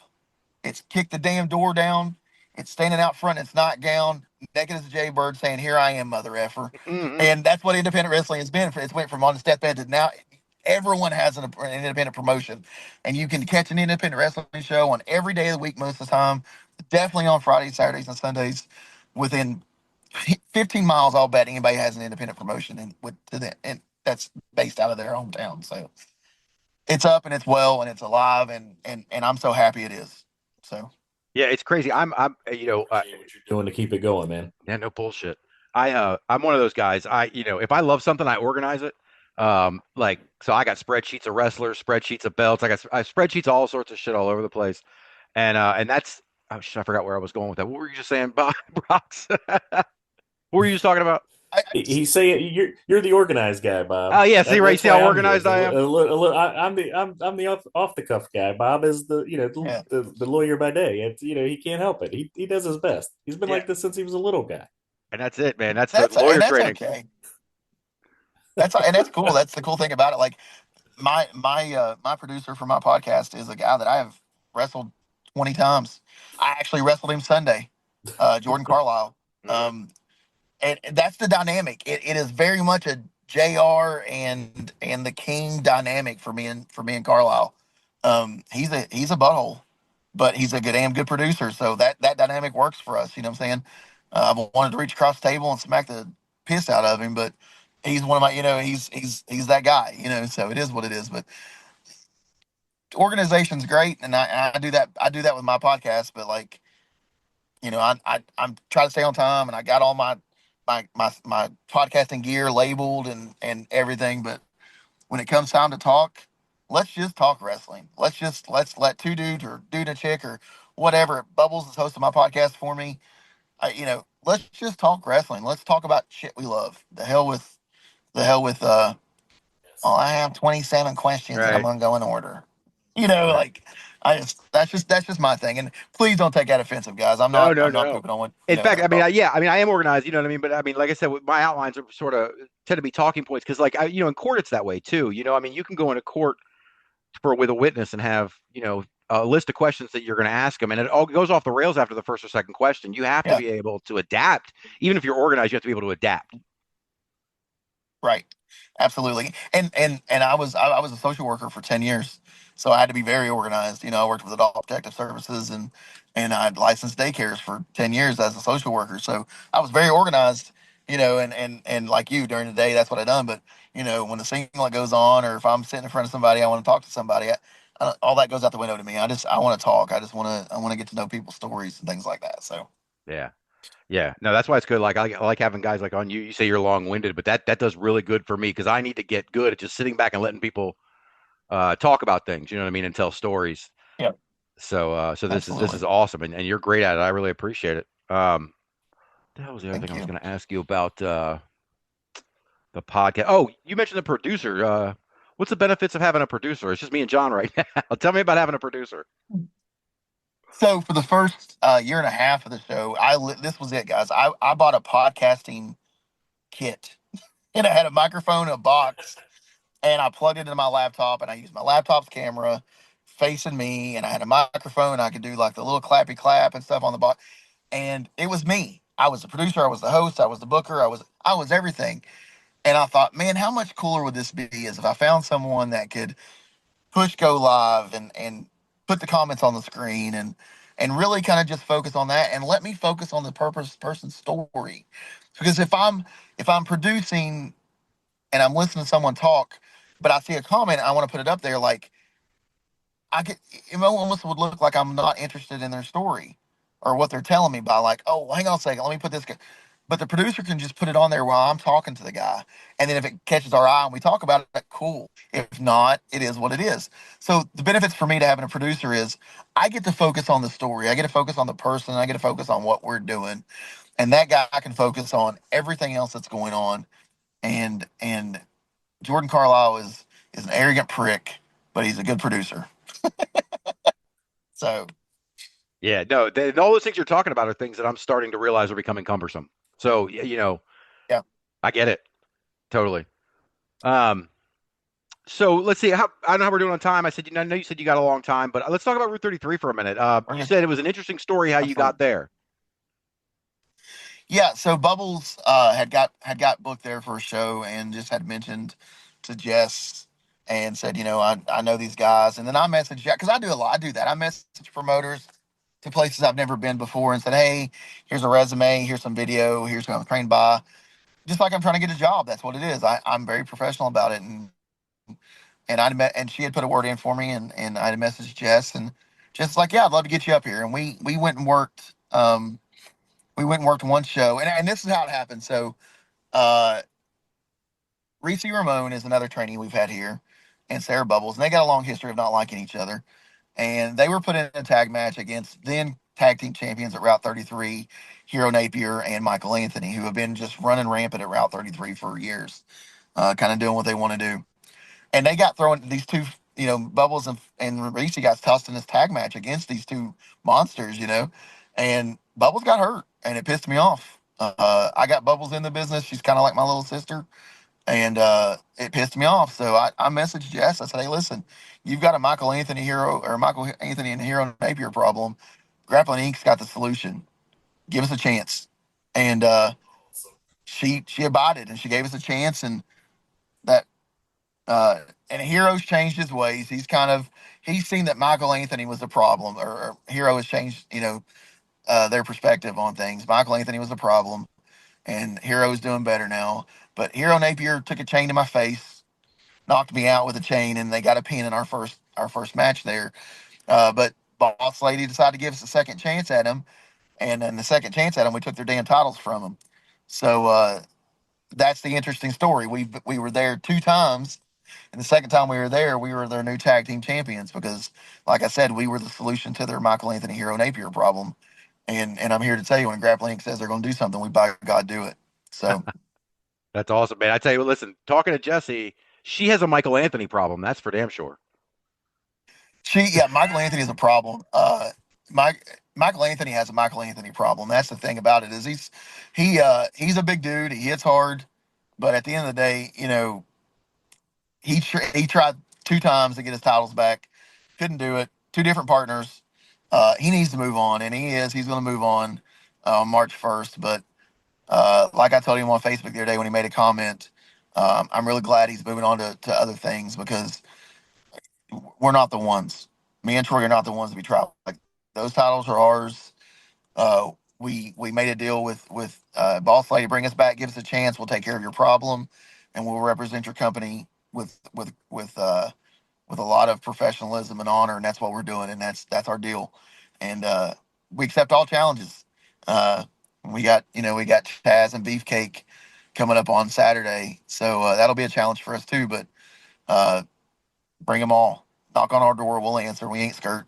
[SPEAKER 4] it's kicked the damn door down, it's standing out front in its nightgown, naked as a jaybird, saying, here I am, mother effer.
[SPEAKER 2] Mhm.
[SPEAKER 4] And that's what independent wrestling has been. It's went from on the step bed to now everyone has an independent promotion. And you can catch an independent wrestling show on every day of the week most of the time, definitely on Fridays, Saturdays, and Sundays. Within 15 miles, I'll bet anybody has an independent promotion and that's based out of their hometown. So it's up and it's well and it's alive and I'm so happy it is. So
[SPEAKER 2] Yeah, it's crazy. I'm
[SPEAKER 3] Appreciate what you're doing to keep it going, man.
[SPEAKER 2] yeah, no bullshit. I'm one of those guys. If I love something, I organize it. Like so I got spreadsheets of wrestlers, spreadsheets of belts. I have spreadsheets of all sorts of shit all over the place. And that's oh shit, I forgot where I was going with that. What were you just saying, Brox? What were you just talking about?
[SPEAKER 3] He's saying you're the organized guy,
[SPEAKER 2] Oh
[SPEAKER 3] Bob.
[SPEAKER 2] yeah, see, right,
[SPEAKER 3] That's
[SPEAKER 2] see
[SPEAKER 3] why
[SPEAKER 2] how
[SPEAKER 3] I'm here.
[SPEAKER 2] organized I am?
[SPEAKER 3] I'm the off the cuff guy. Bob is the
[SPEAKER 4] yeah,
[SPEAKER 3] the lawyer by day. It's he can't help it. He does his best. He's been
[SPEAKER 2] Yeah,
[SPEAKER 3] like this since he was a little guy.
[SPEAKER 2] and that's it, man. That's the
[SPEAKER 4] and
[SPEAKER 2] lawyer
[SPEAKER 4] that's
[SPEAKER 2] training.
[SPEAKER 4] okay. And that's cool. That's the cool thing about it. Like my producer for my podcast is a guy that I have wrestled 20 times. I actually wrestled him Sunday, Jordan Carlisle.
[SPEAKER 2] Mhm.
[SPEAKER 4] Um, and that's the dynamic. It is very much a JR and the King dynamic for me and Carlisle. He's a butthole, but he's a damn good producer. So that dynamic works for us. You know what I'm saying? I wanted to reach across the table and smack the piss out of him, but he's one of my, he's that guy. So it is what it is. But organization's great, and I do that. I do that with my podcast, but like I'm trying to stay on time, and I got all my podcasting gear labeled and everything. But when it comes time to talk, let's just talk wrestling. Let's let two dudes or dude and chick or whatever. Bubbles is hosting my podcast for me. Let's just talk wrestling. Let's talk about shit we love. The hell with. Well, I have 27 questions and I'm
[SPEAKER 2] Right.
[SPEAKER 4] gonna go in order.
[SPEAKER 2] Right.
[SPEAKER 4] Like that's just my thing. And please don't take that offensive, guys. I'm
[SPEAKER 2] No,
[SPEAKER 4] not
[SPEAKER 2] no,
[SPEAKER 4] I'm not
[SPEAKER 2] no.
[SPEAKER 4] pooping on one.
[SPEAKER 2] In fact,
[SPEAKER 4] At all.
[SPEAKER 2] yeah, I am organized. You know what I mean? But I mean, like I said, my outlines are sort of tend to be talking points because, like, in court it's that way too. I mean, you can go into court with a witness and have a list of questions that you're going to ask them, and it all goes off the rails after the first or second question. You have to
[SPEAKER 4] Yeah,
[SPEAKER 2] be able to adapt, even if you're organized. You have to be able to adapt.
[SPEAKER 4] right. Absolutely. And I was a social worker for 10 years. So I had to be very organized. I worked with adult protective services and I had licensed daycares for 10 years as a social worker. So I was very organized, and like you during the day, that's what I done. But, when the singlet goes on or if I'm sitting in front of somebody, I want to talk to somebody, all that goes out the window to me. I want to talk. I want to get to know people's stories and things like that. So
[SPEAKER 2] Yeah. Yeah, no, that's why it's good. Like I like having guys like on you. You say you're long-winded, but that does really good for me because I need to get good at just sitting back and letting people talk about things. You know what I mean, and tell stories.
[SPEAKER 4] yeah,
[SPEAKER 2] So this
[SPEAKER 4] absolutely.
[SPEAKER 2] is awesome, and you're great at it. I really appreciate it. That was the other thing
[SPEAKER 4] Thank
[SPEAKER 2] I was
[SPEAKER 4] you.
[SPEAKER 2] going to ask you about the podcast. Oh, you mentioned the producer. What's the benefits of having a producer? It's just me and John right now. Tell me about having a producer.
[SPEAKER 4] So for the first year and a half of the show, this was it, guys. I bought a podcasting kit, and I had a microphone, a box, and I plugged it into my laptop, and I used my laptop's camera facing me, and I had a microphone. I could do like the little clappy clap and stuff on the box, and it was me. I was the producer, I was the host, I was the booker, I was everything. And I thought, man, how much cooler would this be is if I found someone that could push go live and put the comments on the screen and really kind of just focus on that and let me focus on the person's story. Because if I'm producing and I'm listening to someone talk, but I see a comment, I want to put it up there. Like I get, it almost would look like I'm not interested in their story or what they're telling me by like, oh, hang on a second, let me put this. But the producer can just put it on there while I'm talking to the guy, and then if it catches our eye and we talk about it, cool. If not, it is what it is. So the benefits for me to having a producer is I get to focus on the story, I get to focus on the person, I get to focus on what we're doing, and that guy can focus on everything else that's going on. And Jordan Carlisle is an arrogant prick, but he's a good producer. So
[SPEAKER 2] Yeah, no, all those things you're talking about are things that I'm starting to realize are becoming cumbersome. So,
[SPEAKER 4] yeah,
[SPEAKER 2] I get it totally. Um, so let's see. I don't know how we're doing on time. I know you said you got a long time, but let's talk about Route 33 for a minute.
[SPEAKER 4] We're
[SPEAKER 2] You
[SPEAKER 4] gonna-
[SPEAKER 2] said it was an interesting story how
[SPEAKER 4] That's
[SPEAKER 2] you
[SPEAKER 4] fine.
[SPEAKER 2] got there.
[SPEAKER 4] Yeah, so Bubbles had got booked there for a show and just had mentioned to Jess and said, I know these guys, and then I messaged because I do a lot. I do that. I message promoters to places I've never been before and said, hey, here's a resume, here's some video, here's who I'm trained by. Just like I'm trying to get a job. That's what it is. I'm very professional about it, and I met and she had put a word in for me, and I had messaged Jess and just like, yeah, I'd love to get you up here, and we went and worked. We went and worked one show, and this is how it happened. So, uh, Reese Ramon is another trainee we've had here, and Sarah Bubbles, and they got a long history of not liking each other. And they were put in a tag match against then tag team champions at Route 33, Hero Napier and Michael Anthony, who have been just running rampant at Route 33 for years, kind of doing what they want to do. And they got thrown these two, Bubbles and Reese got tossed in this tag match against these two monsters, and Bubbles got hurt, and it pissed me off. I got Bubbles in the business. She's kind of like my little sister, and it pissed me off. So I messaged Jess. I said, hey, listen, you've got a Michael Anthony and Hero Napier problem. Grappling Inc.'s got the solution. Give us a chance. And she abided, and she gave us a chance, and that and Hero's changed his ways. He's seen that Michael Anthony was the problem, or Hero has changed, their perspective on things. Michael Anthony was the problem, and Hero's doing better now. But Hero Napier took a chain to my face, knocked me out with a chain, and they got a pin in our first match there. But Boss Lady decided to give us a second chance at him, and then the second chance at him, we took their damn titles from him. So that's the interesting story. We were there two times, and the second time we were there, we were their new tag team champions because, like I said, we were the solution to their Michael Anthony Hero Napier problem. And I'm here to tell you, when Grappling Inc says they're going to do something, we by God do it. So
[SPEAKER 2] That's awesome, man. I tell you, listen, talking to Jesse, she has a Michael Anthony problem. That's for damn sure.
[SPEAKER 4] yeah, Michael Anthony is a problem. Michael Anthony has a Michael Anthony problem. That's the thing about it is he's a big dude. He hits hard, but at the end of the day, he tried two times to get his titles back, couldn't do it. Two different partners. He needs to move on, and he's going to move on March 1st. But like I told him on Facebook the other day when he made a comment, I'm really glad he's moving on to other things because we're not the ones. Me and Troy are not the ones to be tried. Like those titles are ours. We made a deal with Boss Lady, bring us back, give us a chance. We'll take care of your problem, and we'll represent your company with a lot of professionalism and honor, and that's what we're doing, and that's our deal. And we accept all challenges. Uh, we got Chaz and Beefcake coming up on Saturday, so that'll be a challenge for us too. But uh, bring them all. Knock on our door, we'll answer. We ain't skirt,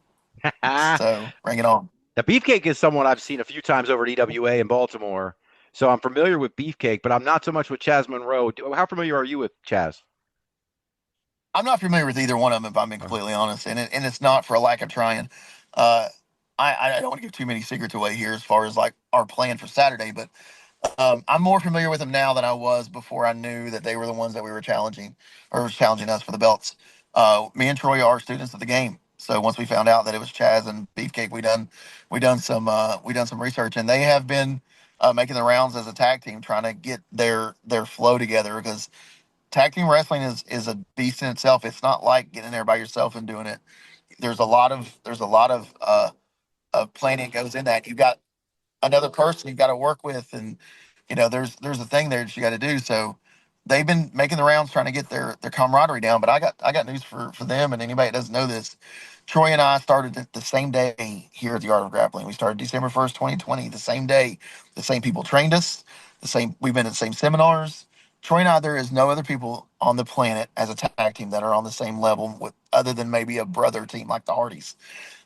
[SPEAKER 2] Now,
[SPEAKER 4] so bring it on.
[SPEAKER 2] Beefcake is someone I've seen a few times over at EWA in Baltimore, so I'm familiar with Beefcake, but I'm not so much with Chaz Monroe. How familiar are you with Chaz?
[SPEAKER 4] I'm not familiar with either one of them, if I'm being completely honest, and it's not for a lack of trying. Uh, I don't want to give too many secrets away here as far as like our plan for Saturday, but I'm more familiar with them now than I was before I knew that they were the ones that we were challenging or was challenging us for the belts. Me and Troy are students of the game, so once we found out that it was Chaz and Beefcake, we done some research, and they have been making the rounds as a tag team, trying to get their flow together because tag team wrestling is a beast in itself. It's not like getting there by yourself and doing it. There's a lot of planning goes in that. You've got another person you've got to work with, and there's a thing there that you got to do. So they've been making the rounds trying to get their camaraderie down. But I got news for them and anybody that doesn't know this. Troy and I started the same day here at the Art of Grappling. We started December 1st, 2020, the same day. The same people trained us. The same we've been at the same seminars. Troy and I, there is no other people on the planet as a tag team that are on the same level with other than maybe a brother team like the Hardys.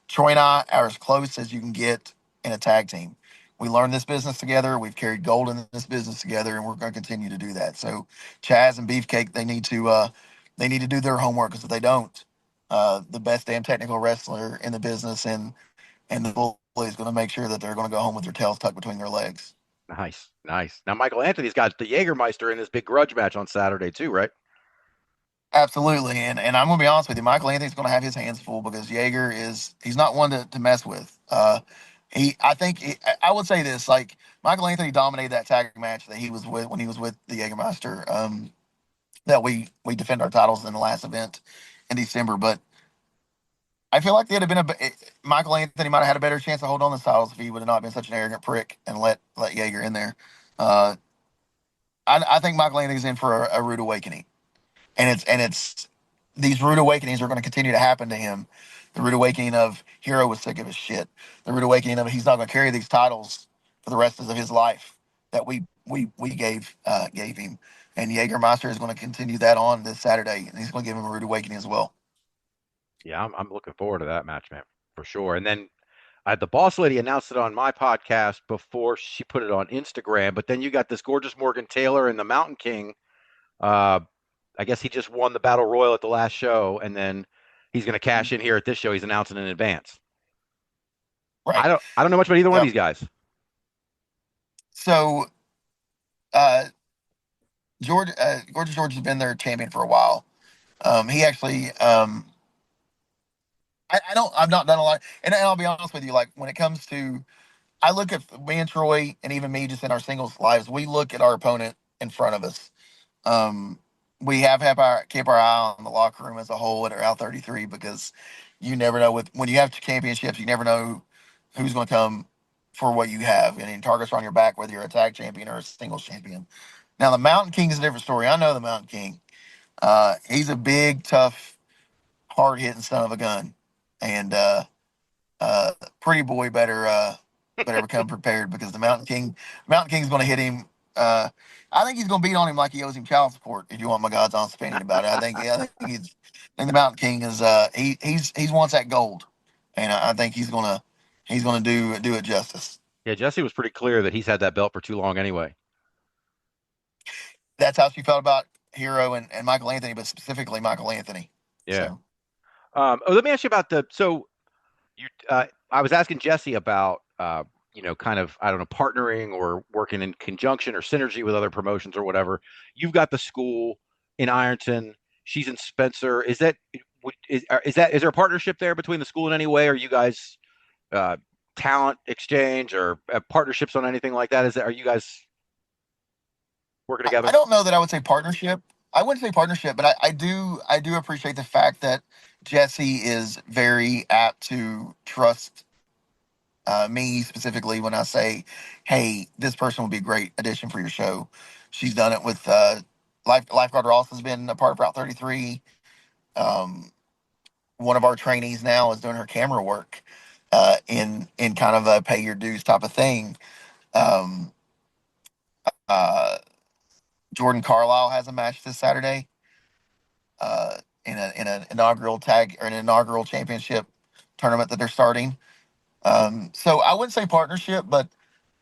[SPEAKER 4] Troy and I are as close as you can get in a tag team. We learned this business together. We've carried gold in this business together, and we're going to continue to do that. So, Chaz and Beefcake, they need to do their homework because if they don't, the best damn technical wrestler in the business and the bully is going to make sure that they're going to go home with their tails tucked between their legs.
[SPEAKER 2] Nice, nice. Now Michael Anthony's got the Jägermeister in this big grudge match on Saturday too, right?
[SPEAKER 4] Absolutely, and I'm gonna be honest with you, Michael Anthony's gonna have his hands full because Jaeger he's not one to mess with. I would say this, like, Michael Anthony dominated that tag match that he was with when he was with the Jägermeister. That we defend our titles in the last event in December, but I feel like Michael Anthony might have had a better chance of holding on the titles if he would have not been such an arrogant prick and let Jaeger in there. Uh, I think Michael Anthony's in for a rude awakening, and it's these rude awakenings are going to continue to happen to him. The rude awakening of Hero was sick of his shit. The rude awakening of he's not going to carry these titles for the rest of his life that we gave him. And Jägermeister is going to continue that on this Saturday, and he's going to give him a rude awakening as well.
[SPEAKER 2] Yeah, I'm looking forward to that match, man, for sure. And then the boss lady announced it on my podcast before she put it on Instagram. But then you got this gorgeous Morgan Taylor and the Mountain King. Uh, I guess he just won the Battle Royal at the last show, and then he's going to cash in here at this show. He's announcing in advance.
[SPEAKER 4] Right.
[SPEAKER 2] I don't know much about either one of these guys.
[SPEAKER 4] So, Gorgeous George has been their champion for a while. He actually, I've not done a lot, and I'll be honest with you. Like, when it comes to, I look at me and Troy, and even me, just in our singles lives, we look at our opponent in front of us. Um, we keep our eye on the locker room as a whole at Route 33 because you never know when you have championships, you never know who's going to come for what you have. And targets are on your back, whether you're a tag champion or a singles champion. Now, the Mountain King is a different story. I know the Mountain King. He's a big, tough, hard hitting son of a gun, and Pretty Boy better become prepared because the Mountain King's going to hit him. I think he's going to beat on him like he owes him child support. If you want my God's honest opinion about it, I think the Mountain King is he wants that gold, and I think he's gonna do it justice.
[SPEAKER 2] Yeah, Jesse was pretty clear that he's had that belt for too long anyway.
[SPEAKER 4] That's how she felt about Hero and Michael Anthony, but specifically Michael Anthony.
[SPEAKER 2] Yeah.
[SPEAKER 4] So
[SPEAKER 2] Let me ask you about I was asking Jesse about, kind of, I don't know, partnering or working in conjunction or synergy with other promotions or whatever. You've got the school in Ironton. She's in Spencer. Is there a partnership there between the school in any way? Are you guys talent exchange or partnerships on anything like that? Are you guys working together?
[SPEAKER 4] I don't know that I would say partnership. I wouldn't say partnership, but I do appreciate the fact that Jesse is very apt to trust me specifically when I say, "Hey, this person would be a great addition for your show." She's done it with Lifeguard Ross has been a part of Route 33. Um, One of our trainees now is doing her camera work in kind of a pay your dues type of thing. Um, uh, Jordan Carlisle has a match this Saturday in an inaugural tag or an inaugural championship tournament that they're starting. So I wouldn't say partnership, but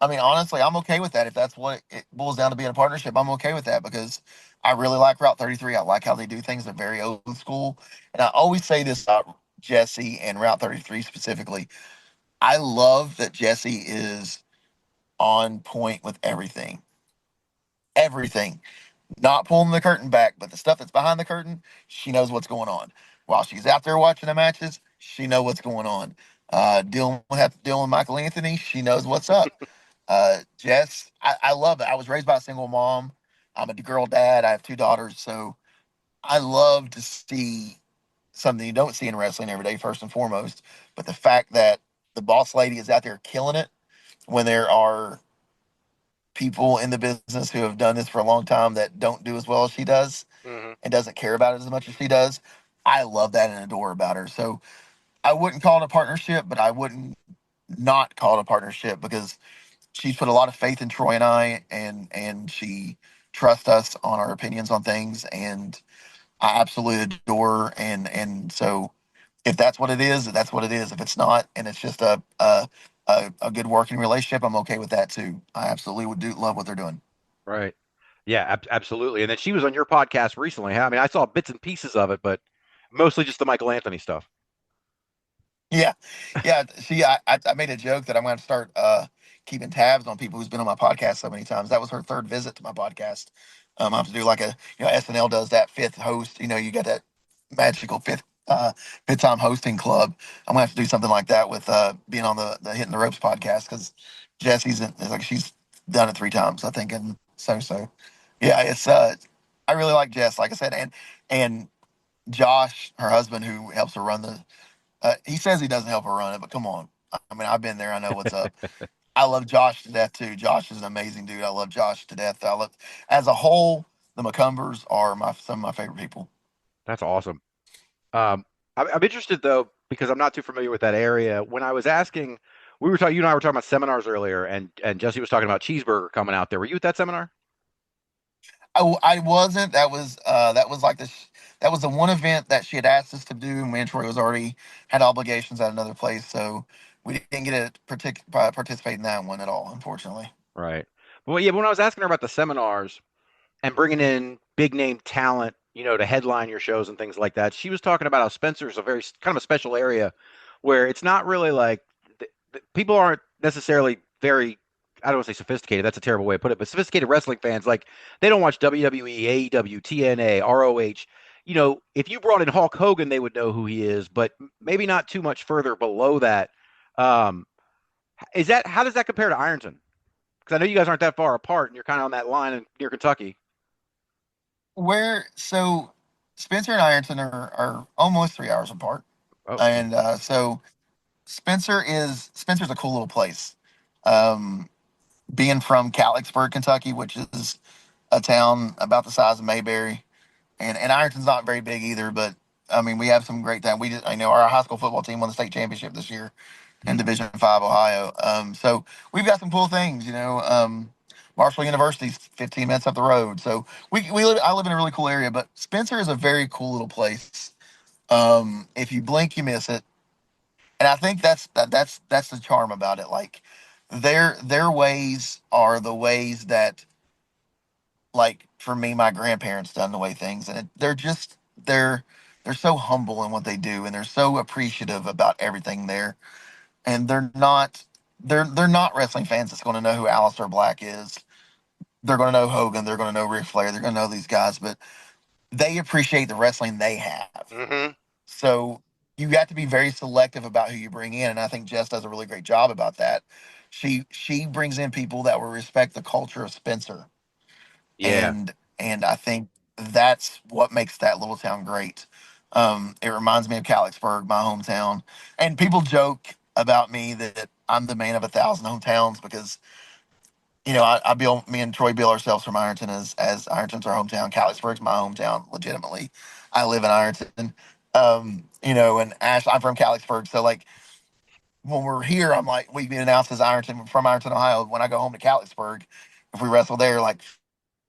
[SPEAKER 4] I mean, honestly, I'm okay with that. If that's what it boils down to being a partnership, I'm okay with that because I really like Route 33. I like how they do things. They're very old school. And I always say this about Jesse and Route 33 specifically. I love that Jesse is on point with everything. Everything. Not pulling the curtain back, but the stuff that's behind the curtain, she knows what's going on. While she's out there watching the matches, she knows what's going on. Dealing with Michael Anthony, she knows what's up. Jess, I love it. I was raised by a single mom. I'm a girl dad. I have two daughters, so I love to see something you don't see in wrestling every day. First and foremost, but the fact that the boss lady is out there killing it when there are people in the business who have done this for a long time that don't do as well as she does
[SPEAKER 2] Mm-hmm.
[SPEAKER 4] and doesn't care about it as much as she does. I love that and adore about her. So I wouldn't call it a partnership, but I wouldn't not call it a partnership because she's put a lot of faith in Troy and I, and she trusts us on our opinions on things, and I absolutely adore her. And so if that's what it is, that's what it is. If it's not, and it's just a good working relationship, I'm okay with that too. I absolutely would do love what they're doing.
[SPEAKER 2] Right. Yeah, absolutely. And then she was on your podcast recently. Huh? I mean, I saw bits and pieces of it, but mostly just the Michael Anthony stuff.
[SPEAKER 4] Yeah, yeah. See, I made a joke that I'm going to start keeping tabs on people who's been on my podcast so many times. That was her third visit to my podcast. I have to do like SNL does that fifth host. You got that magical fifth time hosting club. I'm gonna have to do something like that with being on the Hitting the Ropes podcast because she's done it 3 times I think, and so yeah, it's I really like Jess, like I said, and Josh, her husband, who helps her run the he says he doesn't help her run it, but come on. I mean, I've been there. I know what's up. I love Josh to death too. Josh is an amazing dude. I love Josh to death. As a whole, the McCumbers are some of my favorite people.
[SPEAKER 2] That's awesome. Um, I'm interested though because I'm not too familiar with that area. When I was asking, you and I were talking about seminars earlier, and Jesse was talking about Cheeseburger coming out there. Were you at that seminar?
[SPEAKER 4] I wasn't. That was the one event that she had asked us to do, and me and Troy was already had obligations at another place, so we didn't get to participate in that one at all, unfortunately.
[SPEAKER 2] Right. Well, yeah. When I was asking her about the seminars and bringing in big name talent, to headline your shows and things like that, she was talking about how Spencer's a very kind of a special area where it's not really like people aren't necessarily very. I don't want to say sophisticated. That's a terrible way to put it, but sophisticated wrestling fans, like they don't watch WWE, AEW, TNA, ROH. If you brought in Hulk Hogan, they would know who he is, but maybe not too much further below that. Um, is that how does that compare to Ironton? Because I know you guys aren't that far apart, and you're kind of on that line near Kentucky.
[SPEAKER 4] Where so Spencer and Ironton are almost 3 hours apart,
[SPEAKER 2] Oh,
[SPEAKER 4] and so Spencer's a cool little place. Um, Being from Calixburg, Kentucky, which is a town about the size of Mayberry, and Ironton's not very big either, but I mean we have some great time. I know our high school football team won the state championship this year in Division 5 Ohio. So we've got some cool things. Marshall University's 15 minutes up the road. So I live in a really cool area, but Spencer is a very cool little place. If you blink, you miss it, and I think that's the charm about it. Like their ways are the ways that, like for me, my grandparents done the way things, and they're so humble in what they do, and they're so appreciative about everything there, and they're not wrestling fans that's going to know who Aleister Black is. They're going to know Hogan. They're going to know Ric Flair. They're going to know these guys, but they appreciate the wrestling they have.
[SPEAKER 2] mm-hmm.
[SPEAKER 4] So you got to be very selective about who you bring in, and I think Jess does a really great job about that. She brings in people that will respect the culture of Spencer,
[SPEAKER 2] Yeah.
[SPEAKER 4] and I think that's what makes that little town great. It reminds me of Calixburg, my hometown, and people joke about me that I'm the man of 1,000 hometowns because me and Troy bill ourselves from Ironton as Ironton's our hometown. Calixburg's my hometown, legitimately. I live in Ironton. And I'm from Calixburg, so like when we're here, I'm like we get announced as Ironton from Ironton, Ohio. When I go home to Calixburg, if we wrestle there, like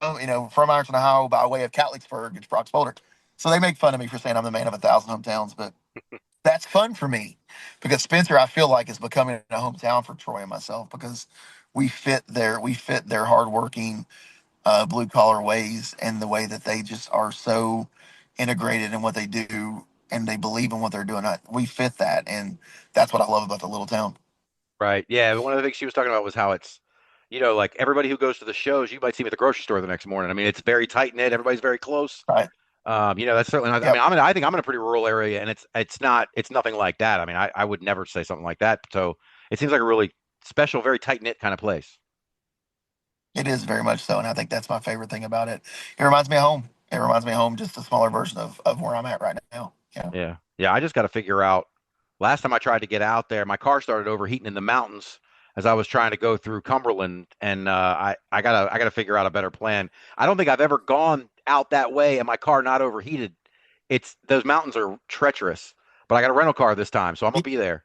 [SPEAKER 4] from Ironton, Ohio, by way of Catlettsburg, it's Brox Boulder. So they make fun of me for saying I'm the man of 1,000 hometowns, but that's fun for me because Spencer, I feel like, is becoming a hometown for Troy and myself because we fit their hardworking, blue collar ways and the way that they just are so integrated in what they do and they believe in what they're doing. We fit that, and that's what I love about the little town.
[SPEAKER 2] Right. Yeah. One of the things she was talking about was how it's, like everybody who goes to the shows, you might see them at the grocery store the next morning. I mean, it's very tight knit. Everybody's very close.
[SPEAKER 4] Right?
[SPEAKER 2] That's certainly not. I
[SPEAKER 4] Yep.
[SPEAKER 2] mean, I think I'm in a pretty rural area, and it's nothing like that. I mean, I would never say something like that. So it seems like a really special, very tight knit kind of place.
[SPEAKER 4] It is very much so, and I think that's my favorite thing about it. It reminds me of home. It reminds me of home, just a smaller version of where I'm at right now. Yeah.
[SPEAKER 2] Yeah. Yeah. I just got to figure out. Last time I tried to get out there, my car started overheating in the mountains as I was trying to go through Cumberland, and I gotta figure out a better plan. I don't think I've ever gone out that way and my car not overheated. It's those mountains are treacherous, but I got a rental car this time, so I'm gonna be there.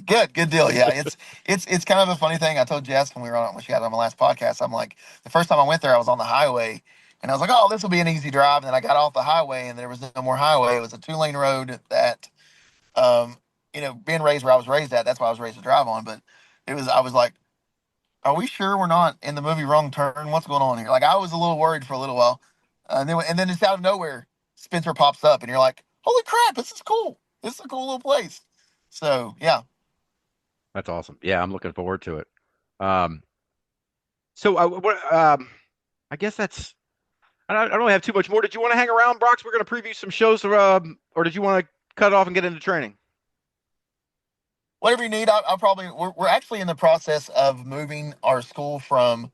[SPEAKER 4] Good deal. Yeah, it's kind of a funny thing. I told Jess when she had on my last podcast, I'm like, the first time I went there, I was on the highway, and I was like, oh, this will be an easy drive. And then I got off the highway, and there was no more highway. It was a 2-lane road that, um, being raised where I was raised at, that's why I was raised to drive on. But I was like, are we sure we're not in the movie Wrong Turn? What's going on here? Like I was a little worried for a little while, and then just out of nowhere, Spencer pops up, and you're like, holy crap, this is cool. this is a cool little place. So yeah.
[SPEAKER 2] That's awesome. Yeah, I'm looking forward to it. Um, so I guess that's. I don't really have too much more. Did you want to hang around, Brox? We're going to preview some shows, or did you want to cut it off and get into training?
[SPEAKER 4] Whatever you need, I'll probably. We're actually in the process of moving our school from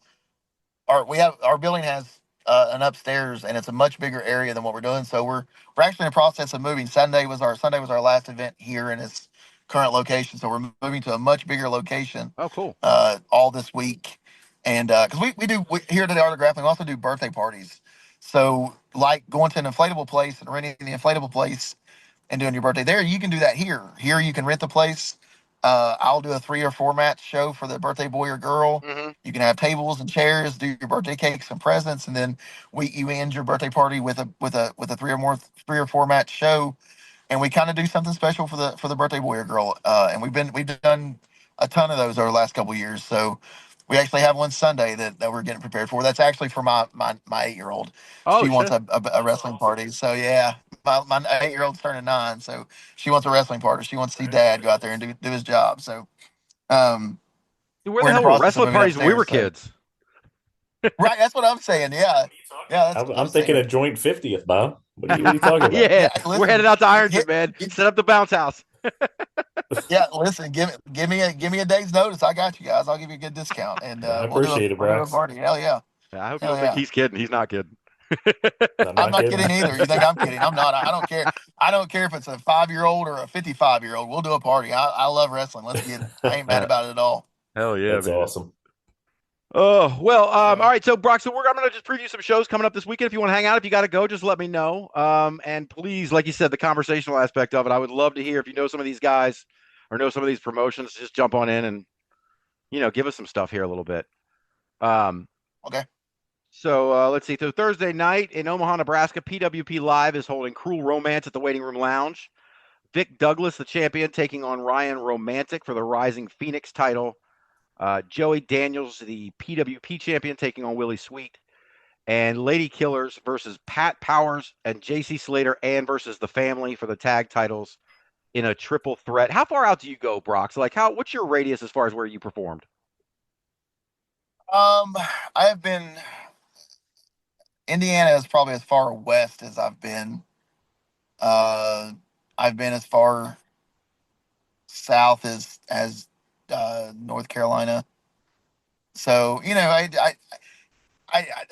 [SPEAKER 4] our building has an upstairs, and it's a much bigger area than what we're doing. So we're actually in the process of moving. Sunday was our last event here in its current location. So we're moving to a much bigger location.
[SPEAKER 2] Oh, cool.
[SPEAKER 4] All this week, and because we here at the Art of Grappling, we also do birthday parties. So like going to an inflatable place and renting the inflatable place and doing your birthday there, you can do that here. Here you can rent the place. I'll do a 3 or 4 match show for the birthday boy or girl.
[SPEAKER 2] Mm-hmm.
[SPEAKER 4] You can have tables and chairs, do your birthday cakes and presents, and then you end your birthday party with a 3 or 4 match show, and we kind of do something special for the birthday boy or girl. And we've done a ton of those over the last couple of years. So we actually have one Sunday that we're getting prepared for. That's actually for my 8-year-old.
[SPEAKER 2] Oh,
[SPEAKER 4] She wants
[SPEAKER 2] shit.
[SPEAKER 4] a wrestling party. So yeah, my 8-year-old's turning 9. So she wants a wrestling party. She wants to see Dad go out there and do his job. So um,
[SPEAKER 2] Dude, where
[SPEAKER 4] we're
[SPEAKER 2] the
[SPEAKER 4] in the
[SPEAKER 2] hell were
[SPEAKER 4] process of
[SPEAKER 2] wrestling
[SPEAKER 4] moving
[SPEAKER 2] parties when we were
[SPEAKER 4] upstairs. So
[SPEAKER 2] kids?
[SPEAKER 4] right, that's what I'm saying. Yeah, yeah, that's what
[SPEAKER 3] I'm
[SPEAKER 4] I'm
[SPEAKER 3] thinking a
[SPEAKER 4] saying.
[SPEAKER 3] joint 50th, Bob. What are you talking about?
[SPEAKER 2] Yeah,
[SPEAKER 4] Yeah,
[SPEAKER 2] we're
[SPEAKER 4] listen,
[SPEAKER 2] headed out to Ironton,
[SPEAKER 4] get,
[SPEAKER 2] man. Set up the bounce house.
[SPEAKER 4] yeah, listen, give me a day's notice. I got you guys. I'll give you a good discount, and
[SPEAKER 3] I
[SPEAKER 4] we'll do
[SPEAKER 3] appreciate it,
[SPEAKER 4] we'll do a
[SPEAKER 3] Brax.
[SPEAKER 4] party. Hell yeah,
[SPEAKER 2] I hope you
[SPEAKER 4] hell
[SPEAKER 2] don't think
[SPEAKER 4] yeah.
[SPEAKER 2] he's kidding. He's not kidding.
[SPEAKER 3] I'm
[SPEAKER 4] I'm
[SPEAKER 3] not
[SPEAKER 4] not
[SPEAKER 3] kidding.
[SPEAKER 4] kidding either. You think I'm kidding? I'm not. I don't care. I don't care if it's a 5-year-old or a 55-year-old. We'll do a party. I love wrestling. Let's get it. I ain't mad about it at all.
[SPEAKER 2] Hell yeah,
[SPEAKER 3] That's
[SPEAKER 2] man.
[SPEAKER 3] awesome.
[SPEAKER 2] Oh, well, all right. So, Brock, I'm going to just preview some shows coming up this weekend. If you want to hang out, if you got to go, just let me know. And please, like you said, the conversational aspect of it, I would love to hear if you know some of these guys or know some of these promotions, just jump on in and, give us some stuff here a little bit.
[SPEAKER 4] Okay.
[SPEAKER 2] So let's see. So Thursday night in Omaha, Nebraska, PWP Live is holding Cruel Romance at the Waiting Room Lounge. Vic Douglas, the champion, taking on Ryan Romantic for the Rising Phoenix title. Joey Daniels, the PWP champion, taking on Willie Sweet. And Lady Killers versus Pat Powers and JC Slater and versus the Family for the tag titles in a triple threat. How far out do you go, Brock? So what's your radius as far as where you performed?
[SPEAKER 4] I have been. Indiana is probably as far west as I've been. Uh, I've been as far south as North Carolina. So I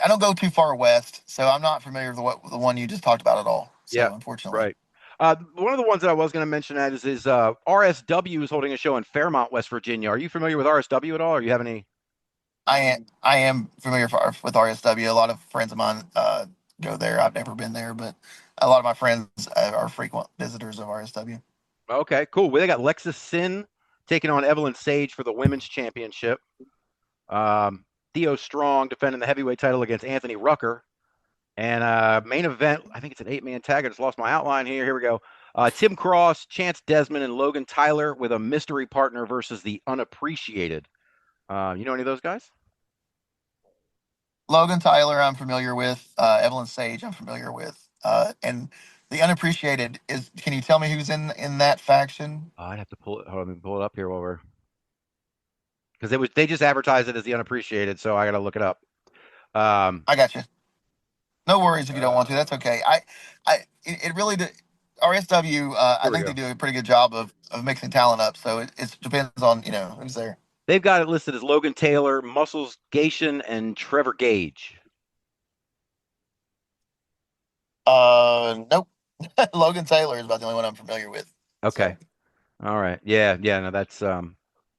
[SPEAKER 4] don't go too far west, so I'm not familiar with the one you just talked about at all. So
[SPEAKER 2] Yeah,
[SPEAKER 4] unfortunately,
[SPEAKER 2] right. One of the ones that I was going to mention that is RSW is holding a show in Fairmont, West Virginia. Are you familiar with RSW at all? Or you have any?
[SPEAKER 4] I am familiar with RSW. A lot of friends of mine go there. I've never been there, but a lot of my friends are frequent visitors of RSW.
[SPEAKER 2] Okay, cool. Well, they got Lexus Sin taking on Evelyn Sage for the women's championship. Theo Strong defending the heavyweight title against Anthony Rucker. And main event, I think it's an 8-man tag. I just lost my outline here. Here we go. Tim Cross, Chance Desmond, and Logan Tyler with a mystery partner versus the Unappreciated. You know any of those guys?
[SPEAKER 4] Logan Tyler, I'm familiar with. Evelyn Sage, I'm familiar with. And the Unappreciated is. Can you tell me who's in that faction?
[SPEAKER 2] I'd have to pull it. Hold on, let me pull it up here while we're because they just advertised it as the Unappreciated, so I got to look it up.
[SPEAKER 4] I got you. No worries if you don't want to. That's okay. It really did. RSW, I think they do a pretty good job of mixing talent up. So it depends on who's there.
[SPEAKER 2] They've got it listed as Logan Taylor, Muscles Gation, and Trevor Gage.
[SPEAKER 4] Nope. Logan Taylor is about the only one I'm familiar with.
[SPEAKER 2] Okay. So. All right. Yeah. No, that's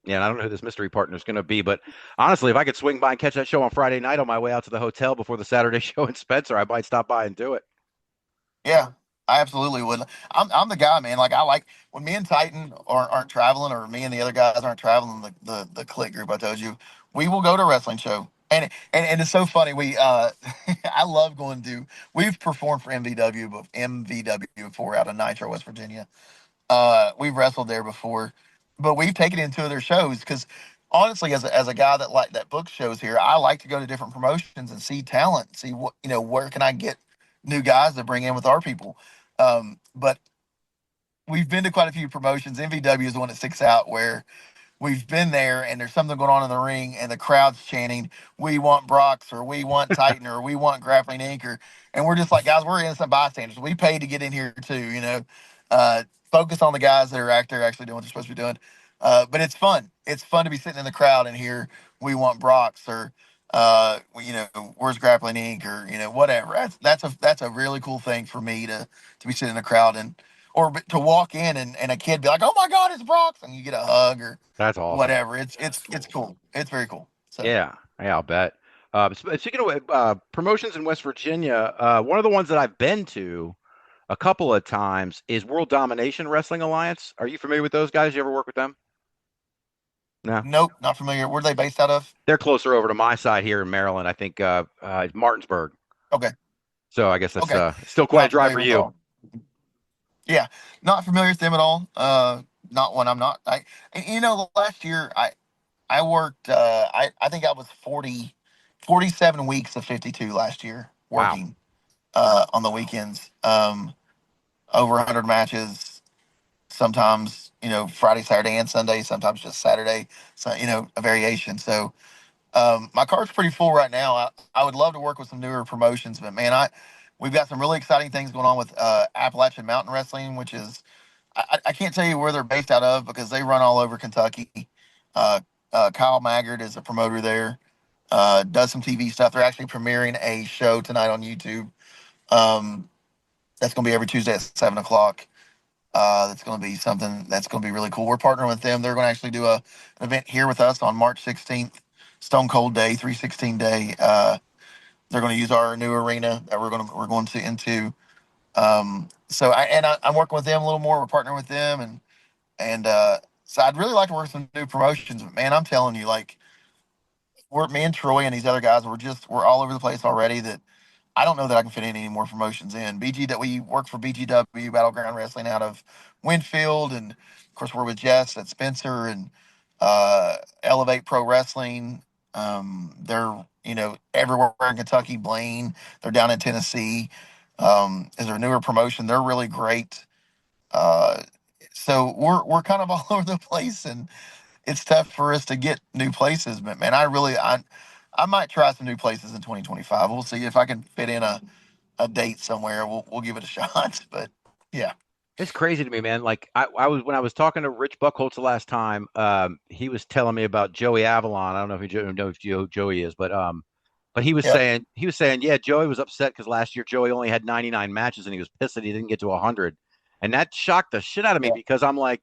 [SPEAKER 2] yeah, and I don't know who this mystery partner is going to be, but honestly, if I could swing by and catch that show on Friday night on my way out to the hotel before the Saturday show in Spencer, I might stop by and do it.
[SPEAKER 4] Yeah, I absolutely would. I'm the guy, man. Like I like when me and Titan aren't traveling, or me and the other guys aren't traveling. The click group I told you, we will go to a wrestling show, and it's so funny. We I love going to. We've performed for MVW before out of Nitro, West Virginia. We've wrestled there before, but we've taken it into other shows because honestly, as a guy that books shows here, I like to go to different promotions and see talent, see what where can I get new guys to bring in with our people. But we've been to quite a few promotions. MVW is the one that sticks out where we've been there and there's something going on in the ring and the crowd's chanting, "We want Brox," or "We want Titan," or "We want Grappling Inc." And we're just like, guys, we're innocent bystanders. We paid to get in here too, Focus on the guys that are actually doing what they're supposed to be doing. But it's fun. It's fun to be sitting in the crowd and hear, "We want Brox," or "Where's Grappling Inc." or whatever. That's a really cool thing for me to be sitting in the crowd and or to walk in and a kid be like, "Oh my God, it's Brox," and you get a hug or
[SPEAKER 2] That's awesome.
[SPEAKER 4] whatever. It's cool. It's very cool. So
[SPEAKER 2] Yeah, I'll bet. Speaking of promotions in West Virginia, one of the ones that I've been to a couple of times is World Domination Wrestling Alliance. Are you familiar with those guys? You ever work with them? No.
[SPEAKER 4] nope, not familiar. Where are they based out of?
[SPEAKER 2] They're closer over to my side here in Maryland. I think Martinsburg.
[SPEAKER 4] Okay,
[SPEAKER 2] So I guess that's
[SPEAKER 4] okay.
[SPEAKER 2] still quite a
[SPEAKER 4] Not
[SPEAKER 2] drive
[SPEAKER 4] familiar
[SPEAKER 2] for
[SPEAKER 4] with
[SPEAKER 2] you.
[SPEAKER 4] all. Yeah, not familiar with them at all. Not one. I'm not. Last year I worked. I think I was 47 weeks of 52 last year
[SPEAKER 2] Wow.
[SPEAKER 4] working on the weekends. Over 100 matches. Sometimes Friday, Saturday, and Sunday. Sometimes just Saturday. So a variation. So my card's pretty full right now. I would love to work with some newer promotions, but man, we've got some really exciting things going on with Appalachian Mountain Wrestling, which is I can't tell you where they're based out of because they run all over Kentucky. Uh, Kyle Maggard is a promoter there. Does some TV stuff. They're actually premiering a show tonight on YouTube. Um, that's going to be every Tuesday at 7 o'clock. That's going to be something that's going to be really cool. We're partnering with them. They're going to actually do an event here with us on March 16th, Stone Cold Day, 316 Day. They're going to use our new arena that we're going to into. I'm working with them a little more. We're partnering with them, and so I'd really like to work with some new promotions. But man, I'm telling you, like we're me and Troy and these other guys, we're all over the place already. That I don't know that I can fit any more promotions in. That we work for BGW Battleground Wrestling out of Winfield, and of course we're with Jess at Spencer and Elevate Pro Wrestling. They're everywhere in Kentucky. Blaine, they're down in Tennessee. Is their newer promotion? They're really great. Uh, so we're kind of all over the place, and it's tough for us to get new places. But man, I might try some new places in 2025. We'll see if I can fit in a date somewhere. We'll give it a shot. But yeah,
[SPEAKER 2] It's crazy to me, man. Like I was when I was talking to Rich Buckholz the last time, he was telling me about Joey Avalon. I don't know if you know who Joey is, but
[SPEAKER 4] yeah,
[SPEAKER 2] he was saying, yeah, Joey was upset because last year Joey only had 99 matches and he was pissed that he didn't get to 100, and that shocked the shit out of me
[SPEAKER 4] yeah,
[SPEAKER 2] because I'm like,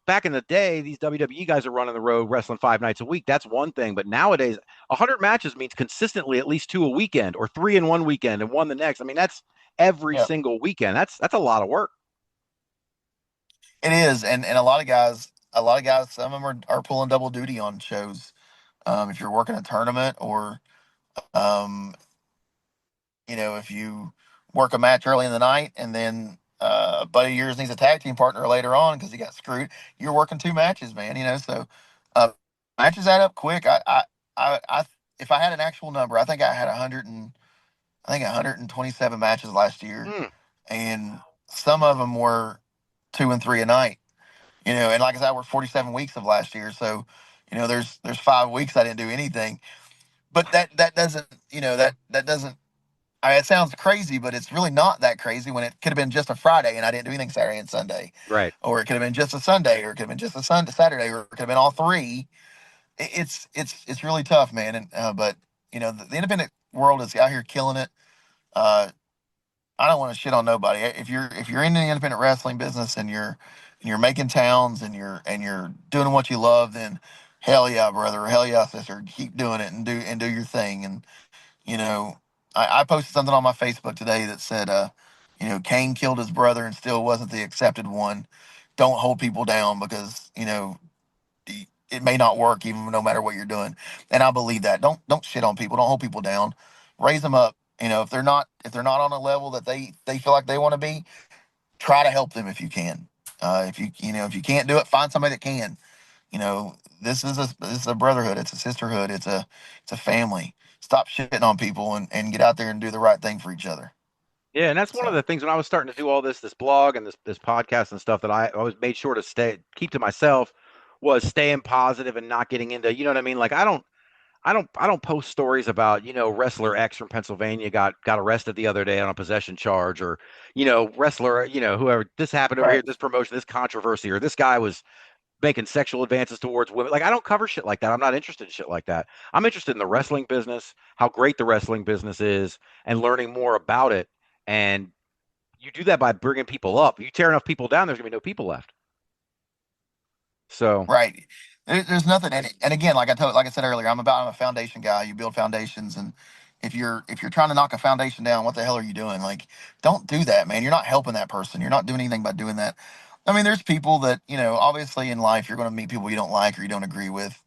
[SPEAKER 2] back in the day, these WWE guys are running the road wrestling 5 nights a week. That's one thing, but nowadays, 100 matches means consistently at least two a weekend or three in one weekend and one the next. I mean, that's every
[SPEAKER 4] yeah.
[SPEAKER 2] single weekend. That's a lot of work.
[SPEAKER 4] It is, and a lot of guys, some of them are pulling double duty on shows. If you're working a tournament or um, if you work a match early in the night and then a buddy of yours needs a tag team partner later on because he got screwed, you're working two matches, man. So uh, matches add up quick. I if I had an actual number, I think I had 127 matches last year,
[SPEAKER 2] Mm,
[SPEAKER 4] and some of them were 2 and 3 a night. And like I said, I worked 47 weeks of last year, so there's 5 weeks I didn't do anything. But that doesn't that doesn't it sounds crazy, but it's really not that crazy when it could have been just a Friday and I didn't do anything Saturday and Sunday.
[SPEAKER 2] right.
[SPEAKER 4] Or it could have been just a Sunday, or it could have been just a Sunday, Saturday, or it could have been all three. It's really tough, man. And but the independent world is out here killing it. Uh, I don't want to shit on nobody. If you're in the independent wrestling business and you're making towns and you're doing what you love, then hell yeah, brother, or hell yeah, sister, keep doing it and do your thing. And you know, I posted something on my Facebook today that said, Cain killed his brother and still wasn't the accepted one. Don't hold people down because it may not work even no matter what you're doing. And I believe that. Don't shit on people. Don't hold people down. Raise them up. If they're not on a level that they feel like they want to be, try to help them if you can. If you can't do it, find somebody that can. This is a brotherhood. It's a sisterhood. It's a family. Stop shitting on people and get out there and do the right thing for each other.
[SPEAKER 2] Yeah, and that's one of
[SPEAKER 4] So
[SPEAKER 2] the things when I was starting to do all this blog and this podcast and stuff that I always made sure to keep to myself was staying positive and not getting into, you know what I mean? Like I don't post stories about, wrestler X from Pennsylvania got arrested the other day on a possession charge, or, wrestler, whoever, this happened over here,
[SPEAKER 4] right,
[SPEAKER 2] this promotion, this controversy, or this guy was making sexual advances towards women. Like I don't cover shit like that. I'm not interested in shit like that. I'm interested in the wrestling business, how great the wrestling business is, and learning more about it. And you do that by bringing people up. You tear enough people down, there's gonna be no people left. So
[SPEAKER 4] right. There's nothing in it. And again, like I said earlier, I'm a foundation guy. You build foundations, and if you're trying to knock a foundation down, what the hell are you doing? Like, don't do that, man. You're not helping that person. You're not doing anything by doing that. I mean, there's people that obviously in life you're going to meet people you don't like or you don't agree with.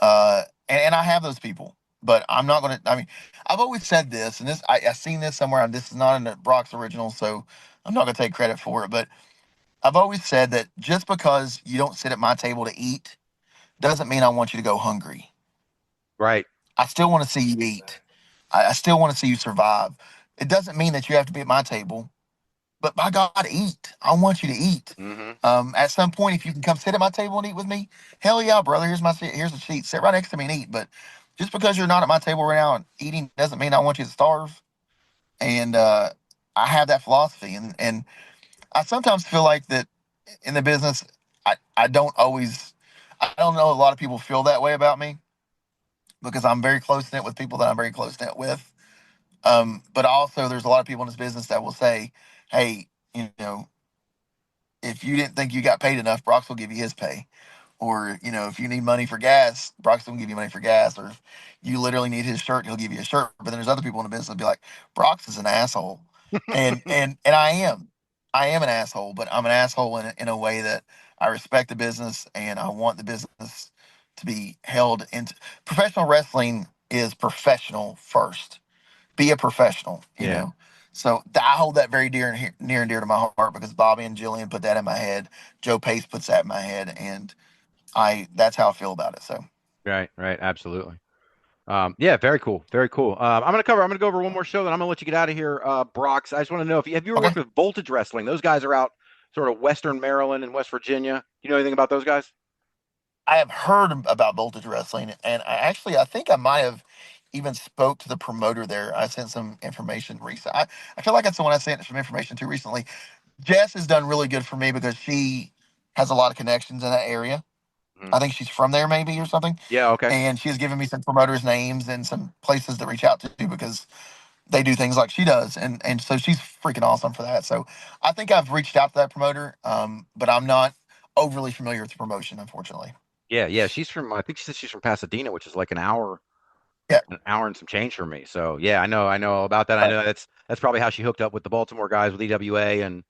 [SPEAKER 4] And I have those people, but I'm not going to. I mean, I've always said this, and I seen this somewhere. And this is not in the Brock's original, so I'm not going to take credit for it. But I've always said that just because you don't sit at my table to eat doesn't mean I want you to go hungry.
[SPEAKER 2] right.
[SPEAKER 4] I still want to see you eat. I still want to see you survive. It doesn't mean that you have to be at my table, but by God, eat. I want you to eat.
[SPEAKER 2] Hmm.
[SPEAKER 4] At some point, if you can come sit at my table and eat with me, hell yeah, brother. Here's the sheet. Sit right next to me and eat. But just because you're not at my table right now and eating doesn't mean I want you to starve. And I have that philosophy, and I sometimes feel like that in the business. I don't always. I don't know. A lot of people feel that way about me because I'm very close knit with people that I'm very close knit with. But also, there's a lot of people in this business that will say, "Hey, if you didn't think you got paid enough, Brox will give you his pay." Or, if you need money for gas, Brock's gonna give you money for gas. Or if you literally need his shirt, he'll give you a shirt. But then there's other people in the business that'll be like, Brox is an asshole. And I am. I am an asshole, but I'm an asshole in a way that I respect the business and I want the business to be held into professional wrestling is professional first. Be a professional,
[SPEAKER 2] Yeah.
[SPEAKER 4] So I hold that very near and dear to my heart because Bobby and Jillian put that in my head. Joe Pace puts that in my head, and that's how I feel about it. So
[SPEAKER 2] Right. Right. Absolutely. Yeah, very cool. Very cool. I'm gonna go over one more show, then I'm gonna let you get out of here, Brox. I just want to know if have you ever
[SPEAKER 4] okay,
[SPEAKER 2] worked with Voltage Wrestling? Those guys are out sort of Western Maryland and West Virginia. You know anything about those guys?
[SPEAKER 4] I have heard about Voltage Wrestling, and I think I might have even spoke to the promoter there. I sent some information recently. I feel like that's the one I sent some information to recently. Jess has done really good for me because she has a lot of connections in that area.
[SPEAKER 2] Mhm.
[SPEAKER 4] I think she's from there maybe or something.
[SPEAKER 2] Yeah. Okay.
[SPEAKER 4] And she has given me some promoters' names and some places to reach out to because they do things like she does, and so she's freaking awesome for that. So I think I've reached out to that promoter, but I'm not overly familiar with the promotion, unfortunately.
[SPEAKER 2] Yeah. Yeah. She's from. I think she said she's from Pasadena, which is like
[SPEAKER 4] Yeah,
[SPEAKER 2] an hour and some change from me. So yeah, I know. I know all about that. I
[SPEAKER 4] right.
[SPEAKER 2] know that's probably how she hooked up with the Baltimore guys with EWA and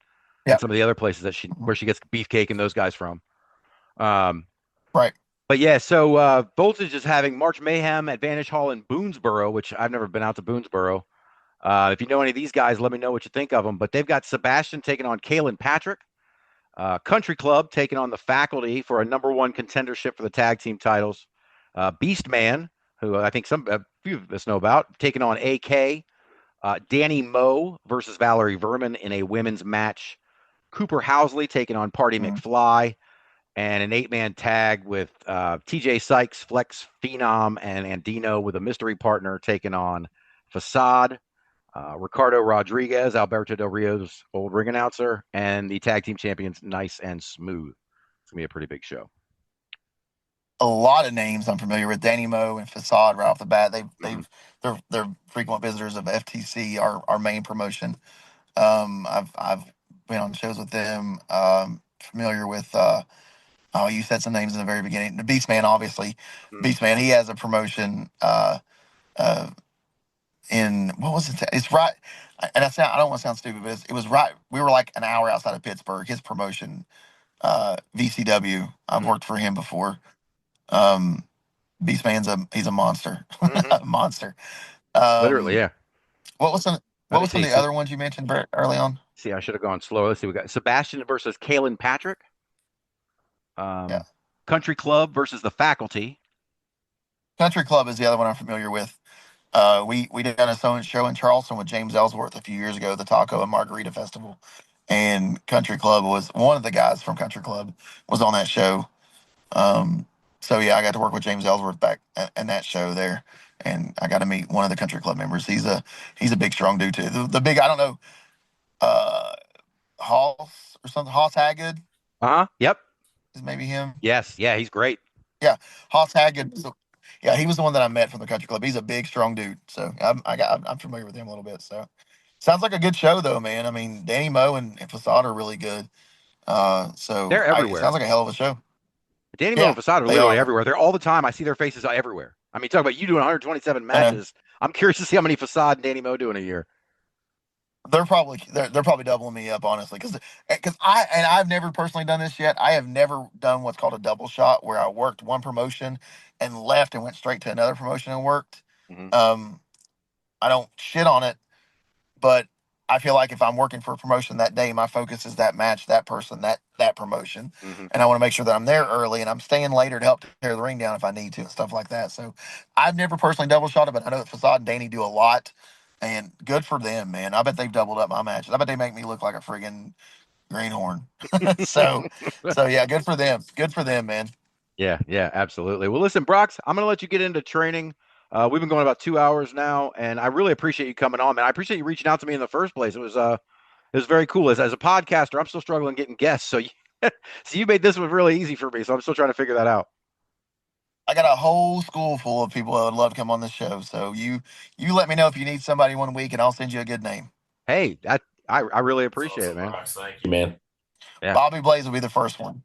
[SPEAKER 4] Yeah,
[SPEAKER 2] some of the other places that
[SPEAKER 4] mhm,
[SPEAKER 2] where she gets Beefcake and those guys from. Um,
[SPEAKER 4] right.
[SPEAKER 2] But yeah, so Voltage is having March Mayhem at Vantage Hall in Boonesboro, which I've never been out to Boonesboro. If you know any of these guys, let me know what you think of them. But they've got Sebastian taking on Kalen Patrick, Country Club taking on the Faculty for a #1 contendership for the tag team titles. Beast Man, who I think a few of us know about, taking on AK. Danny Moe versus Valerie Verman in a women's match. Cooper Housley taking on Party
[SPEAKER 4] Mhm.
[SPEAKER 2] McFly and an 8-man tag with TJ Sykes, Flex Phenom, and Andino with a mystery partner taking on Facade, Ricardo Rodriguez, Alberto Del Rio's old ring announcer, and the tag team champions Nice and Smooth. It's gonna be a pretty big show.
[SPEAKER 4] A lot of names I'm familiar with. Danny Moe and Facade right off the bat.
[SPEAKER 2] Hmm.
[SPEAKER 4] They're frequent visitors of FTC, our main promotion. I've been on shows with them. Familiar with oh, you said some names in the very beginning. The Beastman, obviously.
[SPEAKER 2] Hmm.
[SPEAKER 4] Beastman, he has a promotion uh, in, what was it? It's right. And I don't want to sound stupid, but it was right. We were like an hour outside of Pittsburgh. His promotion, VCW. I've
[SPEAKER 2] Hmm.
[SPEAKER 4] worked for him before. Um, Beastman's he's a monster,
[SPEAKER 2] Hmm.
[SPEAKER 4] a monster.
[SPEAKER 2] Literally,
[SPEAKER 4] Um,
[SPEAKER 2] yeah.
[SPEAKER 4] what was some
[SPEAKER 2] Let
[SPEAKER 4] what
[SPEAKER 2] me
[SPEAKER 4] was some
[SPEAKER 2] see.
[SPEAKER 4] of the other ones you mentioned, Brett, early on?
[SPEAKER 2] See, I should have gone slower. Let's see. We got Sebastian versus Kalen Patrick.
[SPEAKER 4] Yeah,
[SPEAKER 2] Um, Country Club versus the Faculty.
[SPEAKER 4] Country Club is the other one I'm familiar with. We did a show in Charleston with James Ellsworth a few years ago, the Taco and Margarita Festival, and Country Club was one of the guys from Country Club was on that show. So yeah, I got to work with James Ellsworth back in that show there, and I got to meet one of the Country Club members. He's a big, strong dude too. The big, I don't know, uh, Hoss or something. Hoss Haggard
[SPEAKER 2] Yep.
[SPEAKER 4] is maybe him.
[SPEAKER 2] Yes. Yeah. He's great.
[SPEAKER 4] Yeah, Hoss Haggard. So, yeah, he was the one that I met from the Country Club. He's a big, strong dude. So I'm familiar with him a little bit. So sounds like a good show though, man. I mean, Danny Moe and Facade are really good.
[SPEAKER 2] They're
[SPEAKER 4] It
[SPEAKER 2] everywhere.
[SPEAKER 4] sounds like a hell of a show.
[SPEAKER 2] Danny Moe and Facade are
[SPEAKER 4] they
[SPEAKER 2] literally
[SPEAKER 4] are.
[SPEAKER 2] everywhere. They're all the time. I see their faces everywhere. I mean, talk about you doing 127 matches. I'm curious to see how many Facade and Danny Moe do in a year.
[SPEAKER 4] They're probably doubling me up, honestly, because I've never personally done this yet. I have never done what's called a double shot, where I worked one promotion and left and went straight to another promotion and worked.
[SPEAKER 2] Mm-hmm.
[SPEAKER 4] I don't shit on it, but I feel like if I'm working for a promotion that day, my focus is that match, that person, that promotion,
[SPEAKER 2] Mm-hmm.
[SPEAKER 4] and I want to make sure that I'm there early and I'm staying later to help tear the ring down if I need to and stuff like that. So I've never personally double shot it, but I know that Facade and Danny do a lot. And good for them, man. I bet they've doubled up my matches. I bet they make me look like a friggin' greenhorn. so, yeah, good for them. Good for them, man.
[SPEAKER 2] Yeah, absolutely. Well, listen, Brox, I'm going to let you get into training. We've been going about 2 hours now, and I really appreciate you coming on, man. I appreciate you reaching out to me in the first place. It was very cool. As a podcaster, I'm still struggling getting guests, so you made this one really easy for me. So I'm still trying to figure that out.
[SPEAKER 4] I got a whole school full of people that would love to come on this show. So you let me know if you need somebody one week, and I'll send you a good name.
[SPEAKER 2] Hey, I really appreciate it, man.
[SPEAKER 3] Brox. Thank you, man.
[SPEAKER 2] Yeah.
[SPEAKER 4] Bobby Blaze will be the first one.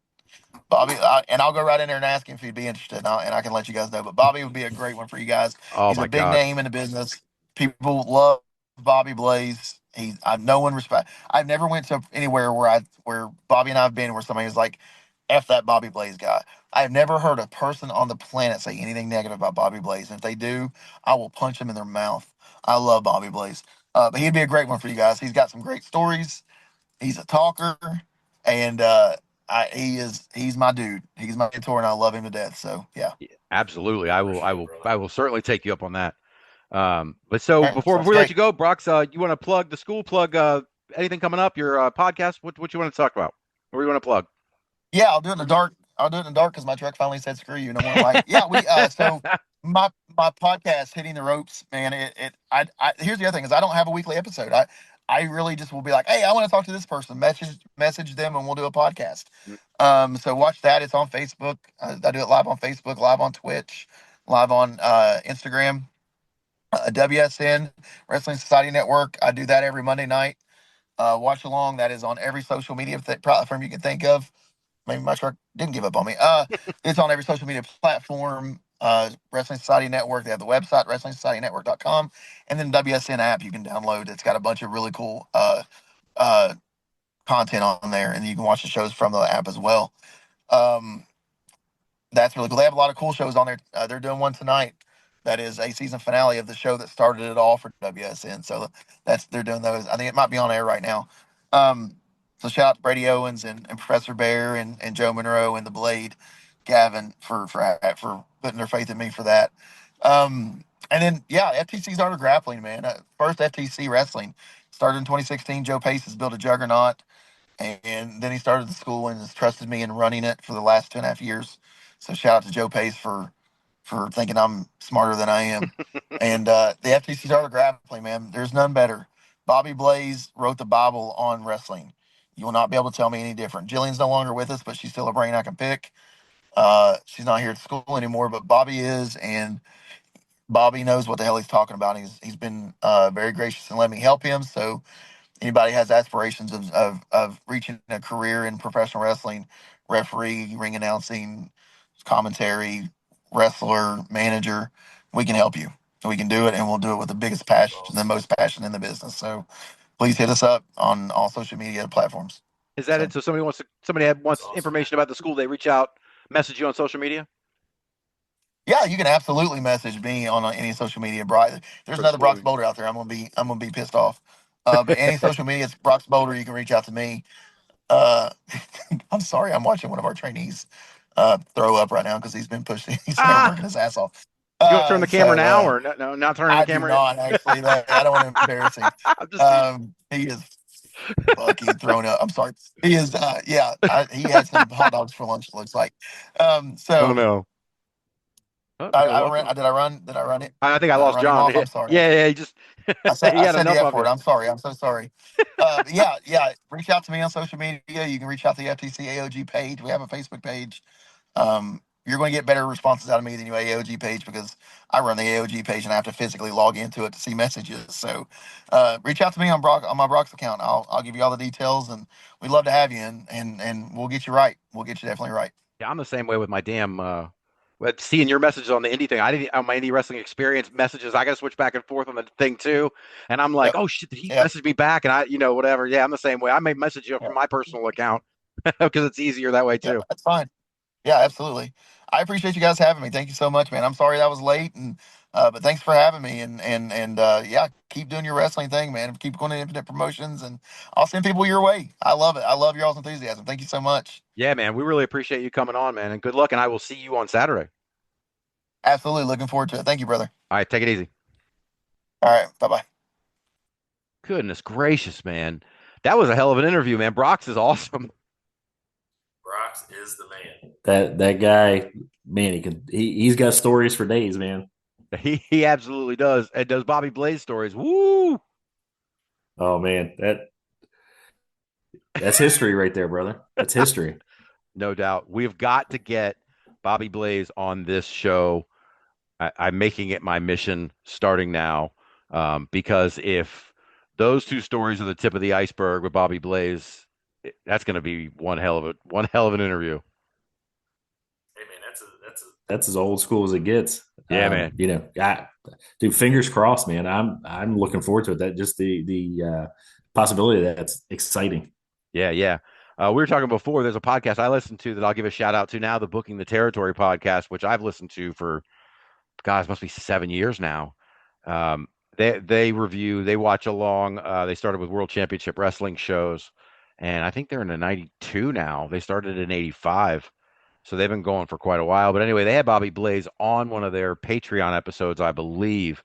[SPEAKER 4] Bobby, and I'll go right in there and ask him if he'd be interested, and I can let you guys know. But Bobby would be a great one for you guys.
[SPEAKER 2] Oh
[SPEAKER 4] He's
[SPEAKER 2] my
[SPEAKER 4] a big
[SPEAKER 2] God.
[SPEAKER 4] name in the business. People love Bobby Blaze. I've no one respect. I've never went to anywhere where Bobby and I've been where somebody was like, "F that Bobby Blaze guy." I've never heard a person on the planet say anything negative about Bobby Blaze. And if they do, I will punch them in their mouth. I love Bobby Blaze. But he'd be a great one for you guys. He's got some great stories. He's a talker, and he's my dude. He's my mentor, and I love him to death. So yeah.
[SPEAKER 2] Absolutely. I will certainly take you up on that. But so
[SPEAKER 4] All right,
[SPEAKER 2] before
[SPEAKER 4] sounds
[SPEAKER 2] we let
[SPEAKER 4] great.
[SPEAKER 2] you go, Brox, you want to plug the school, anything coming up, your podcast? What you want to talk about? What do you want to plug?
[SPEAKER 4] Yeah, I'll do it in the dark. I'll do it in the dark because my truck finally said screw you, no more light. Yeah, so my podcast, Hitting the Ropes, man. Here's the other thing is I don't have a weekly episode. I really just will be like, hey, I want to talk to this person. Message them, and we'll do a podcast. So watch that. It's on Facebook. I do it live on Facebook, live on Twitch, live on Instagram, WSN Wrestling Society Network. I do that every Monday night. Watch along. That is on every social media platform you can think of. Maybe my truck didn't give up on me. It's on every social media platform. Wrestling Society Network. They have the website, WrestlingSocietyNetwork.com, and then WSN app you can download. It's got a bunch of really cool content on there, and you can watch the shows from the app as well. That's really cool. They have a lot of cool shows on there. They're doing one tonight that is a season finale of the show that started it all for WSN. So they're doing those. I think it might be on air right now. So shout out to Brady Owens and Professor Bear and Joe Monroe and the Blade, Gavin for putting their faith in me for that. And then FTC's Art of Grappling, man. First FTC wrestling started in 2016. Joe Pace has built a juggernaut, and then he started the school and has trusted me in running it for the last 2.5 years. So shout out to Joe Pace for thinking I'm smarter than I am. And the FTC's Art of Grappling, man, there's none better. Bobby Blaze wrote the Bible on wrestling. You will not be able to tell me any different. Jillian's no longer with us, but she's still a brain I can pick. She's not here at school anymore, but Bobby is, and Bobby knows what the hell he's talking about. He's been very gracious and let me help him. So anybody has aspirations of reaching a career in professional wrestling, referee, ring announcing, commentary, wrestler, manager, we can help you. We can do it, and we'll do it with the biggest passion, the most passion in the business. So please hit us up on all social media platforms.
[SPEAKER 2] Is that it? So somebody wants information about the school, they reach out, message you on social media?
[SPEAKER 4] Yeah, you can absolutely message me on any social media. There's another Brox Boulder out there. I'm gonna be pissed off. But any social media, it's Brox Boulder. You can reach out to me. I'm sorry, I'm watching one of our trainees throw up right now because he's been pushing. He's been working his ass off.
[SPEAKER 2] You want to turn the camera now,
[SPEAKER 4] So
[SPEAKER 2] or no, not turning the
[SPEAKER 4] I do
[SPEAKER 2] camera?
[SPEAKER 4] not actually. I don't want to embarrass him.
[SPEAKER 2] I'm just teasing.
[SPEAKER 4] He is fucking thrown up. I'm sorry. He is. Yeah. He had some hot dogs for lunch. It looks like.
[SPEAKER 2] Oh
[SPEAKER 4] So
[SPEAKER 2] no. Oh, you're welcome.
[SPEAKER 4] Did I run? Did I run it?
[SPEAKER 2] I think I
[SPEAKER 4] Did I
[SPEAKER 2] lost
[SPEAKER 4] run him
[SPEAKER 2] John.
[SPEAKER 4] off?
[SPEAKER 2] Yeah,
[SPEAKER 4] I'm sorry.
[SPEAKER 2] yeah, yeah. He just he
[SPEAKER 4] I
[SPEAKER 2] had
[SPEAKER 4] said the
[SPEAKER 2] enough
[SPEAKER 4] F
[SPEAKER 2] of you.
[SPEAKER 4] word. I'm sorry. I'm so sorry. Yeah. Reach out to me on social media. You can reach out to the FTC AOG page. We have a Facebook page. You're going to get better responses out of me than your AOG page because I run the AOG page and I have to physically log into it to see messages. So reach out to me on my Brox account. I'll give you all the details, and we'd love to have you, and we'll get you right. We'll get you definitely right.
[SPEAKER 2] Yeah, I'm the same way with my damn. With seeing your messages on the indie thing, I didn't on my indie wrestling experience messages. I got to switch back and forth on the thing too, and I'm like,
[SPEAKER 4] Yep.
[SPEAKER 2] oh shit, did he
[SPEAKER 4] Yep.
[SPEAKER 2] message me back? And whatever. Yeah, I'm the same way. I may message you from
[SPEAKER 4] Yeah.
[SPEAKER 2] my personal account because it's easier that way
[SPEAKER 4] Yeah.
[SPEAKER 2] too.
[SPEAKER 4] That's fine. Yeah, absolutely. I appreciate you guys having me. Thank you so much, man. I'm sorry that was late, and but thanks for having me. And yeah, keep doing your wrestling thing, man. Keep going to Infinite Promotions, and I'll send people your way. I love it. I love your all's enthusiasm. Thank you so much.
[SPEAKER 2] Yeah, man, we really appreciate you coming on, man, and good luck. And I will see you on Saturday.
[SPEAKER 4] Absolutely, looking forward to it. Thank you, brother.
[SPEAKER 2] All right, take it easy.
[SPEAKER 4] All right, bye bye.
[SPEAKER 2] Goodness gracious, man, that was a hell of an interview, man. Brox is awesome.
[SPEAKER 3] Brox is the man. That guy, man, he's got stories for days, man.
[SPEAKER 2] He absolutely does. And does Bobby Blaze stories. Woo!
[SPEAKER 3] Oh man, that's history right there, brother. That's history.
[SPEAKER 2] No doubt. We've got to get Bobby Blaze on this show. I'm making it my mission starting now, because if those two stories are the tip of the iceberg with Bobby Blaze, that's going to be one hell of an interview.
[SPEAKER 3] Hey man, that's as old school as it gets.
[SPEAKER 2] Yeah, man.
[SPEAKER 3] Dude, fingers crossed, man. I'm looking forward to it. That just the possibility of that's exciting.
[SPEAKER 2] Yeah, yeah. We were talking before. There's a podcast I listen to that I'll give a shout out to now, the Booking the Territory podcast, which I've listened to for, guys, must be 7 years now. They review, they watch along. They started with World Championship Wrestling shows, and I think they're in the 92 now. They started in 85. So they've been going for quite a while. But anyway, they had Bobby Blaze on one of their Patreon episodes, I believe.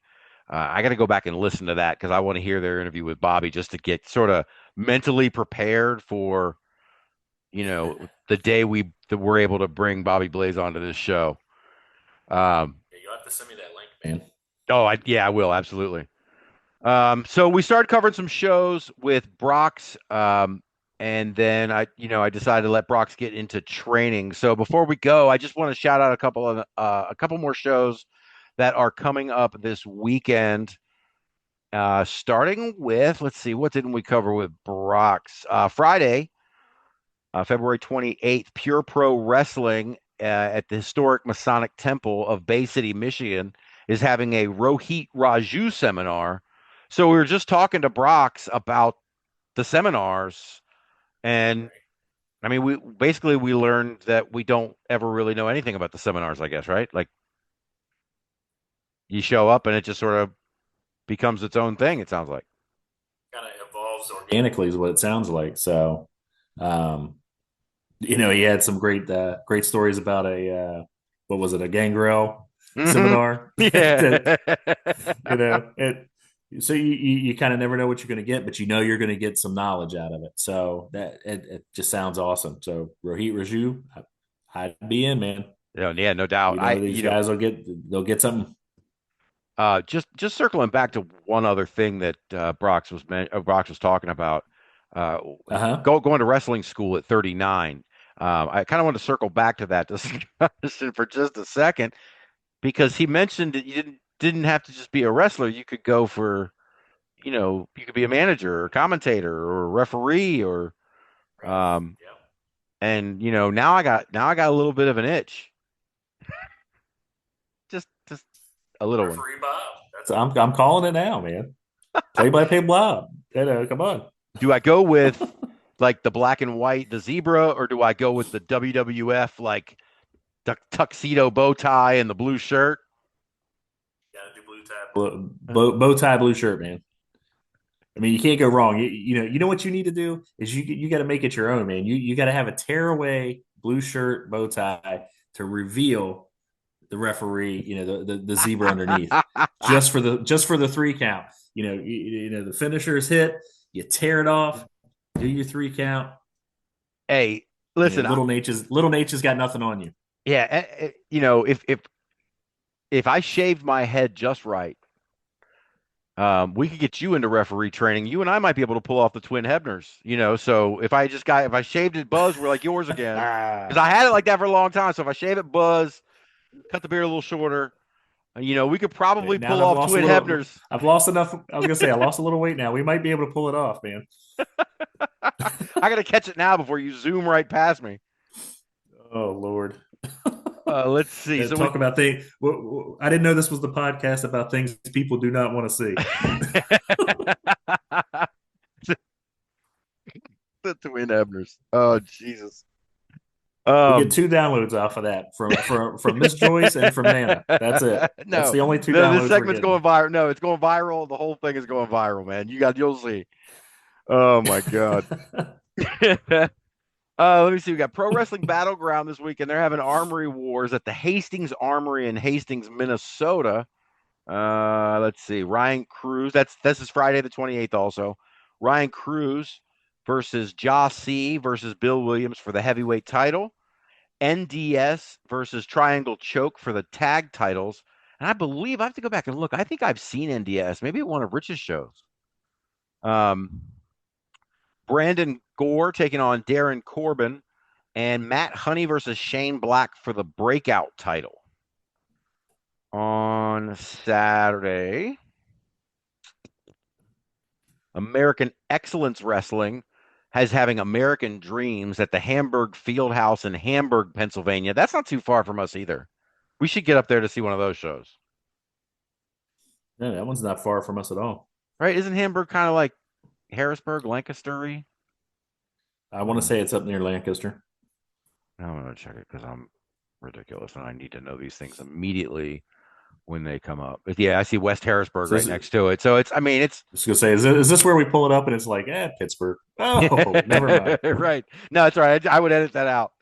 [SPEAKER 2] I got to go back and listen to that because I want to hear their interview with Bobby just to get sort of mentally prepared for, the day that we're able to bring Bobby Blaze onto this show.
[SPEAKER 3] Yeah, you'll have to send me that link, man.
[SPEAKER 2] Oh, I will, absolutely. So we started covering some shows with Brox, and then I decided to let Brox get into training. So before we go, I just want to shout out a couple more shows that are coming up this weekend. Starting with, let's see, what didn't we cover with Brox? Friday, February 28th, Pure Pro Wrestling at the historic Masonic Temple of Bay City, Michigan, is having a Rohit Raju seminar. So we were just talking to Brox about the seminars, and I mean, we learned that we don't ever really know anything about the seminars, I guess, right? Like, you show up and it just sort of becomes its own thing, it sounds like.
[SPEAKER 3] Kind of evolves organically is what it sounds like. So, he had some great stories about what was it, a gangrel seminar?
[SPEAKER 2] Yeah.
[SPEAKER 3] So you kind of never know what you're going to get, but you're going to get some knowledge out of it. So that it just sounds awesome. So Rohit Raju, I'd be in, man.
[SPEAKER 2] Yeah, no doubt.
[SPEAKER 3] These guys they'll get something.
[SPEAKER 2] Just circling back to one other thing that Brox was talking about. Going to wrestling school at 39. I kind of want to circle back to that discussion for just a second, because he mentioned that you didn't have to just be a wrestler. You could go for, you could be a manager or commentator or a referee or, and now I got a little bit of an itch. just a little
[SPEAKER 3] Referee Bob. I'm calling it now, man. Play-by-play Bob. Come on.
[SPEAKER 2] Do I go with like the black and white, the zebra, or do I go with the WWF like the tuxedo bow tie and the blue shirt?
[SPEAKER 3] Gotta do bow tie, blue shirt, man. I mean, you can't go wrong. You know what you need to do is you got to make it your own, man. You got to have a tearaway blue shirt, bow tie to reveal the referee, the zebra underneath, just for the 3 count. The finisher's hit, you tear it off, do your 3 count.
[SPEAKER 2] Hey, listen,
[SPEAKER 3] little Nature's got nothing on you.
[SPEAKER 2] Yeah, if I shaved my head just right, we could get you into referee training. You and I might be able to pull off the twin Hebners. So if I shaved it Buzz, we're like yours again. Because I had it like that for a long time. So if I shave it Buzz, cut the beard a little shorter, we could probably
[SPEAKER 3] now
[SPEAKER 2] pull off twin Hebners.
[SPEAKER 3] I've lost enough. I was gonna say I lost a little weight now. We might be able to pull it off, man.
[SPEAKER 2] I gotta catch it now before you zoom right past me.
[SPEAKER 3] Oh Lord.
[SPEAKER 2] Let's see.
[SPEAKER 3] So talk about things. I didn't know this was the podcast about things people do not want to see.
[SPEAKER 2] The twin Hebners. Oh Jesus.
[SPEAKER 3] We get 2 downloads off of that from Miss Joyce and from Nana. That's it.
[SPEAKER 2] No,
[SPEAKER 3] that's the only 2 downloads.
[SPEAKER 2] This segment's going viral. No, it's going viral. The whole thing is going viral, man. You'll see. Oh my God. Let me see. We got Pro Wrestling Battleground this week, and they're having Armory Wars at the Hastings Armory in Hastings, Minnesota. Let's see. Ryan Cruz. This is Friday the 28th also. Ryan Cruz versus Josh C versus Bill Williams for the heavyweight title. NDS versus Triangle Choke for the tag titles. And I believe I have to go back and look. I think I've seen NDS, maybe at one of Rich's shows. Brandon Gore taking on Darren Corbin, and Matt Honey versus Shane Black for the breakout title. On Saturday, American Excellence Wrestling has having American Dreams at the Hamburg Fieldhouse in Hamburg, Pennsylvania. That's not too far from us either. We should get up there to see one of those shows.
[SPEAKER 3] Yeah, that one's not far from us at all.
[SPEAKER 2] Right? Isn't Hamburg kind of like Harrisburg, Lancaster-y?
[SPEAKER 3] I want to say it's up near Lancaster.
[SPEAKER 2] I'm going to check it because I'm ridiculous and I need to know these things immediately when they come up. But yeah, I see West Harrisburg right next to it. So it's.
[SPEAKER 3] I was going to say, is this where we pull it up and it's like, Pittsburgh? Oh, never mind.
[SPEAKER 2] Right. No, it's all right. I would edit that out.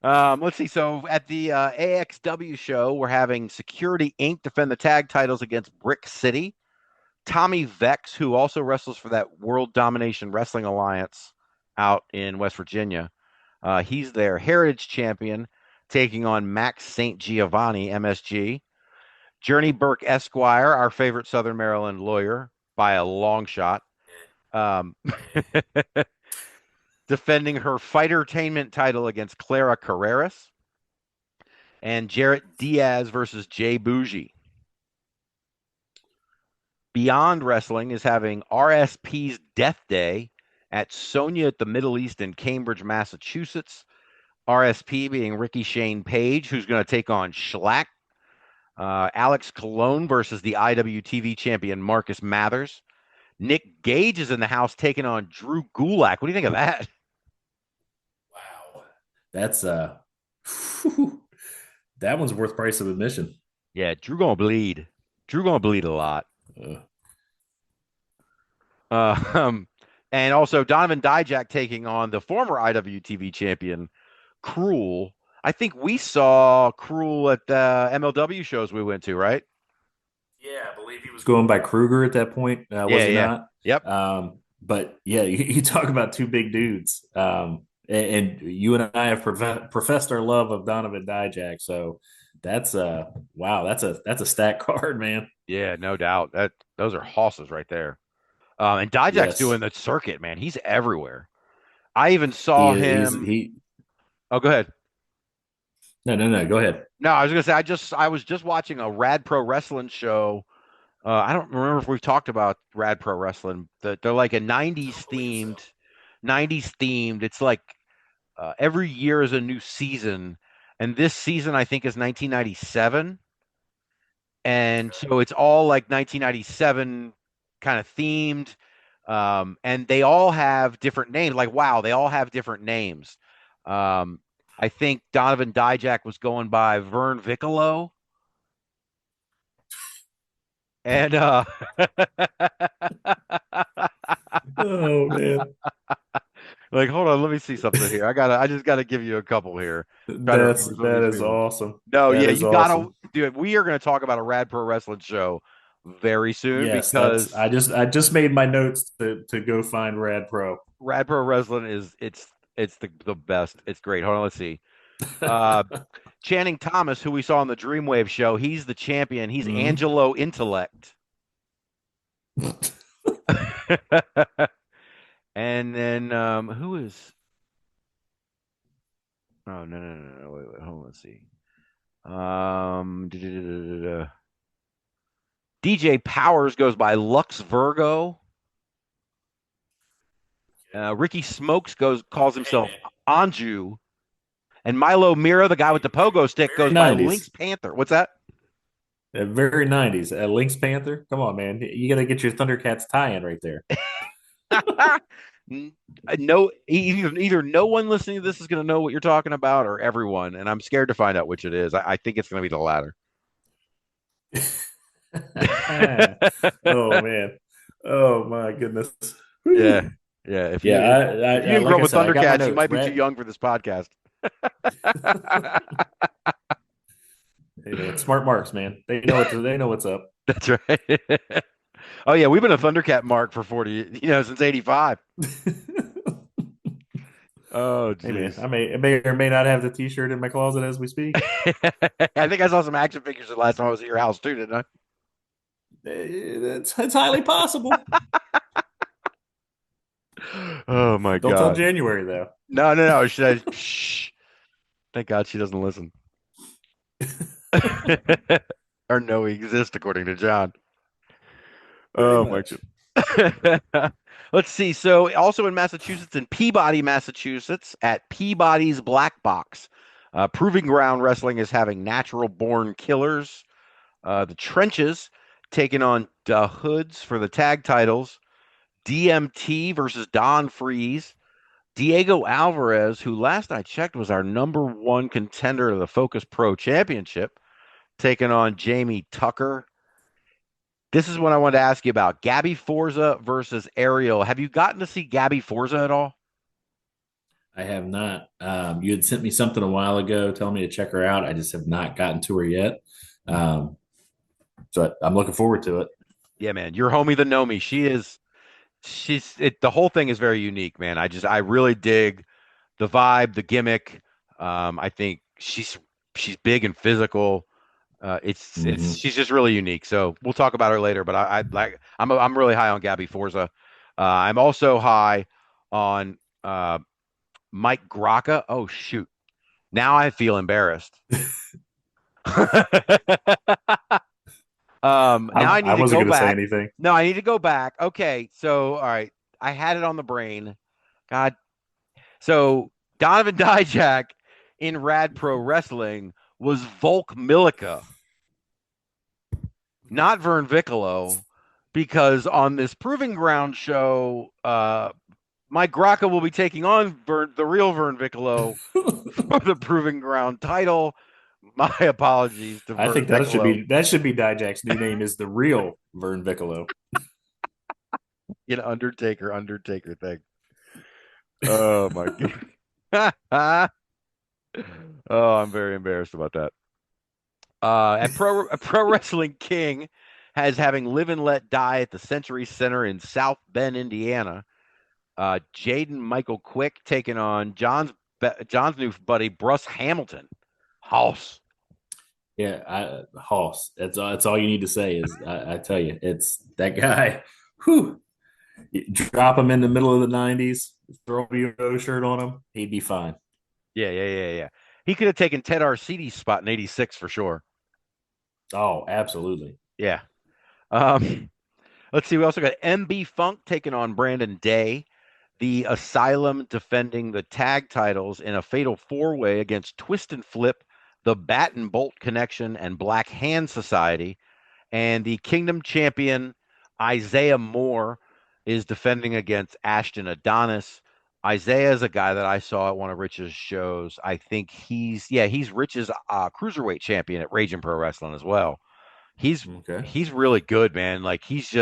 [SPEAKER 2] Let's see. So at the AXW show, we're having Security Inc. defend the tag titles against Brick City. Tommy Vex, who also wrestles for that World Domination Wrestling Alliance out in West Virginia. He's their Heritage Champion, taking on Max St. Giovanni, MSG. Journey Burke Esquire, our favorite Southern Maryland lawyer, by a long shot. Defending her Fightertainment title against Clara Carreras. And Jarrett Diaz versus Jay Bougie. Beyond Wrestling is having RSP's Death Day at Sonia at the Middle East in Cambridge, Massachusetts. RSP being Ricky Shane Page, who's going to take on Schlack. Alex Colon versus the IWTV champion Marcus Mathers. Nick Gage is in the house taking on Drew Gulak. What do you think of that?
[SPEAKER 3] Wow. That's that one's worth price of admission.
[SPEAKER 2] Yeah, Drew gonna bleed. Drew gonna bleed a lot. And also Donovan Dijak taking on the former IWTV champion Cruel. I think we saw Cruel at the MLW shows we went to, right?
[SPEAKER 3] Yeah, I believe he was going by Kruger at that point. Was he not?
[SPEAKER 2] Yep.
[SPEAKER 3] But yeah, you talk about 2 big dudes. And you and I have professed our love of Donovan Dijak. So that's wow, that's a stacked card, man.
[SPEAKER 2] Yeah, no doubt. Those are hosses right there. And Dijak's doing the circuit, man. He's everywhere. I even saw him. Oh, go ahead.
[SPEAKER 3] No, go ahead.
[SPEAKER 2] No, I was gonna say I was just watching a Rad Pro Wrestling show. I don't remember if we've talked about Rad Pro Wrestling. They're like a '90s themed. It's like every year is a new season, and this season I think is 1997, and so it's all like 1997 kind of themed, and they all have different names. Like wow, they all have different names. I think Donovan Dijak was going by Vern Vicolo. And
[SPEAKER 3] oh man.
[SPEAKER 2] Like, hold on, let me see something here. I just gotta give you a couple here. Try to remember some of
[SPEAKER 3] That
[SPEAKER 2] these
[SPEAKER 3] is
[SPEAKER 2] people.
[SPEAKER 3] awesome.
[SPEAKER 2] No,
[SPEAKER 3] That
[SPEAKER 2] yeah,
[SPEAKER 3] is
[SPEAKER 2] you gotta
[SPEAKER 3] awesome.
[SPEAKER 2] do it. We are gonna talk about a Rad Pro Wrestling show very soon
[SPEAKER 3] Yes, that's
[SPEAKER 2] because
[SPEAKER 3] I just made my notes to go find Rad Pro.
[SPEAKER 2] Rad Pro Wrestling is it's the best. It's great. Hold on, let's see. Uh, Channing Thomas, who we saw on the Dreamwave show, he's the champion. He's
[SPEAKER 3] Mhm.
[SPEAKER 2] Angelo Intellect. And then who is? Oh no. Wait. Hold on. Let's see. DJ Powers goes by Lux Virgo. Ricky Smokes calls
[SPEAKER 3] Hey
[SPEAKER 2] himself
[SPEAKER 3] man,
[SPEAKER 2] Anju, and Milo Mira, the guy with
[SPEAKER 3] hey,
[SPEAKER 2] the pogo stick,
[SPEAKER 3] very
[SPEAKER 2] goes by
[SPEAKER 3] 90s.
[SPEAKER 2] Lynx Panther. What's that?
[SPEAKER 3] Very 90s. Lynx Panther. Come on, man. You got to get your Thundercats tie-in right there.
[SPEAKER 2] No, either no one listening to this is going to know what you're talking about, or everyone, and I'm scared to find out which it is. I think it's going to be the latter.
[SPEAKER 3] Oh man. Oh my goodness.
[SPEAKER 2] Yeah,
[SPEAKER 3] Whew.
[SPEAKER 2] yeah.
[SPEAKER 3] Yeah,
[SPEAKER 2] If you
[SPEAKER 3] I
[SPEAKER 2] didn't grow
[SPEAKER 3] like
[SPEAKER 2] up
[SPEAKER 3] I
[SPEAKER 2] with
[SPEAKER 3] said, I got my
[SPEAKER 2] Thundercats, you
[SPEAKER 3] notes.
[SPEAKER 2] might be too
[SPEAKER 3] Rat.
[SPEAKER 2] young for this podcast.
[SPEAKER 3] Hey man, smart marks, man. They know what's up.
[SPEAKER 2] That's right. Oh yeah, we've been a Thundercat mark for 40, since '85. Oh
[SPEAKER 3] Hey man,
[SPEAKER 2] jeez.
[SPEAKER 3] I may or may not have the T-shirt in my closet as we speak.
[SPEAKER 2] I think I saw some action figures the last time I was at your house too, didn't I?
[SPEAKER 3] It's highly possible.
[SPEAKER 2] Oh my
[SPEAKER 3] Don't tell
[SPEAKER 2] God.
[SPEAKER 3] January though.
[SPEAKER 2] No. Shh. Thank God she doesn't listen. Or know he exists, according to John.
[SPEAKER 3] Pretty
[SPEAKER 2] Oh my
[SPEAKER 3] much.
[SPEAKER 2] God. Let's see. So, also in Massachusetts, in Peabody, Massachusetts, at Peabody's Black Box, Proving Ground Wrestling is having Natural Born Killers. The Trenches taking on the Hoods for the tag titles. DMT versus Don Freeze. Diego Alvarez, who last I checked was our number one contender to the Focus Pro Championship, taking on Jamie Tucker. This is what I wanted to ask you about. Gabby Forza versus Ariel. Have you gotten to see Gabby Forza at all?
[SPEAKER 3] I have not. You had sent me something a while ago telling me to check her out. I just have not gotten to her yet. Um, so I'm looking forward to it.
[SPEAKER 2] Yeah, man. Your homie, the Nomi. The whole thing is very unique, man. I really dig the vibe, the gimmick. I think she's big and physical.
[SPEAKER 3] Hmm.
[SPEAKER 2] She's just really unique. So we'll talk about her later. But I'm really high on Gabby Forza. I'm also high on Mike Grocka. Oh shoot! Now I feel embarrassed. Now I
[SPEAKER 3] I
[SPEAKER 2] need to
[SPEAKER 3] wasn't
[SPEAKER 2] go
[SPEAKER 3] going to say
[SPEAKER 2] back.
[SPEAKER 3] anything.
[SPEAKER 2] No, I need to go back. Okay, so all right, I had it on the brain. God, so Donovan Dijak in Rad Pro Wrestling was Volk Milica, not Vern Vicolo, because on this Proving Ground show, Mike Grocka will be taking on the real Vern Vicolo for the Proving Ground title. My apologies to
[SPEAKER 3] I
[SPEAKER 2] Vern
[SPEAKER 3] think
[SPEAKER 2] Vicolo.
[SPEAKER 3] that should be Dijak's new name is the real Vern Vicolo.
[SPEAKER 2] Undertaker thing. Oh my god. Oh, I'm very embarrassed about that. At Pro Wrestling King has having Live and Let Die at the Century Center in South Bend, Indiana. Jaden Michael Quick taking on John's new buddy Bruce Hamilton. House.
[SPEAKER 3] Yeah, Hoss. That's all you need to say is I tell you, it's that guy. Whew, you drop him in the middle of the '90s, throw a UO shirt on him, he'd be fine.
[SPEAKER 2] Yeah. He could have taken Ted Arcidi's spot in '86 for sure.
[SPEAKER 3] Oh, absolutely.
[SPEAKER 2] Yeah. Um, let's see. We also got MB Funk taking on Brandon Day. The Asylum defending the tag titles in a fatal four-way against Twist and Flip, the Bat and Bolt Connection, and Black Hand Society. And the Kingdom champion Isaiah Moore is defending against Ashton Adonis. Isaiah is a guy that I saw at one of Rich's shows. I think he's Rich's cruiserweight champion at Raging Pro Wrestling as well. He's
[SPEAKER 3] Okay.
[SPEAKER 2] he's really good, man. Like he's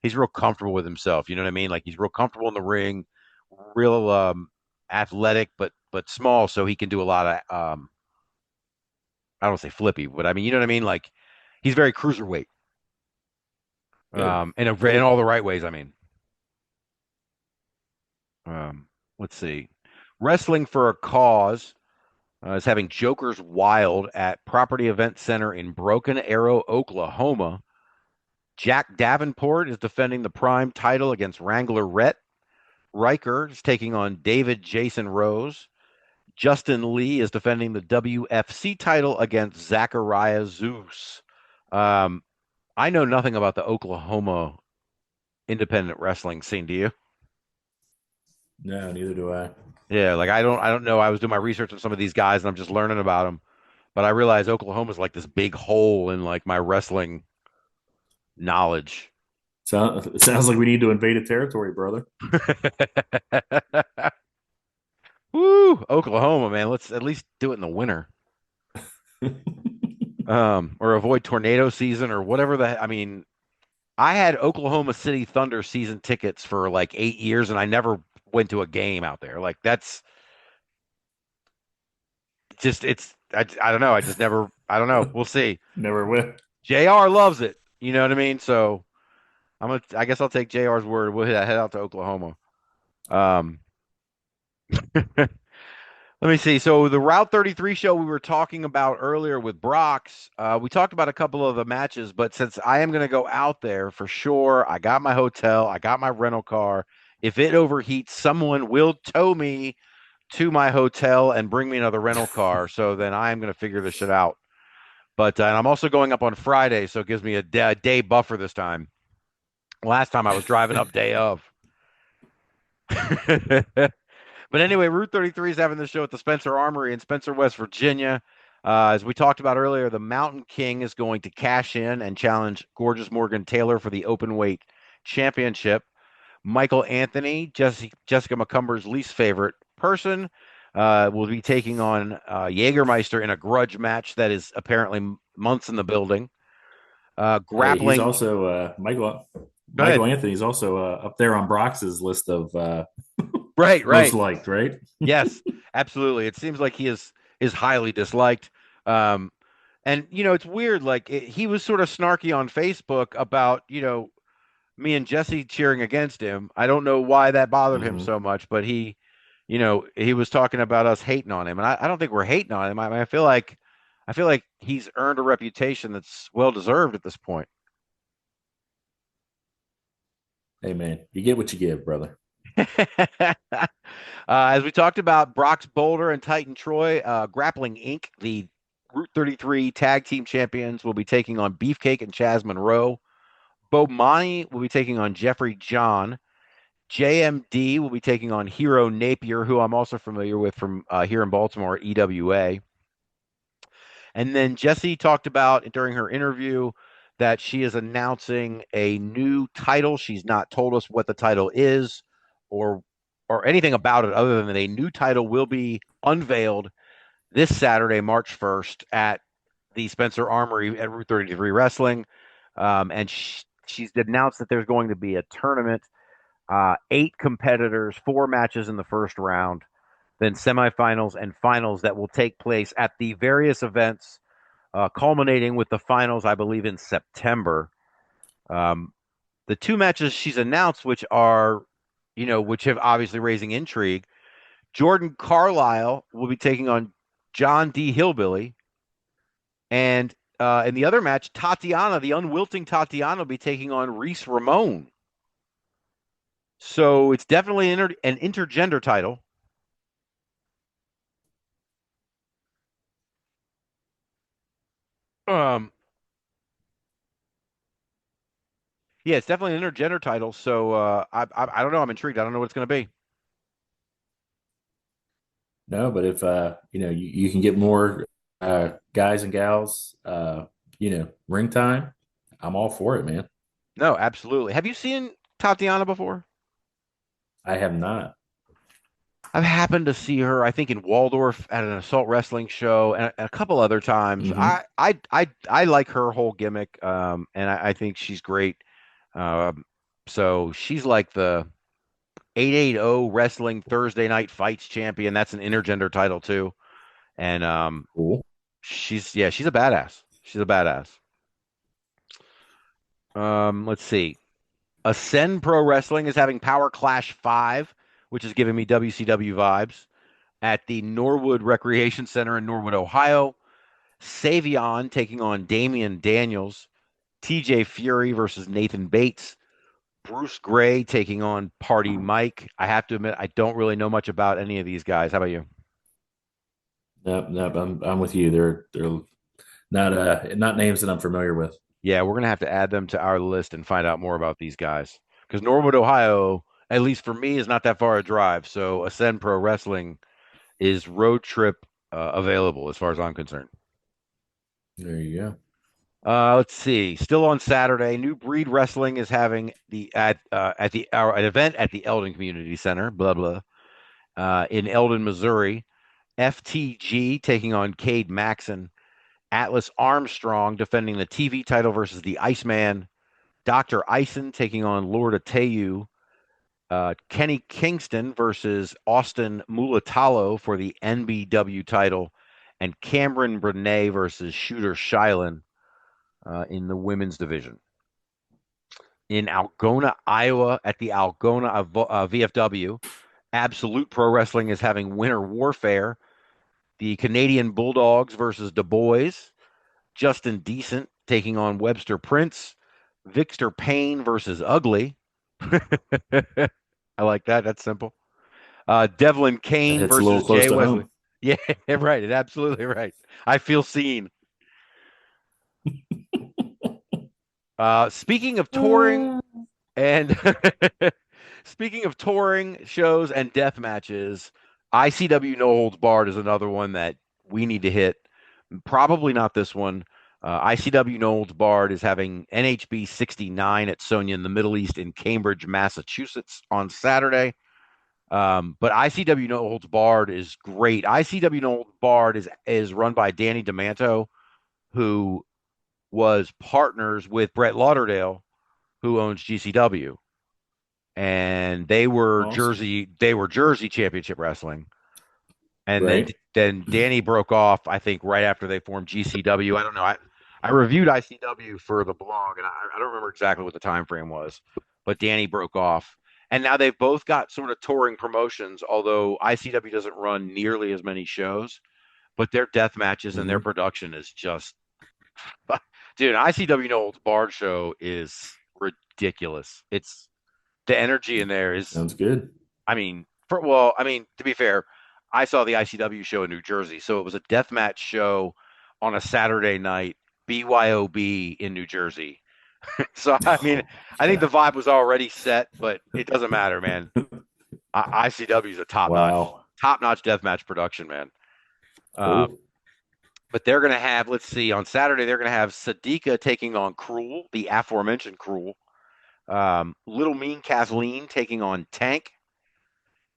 [SPEAKER 2] real comfortable with himself. You know what I mean? Like he's real comfortable in the ring, real athletic, but small, so he can do a lot of I don't say flippy, but I mean, you know what I mean? Like he's very cruiserweight,
[SPEAKER 3] Good.
[SPEAKER 2] in all the right ways. I mean, um, let's see, Wrestling for a Cause is having Joker's Wild at Property Event Center in Broken Arrow, Oklahoma. Jack Davenport is defending the Prime title against Wrangler Rhett. Riker is taking on David Jason Rose. Justin Lee is defending the WFC title against Zachariah Zeus. Um, I know nothing about the Oklahoma independent wrestling scene. Do you?
[SPEAKER 3] No, neither do I.
[SPEAKER 2] Yeah, like I don't know. I was doing my research on some of these guys, and I'm just learning about them. But I realize Oklahoma's like this big hole in like my wrestling knowledge.
[SPEAKER 3] It sounds like we need to invade a territory, brother.
[SPEAKER 2] Woo, Oklahoma, man. Let's at least do it in the winter. Or avoid tornado season or whatever I mean, I had Oklahoma City Thunder season tickets for like 8 years and I never went to a game out there. Like that's just I don't know. I just never I don't know. We'll see.
[SPEAKER 3] Never will.
[SPEAKER 2] JR loves it. You know what I mean? So I guess I'll take JR's word. We'll head out to Oklahoma. Um Let me see. So the Route 33 show we were talking about earlier with Brox, we talked about a couple of the matches, but since I am going to go out there for sure, I got my hotel, I got my rental car. If it overheats, someone will tow me to my hotel and bring me another rental car. So then I am going to figure this shit out. But and I'm also going up on Friday, so it gives me a day buffer this time. Last time I was driving up day of. But anyway, Route 33 is having the show at the Spencer Armory in Spencer, West Virginia. As we talked about earlier, the Mountain King is going to cash in and challenge Gorgeous Morgan Taylor for the open weight championship. Michael Anthony, Jessica McCumber's least favorite person, will be taking on Jägermeister in a grudge match that is apparently months in the building.
[SPEAKER 3] Hey,
[SPEAKER 2] Grappling.
[SPEAKER 3] he's also Michael.
[SPEAKER 2] Go ahead.
[SPEAKER 3] Michael Anthony's also up there on Brox's list of
[SPEAKER 2] Right.
[SPEAKER 3] most liked, right?
[SPEAKER 2] Yes, absolutely. It seems like he is highly disliked. And it's weird. Like he was sort of snarky on Facebook about me and Jesse cheering against him. I don't know why that bothered him so much, but he was talking about us hating on him, and I don't think we're hating on him. I feel like he's earned a reputation that's well deserved at this point.
[SPEAKER 3] Hey, man, you get what you give, brother.
[SPEAKER 2] As we talked about, Brox Boulder and Titan Troy, Grappling Inc., the Route 33 tag team champions, will be taking on Beefcake and Chaz Monroe. Bo Monty will be taking on Jeffrey John. JMD will be taking on Hero Napier, who I'm also familiar with from here in Baltimore, EWA. And then Jessie talked about during her interview that she is announcing a new title. She's not told us what the title is or anything about it other than that a new title will be unveiled this Saturday, March 1st at the Spencer Armory at Route 33 Wrestling. And she's announced that there's going to be a tournament, 8 competitors, 4 matches in the first round, then semifinals and finals that will take place at the various events, culminating with the finals, I believe, in September. The 2 matches she's announced, which are, which have obviously raising intrigue. Jordan Carlisle will be taking on John D. Hillbilly. And in the other match, Tatiana, the unwilting Tatiana, will be taking on Reese Ramon. So it's definitely an intergender title. Yeah, it's definitely an intergender title. So I don't know. I'm intrigued. I don't know what it's going to be.
[SPEAKER 3] No, but if you can get more guys and gals, ring time, I'm all for it, man.
[SPEAKER 2] No, absolutely. Have you seen Tatiana before?
[SPEAKER 3] I have not.
[SPEAKER 2] I've happened to see her, I think, in Waldorf at an assault wrestling show and a couple other times.
[SPEAKER 3] Mhm.
[SPEAKER 2] I like her whole gimmick, and I think she's great. So she's like the 880 Wrestling Thursday Night Fights champion. That's an intergender title too. And
[SPEAKER 3] Cool.
[SPEAKER 2] she's a badass. She's a badass. Let's see. Ascend Pro Wrestling is having Power Clash 5, which is giving me WCW vibes, at the Norwood Recreation Center in Norwood, Ohio. Savion taking on Damian Daniels. TJ Fury versus Nathan Bates. Bruce Gray taking on Party Mike. I have to admit, I don't really know much about any of these guys. How about you?
[SPEAKER 3] Nope, I'm with you. They're not names that I'm familiar with.
[SPEAKER 2] Yeah, we're going to have to add them to our list and find out more about these guys. Because Norwood, Ohio, at least for me, is not that far a drive. So Ascend Pro Wrestling is road trip available as far as I'm concerned.
[SPEAKER 3] There you go.
[SPEAKER 2] Let's see. Still on Saturday, New Breed Wrestling is having an event at the Eldon Community Center. Blah blah. In Eldon, Missouri. FTG taking on Cade Maxon. Atlas Armstrong defending the TV title versus the Iceman. Dr. Ison taking on Lord Ateyu. Kenny Kingston versus Austin Mulatalo for the NBW title. And Cameron Brené versus Shooter Shylin in the women's division. In Algona, Iowa, at the Algona VFW, Absolute Pro Wrestling is having Winter Warfare. The Canadian Bulldogs versus Du Bois. Justin Decent taking on Webster Prince. Victor Payne versus Ugly. I like that. That's simple. Devlin Kane
[SPEAKER 3] It's a little
[SPEAKER 2] versus
[SPEAKER 3] close
[SPEAKER 2] Jay
[SPEAKER 3] to
[SPEAKER 2] Wesley.
[SPEAKER 3] home.
[SPEAKER 2] Yeah, right. It's absolutely right. I feel seen. Speaking of touring and speaking of touring shows and death matches, ICW No Holds Barred is another one that we need to hit. Probably not this one. ICW No Holds Barred is having NHB 69 at Sonia in the Middle East in Cambridge, Massachusetts on Saturday. But ICW No Holds Barred is great. ICW No Holds Barred is run by Danny DeManto, who was partners with Brett Lauderdale, who owns GCW, and they were
[SPEAKER 3] Awesome.
[SPEAKER 2] Jersey Championship Wrestling, and
[SPEAKER 3] Right.
[SPEAKER 2] then Danny broke off. I think right after they formed GCW. I don't know. I reviewed ICW for the blog, and I don't remember exactly what the time frame was, but Danny broke off, and now they've both got sort of touring promotions. Although ICW doesn't run nearly as many shows, but their death matches and their
[SPEAKER 3] Mhm.
[SPEAKER 2] production is just, dude. An ICW No Holds Barred show is ridiculous. It's the energy in there is,
[SPEAKER 3] Sounds good.
[SPEAKER 2] I mean, to be fair, I saw the ICW show in New Jersey, so it was a deathmatch show on a Saturday night, BYOB in New Jersey. So I mean, I think
[SPEAKER 3] Yeah.
[SPEAKER 2] the vibe was already set, but it doesn't matter, man. ICW is a
[SPEAKER 3] Wow.
[SPEAKER 2] top notch deathmatch production, man.
[SPEAKER 3] Cool.
[SPEAKER 2] But they're gonna have, let's see, on Saturday they're gonna have Sadika taking on Cruel, the aforementioned Cruel. Little Mean Kathleen taking on Tank.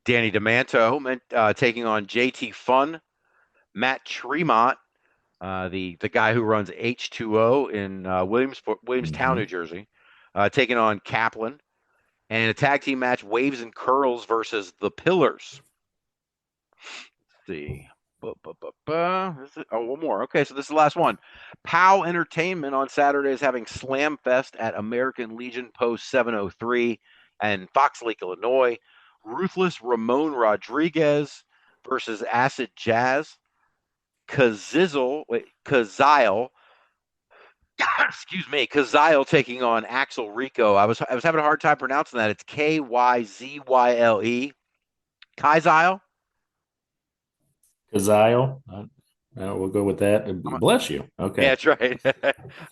[SPEAKER 2] Danny DeManto taking on JT Fun. Matt Tremont, the guy who runs H2O in Williamstown, New
[SPEAKER 3] Mhm.
[SPEAKER 2] Jersey, taking on Kaplan. And a tag team match, Waves and Curls versus the Pillars. Let's see. One more. Okay, so this is the last one. POW Entertainment on Saturday is having Slam Fest at American Legion Post 703 and Fox Lake, Illinois. Ruthless Ramon Rodriguez versus Acid Jazz. Kazile, excuse me, Kazile taking on Axel Rico. I was having a hard time pronouncing that. It's Kyzyle. Kazile.
[SPEAKER 3] Kazile. We'll go with that. Bless you.
[SPEAKER 2] Yeah,
[SPEAKER 3] Okay.
[SPEAKER 2] that's right.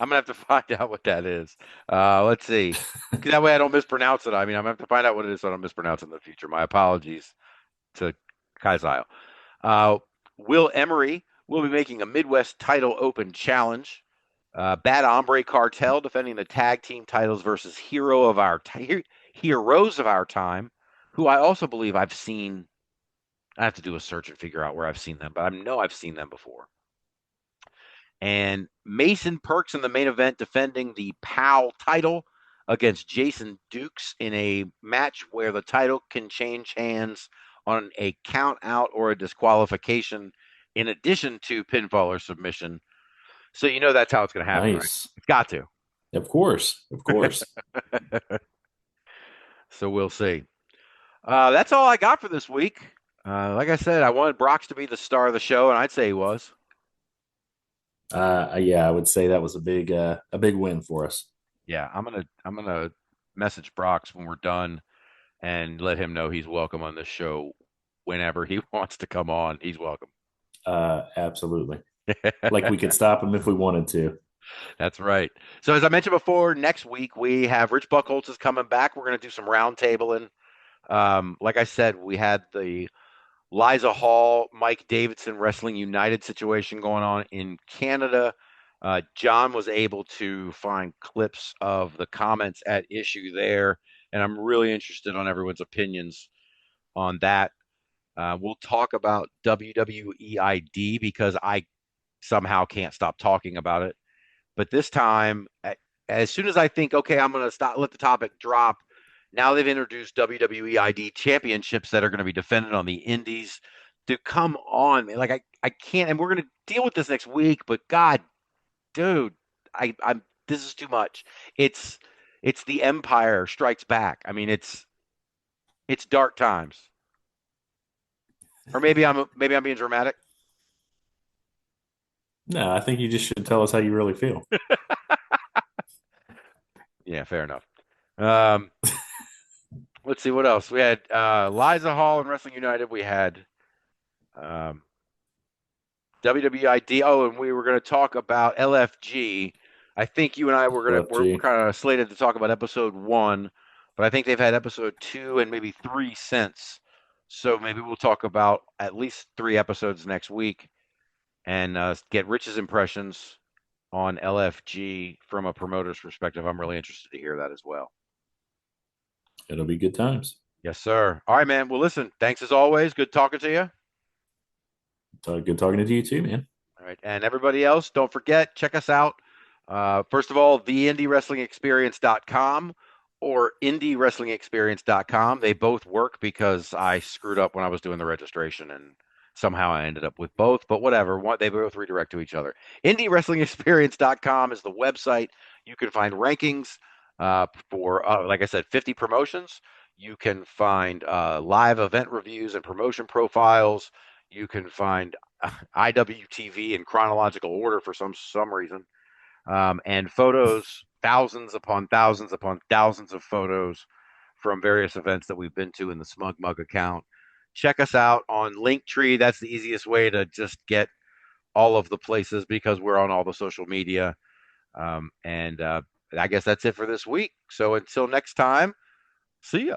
[SPEAKER 2] I'm gonna have to find out what that is. Let's see. That way I don't mispronounce it. I mean, I'm gonna have to find out what it is so I don't mispronounce it in the future. My apologies to Kazile. Uh, Will Emery will be making a Midwest title open challenge. Bad Hombre Cartel defending the tag team titles versus Heroes of Our Time, who I also believe I've seen. I have to do a search and figure out where I've seen them, but I know I've seen them before. And Mason Perks in the main event defending the POW title against Jason Dukes in a match where the title can change hands on a count out or a disqualification in addition to pinfall or submission. So you know that's how it's going to happen, right?
[SPEAKER 3] Nice.
[SPEAKER 2] It's got to.
[SPEAKER 3] Of course. Of course.
[SPEAKER 2] So we'll see. That's all I got for this week. Like I said, I wanted Brox to be the star of the show, and I'd say he was.
[SPEAKER 3] Yeah, I would say that was a big win for us.
[SPEAKER 2] Yeah, I'm gonna message Brox when we're done and let him know he's welcome on this show whenever he wants to come on. He's welcome.
[SPEAKER 3] Absolutely. Like we could stop him if we wanted to.
[SPEAKER 2] That's right. So as I mentioned before, next week we have Rich Buckholz is coming back. We're going to do some roundtabling. Like I said, we had the Liza Hall, Mike Davidson Wrestling United situation going on in Canada. John was able to find clips of the comments at issue there, and I'm really interested on everyone's opinions on that. We'll talk about WWE ID because I somehow can't stop talking about it. But this time, as soon as I think, okay, I'm going to stop, let the topic drop. Now they've introduced WWE ID championships that are going to be defended on the indies. To come on, man. Like I can't, and we're going to deal with this next week. But God, dude, I'm this is too much. It's the Empire Strikes Back. I mean, it's dark times. Or maybe I'm being dramatic.
[SPEAKER 3] No, I think you just should tell us how you really feel.
[SPEAKER 2] Yeah, fair enough. Let's see what else. We had Liza Hall and Wrestling United. We had WWID. Oh, and we were going to talk about LFG. I think you and I we're
[SPEAKER 3] LFG.
[SPEAKER 2] kind of slated to talk about episode 1, but I think they've had episode 2 and maybe 3 since. So maybe we'll talk about at least 3 episodes next week and get Rich's impressions on LFG from a promoter's perspective. I'm really interested to hear that as well.
[SPEAKER 3] It'll be good times.
[SPEAKER 2] Yes, sir. All right, man. Well, listen, thanks as always. Good talking to you.
[SPEAKER 3] Good talking to you too, man.
[SPEAKER 2] All right. And everybody else, don't forget, check us out. First of all, theindiewrestlingexperience.com or indiewrestlingexperience.com. They both work because I screwed up when I was doing the registration and somehow I ended up with both, but whatever. They both redirect to each other. Indiewrestlingexperience.com is the website. You can find rankings for, like I said, 50 promotions. You can find live event reviews and promotion profiles. You can find IWTV in chronological order for some reason. And photos, thousands upon thousands upon thousands of photos from various events that we've been to in the Smug Mug account. Check us out on Linktree. That's the easiest way to just get all of the places because we're on all the social media. And I guess that's it for this week. So until next time, see ya.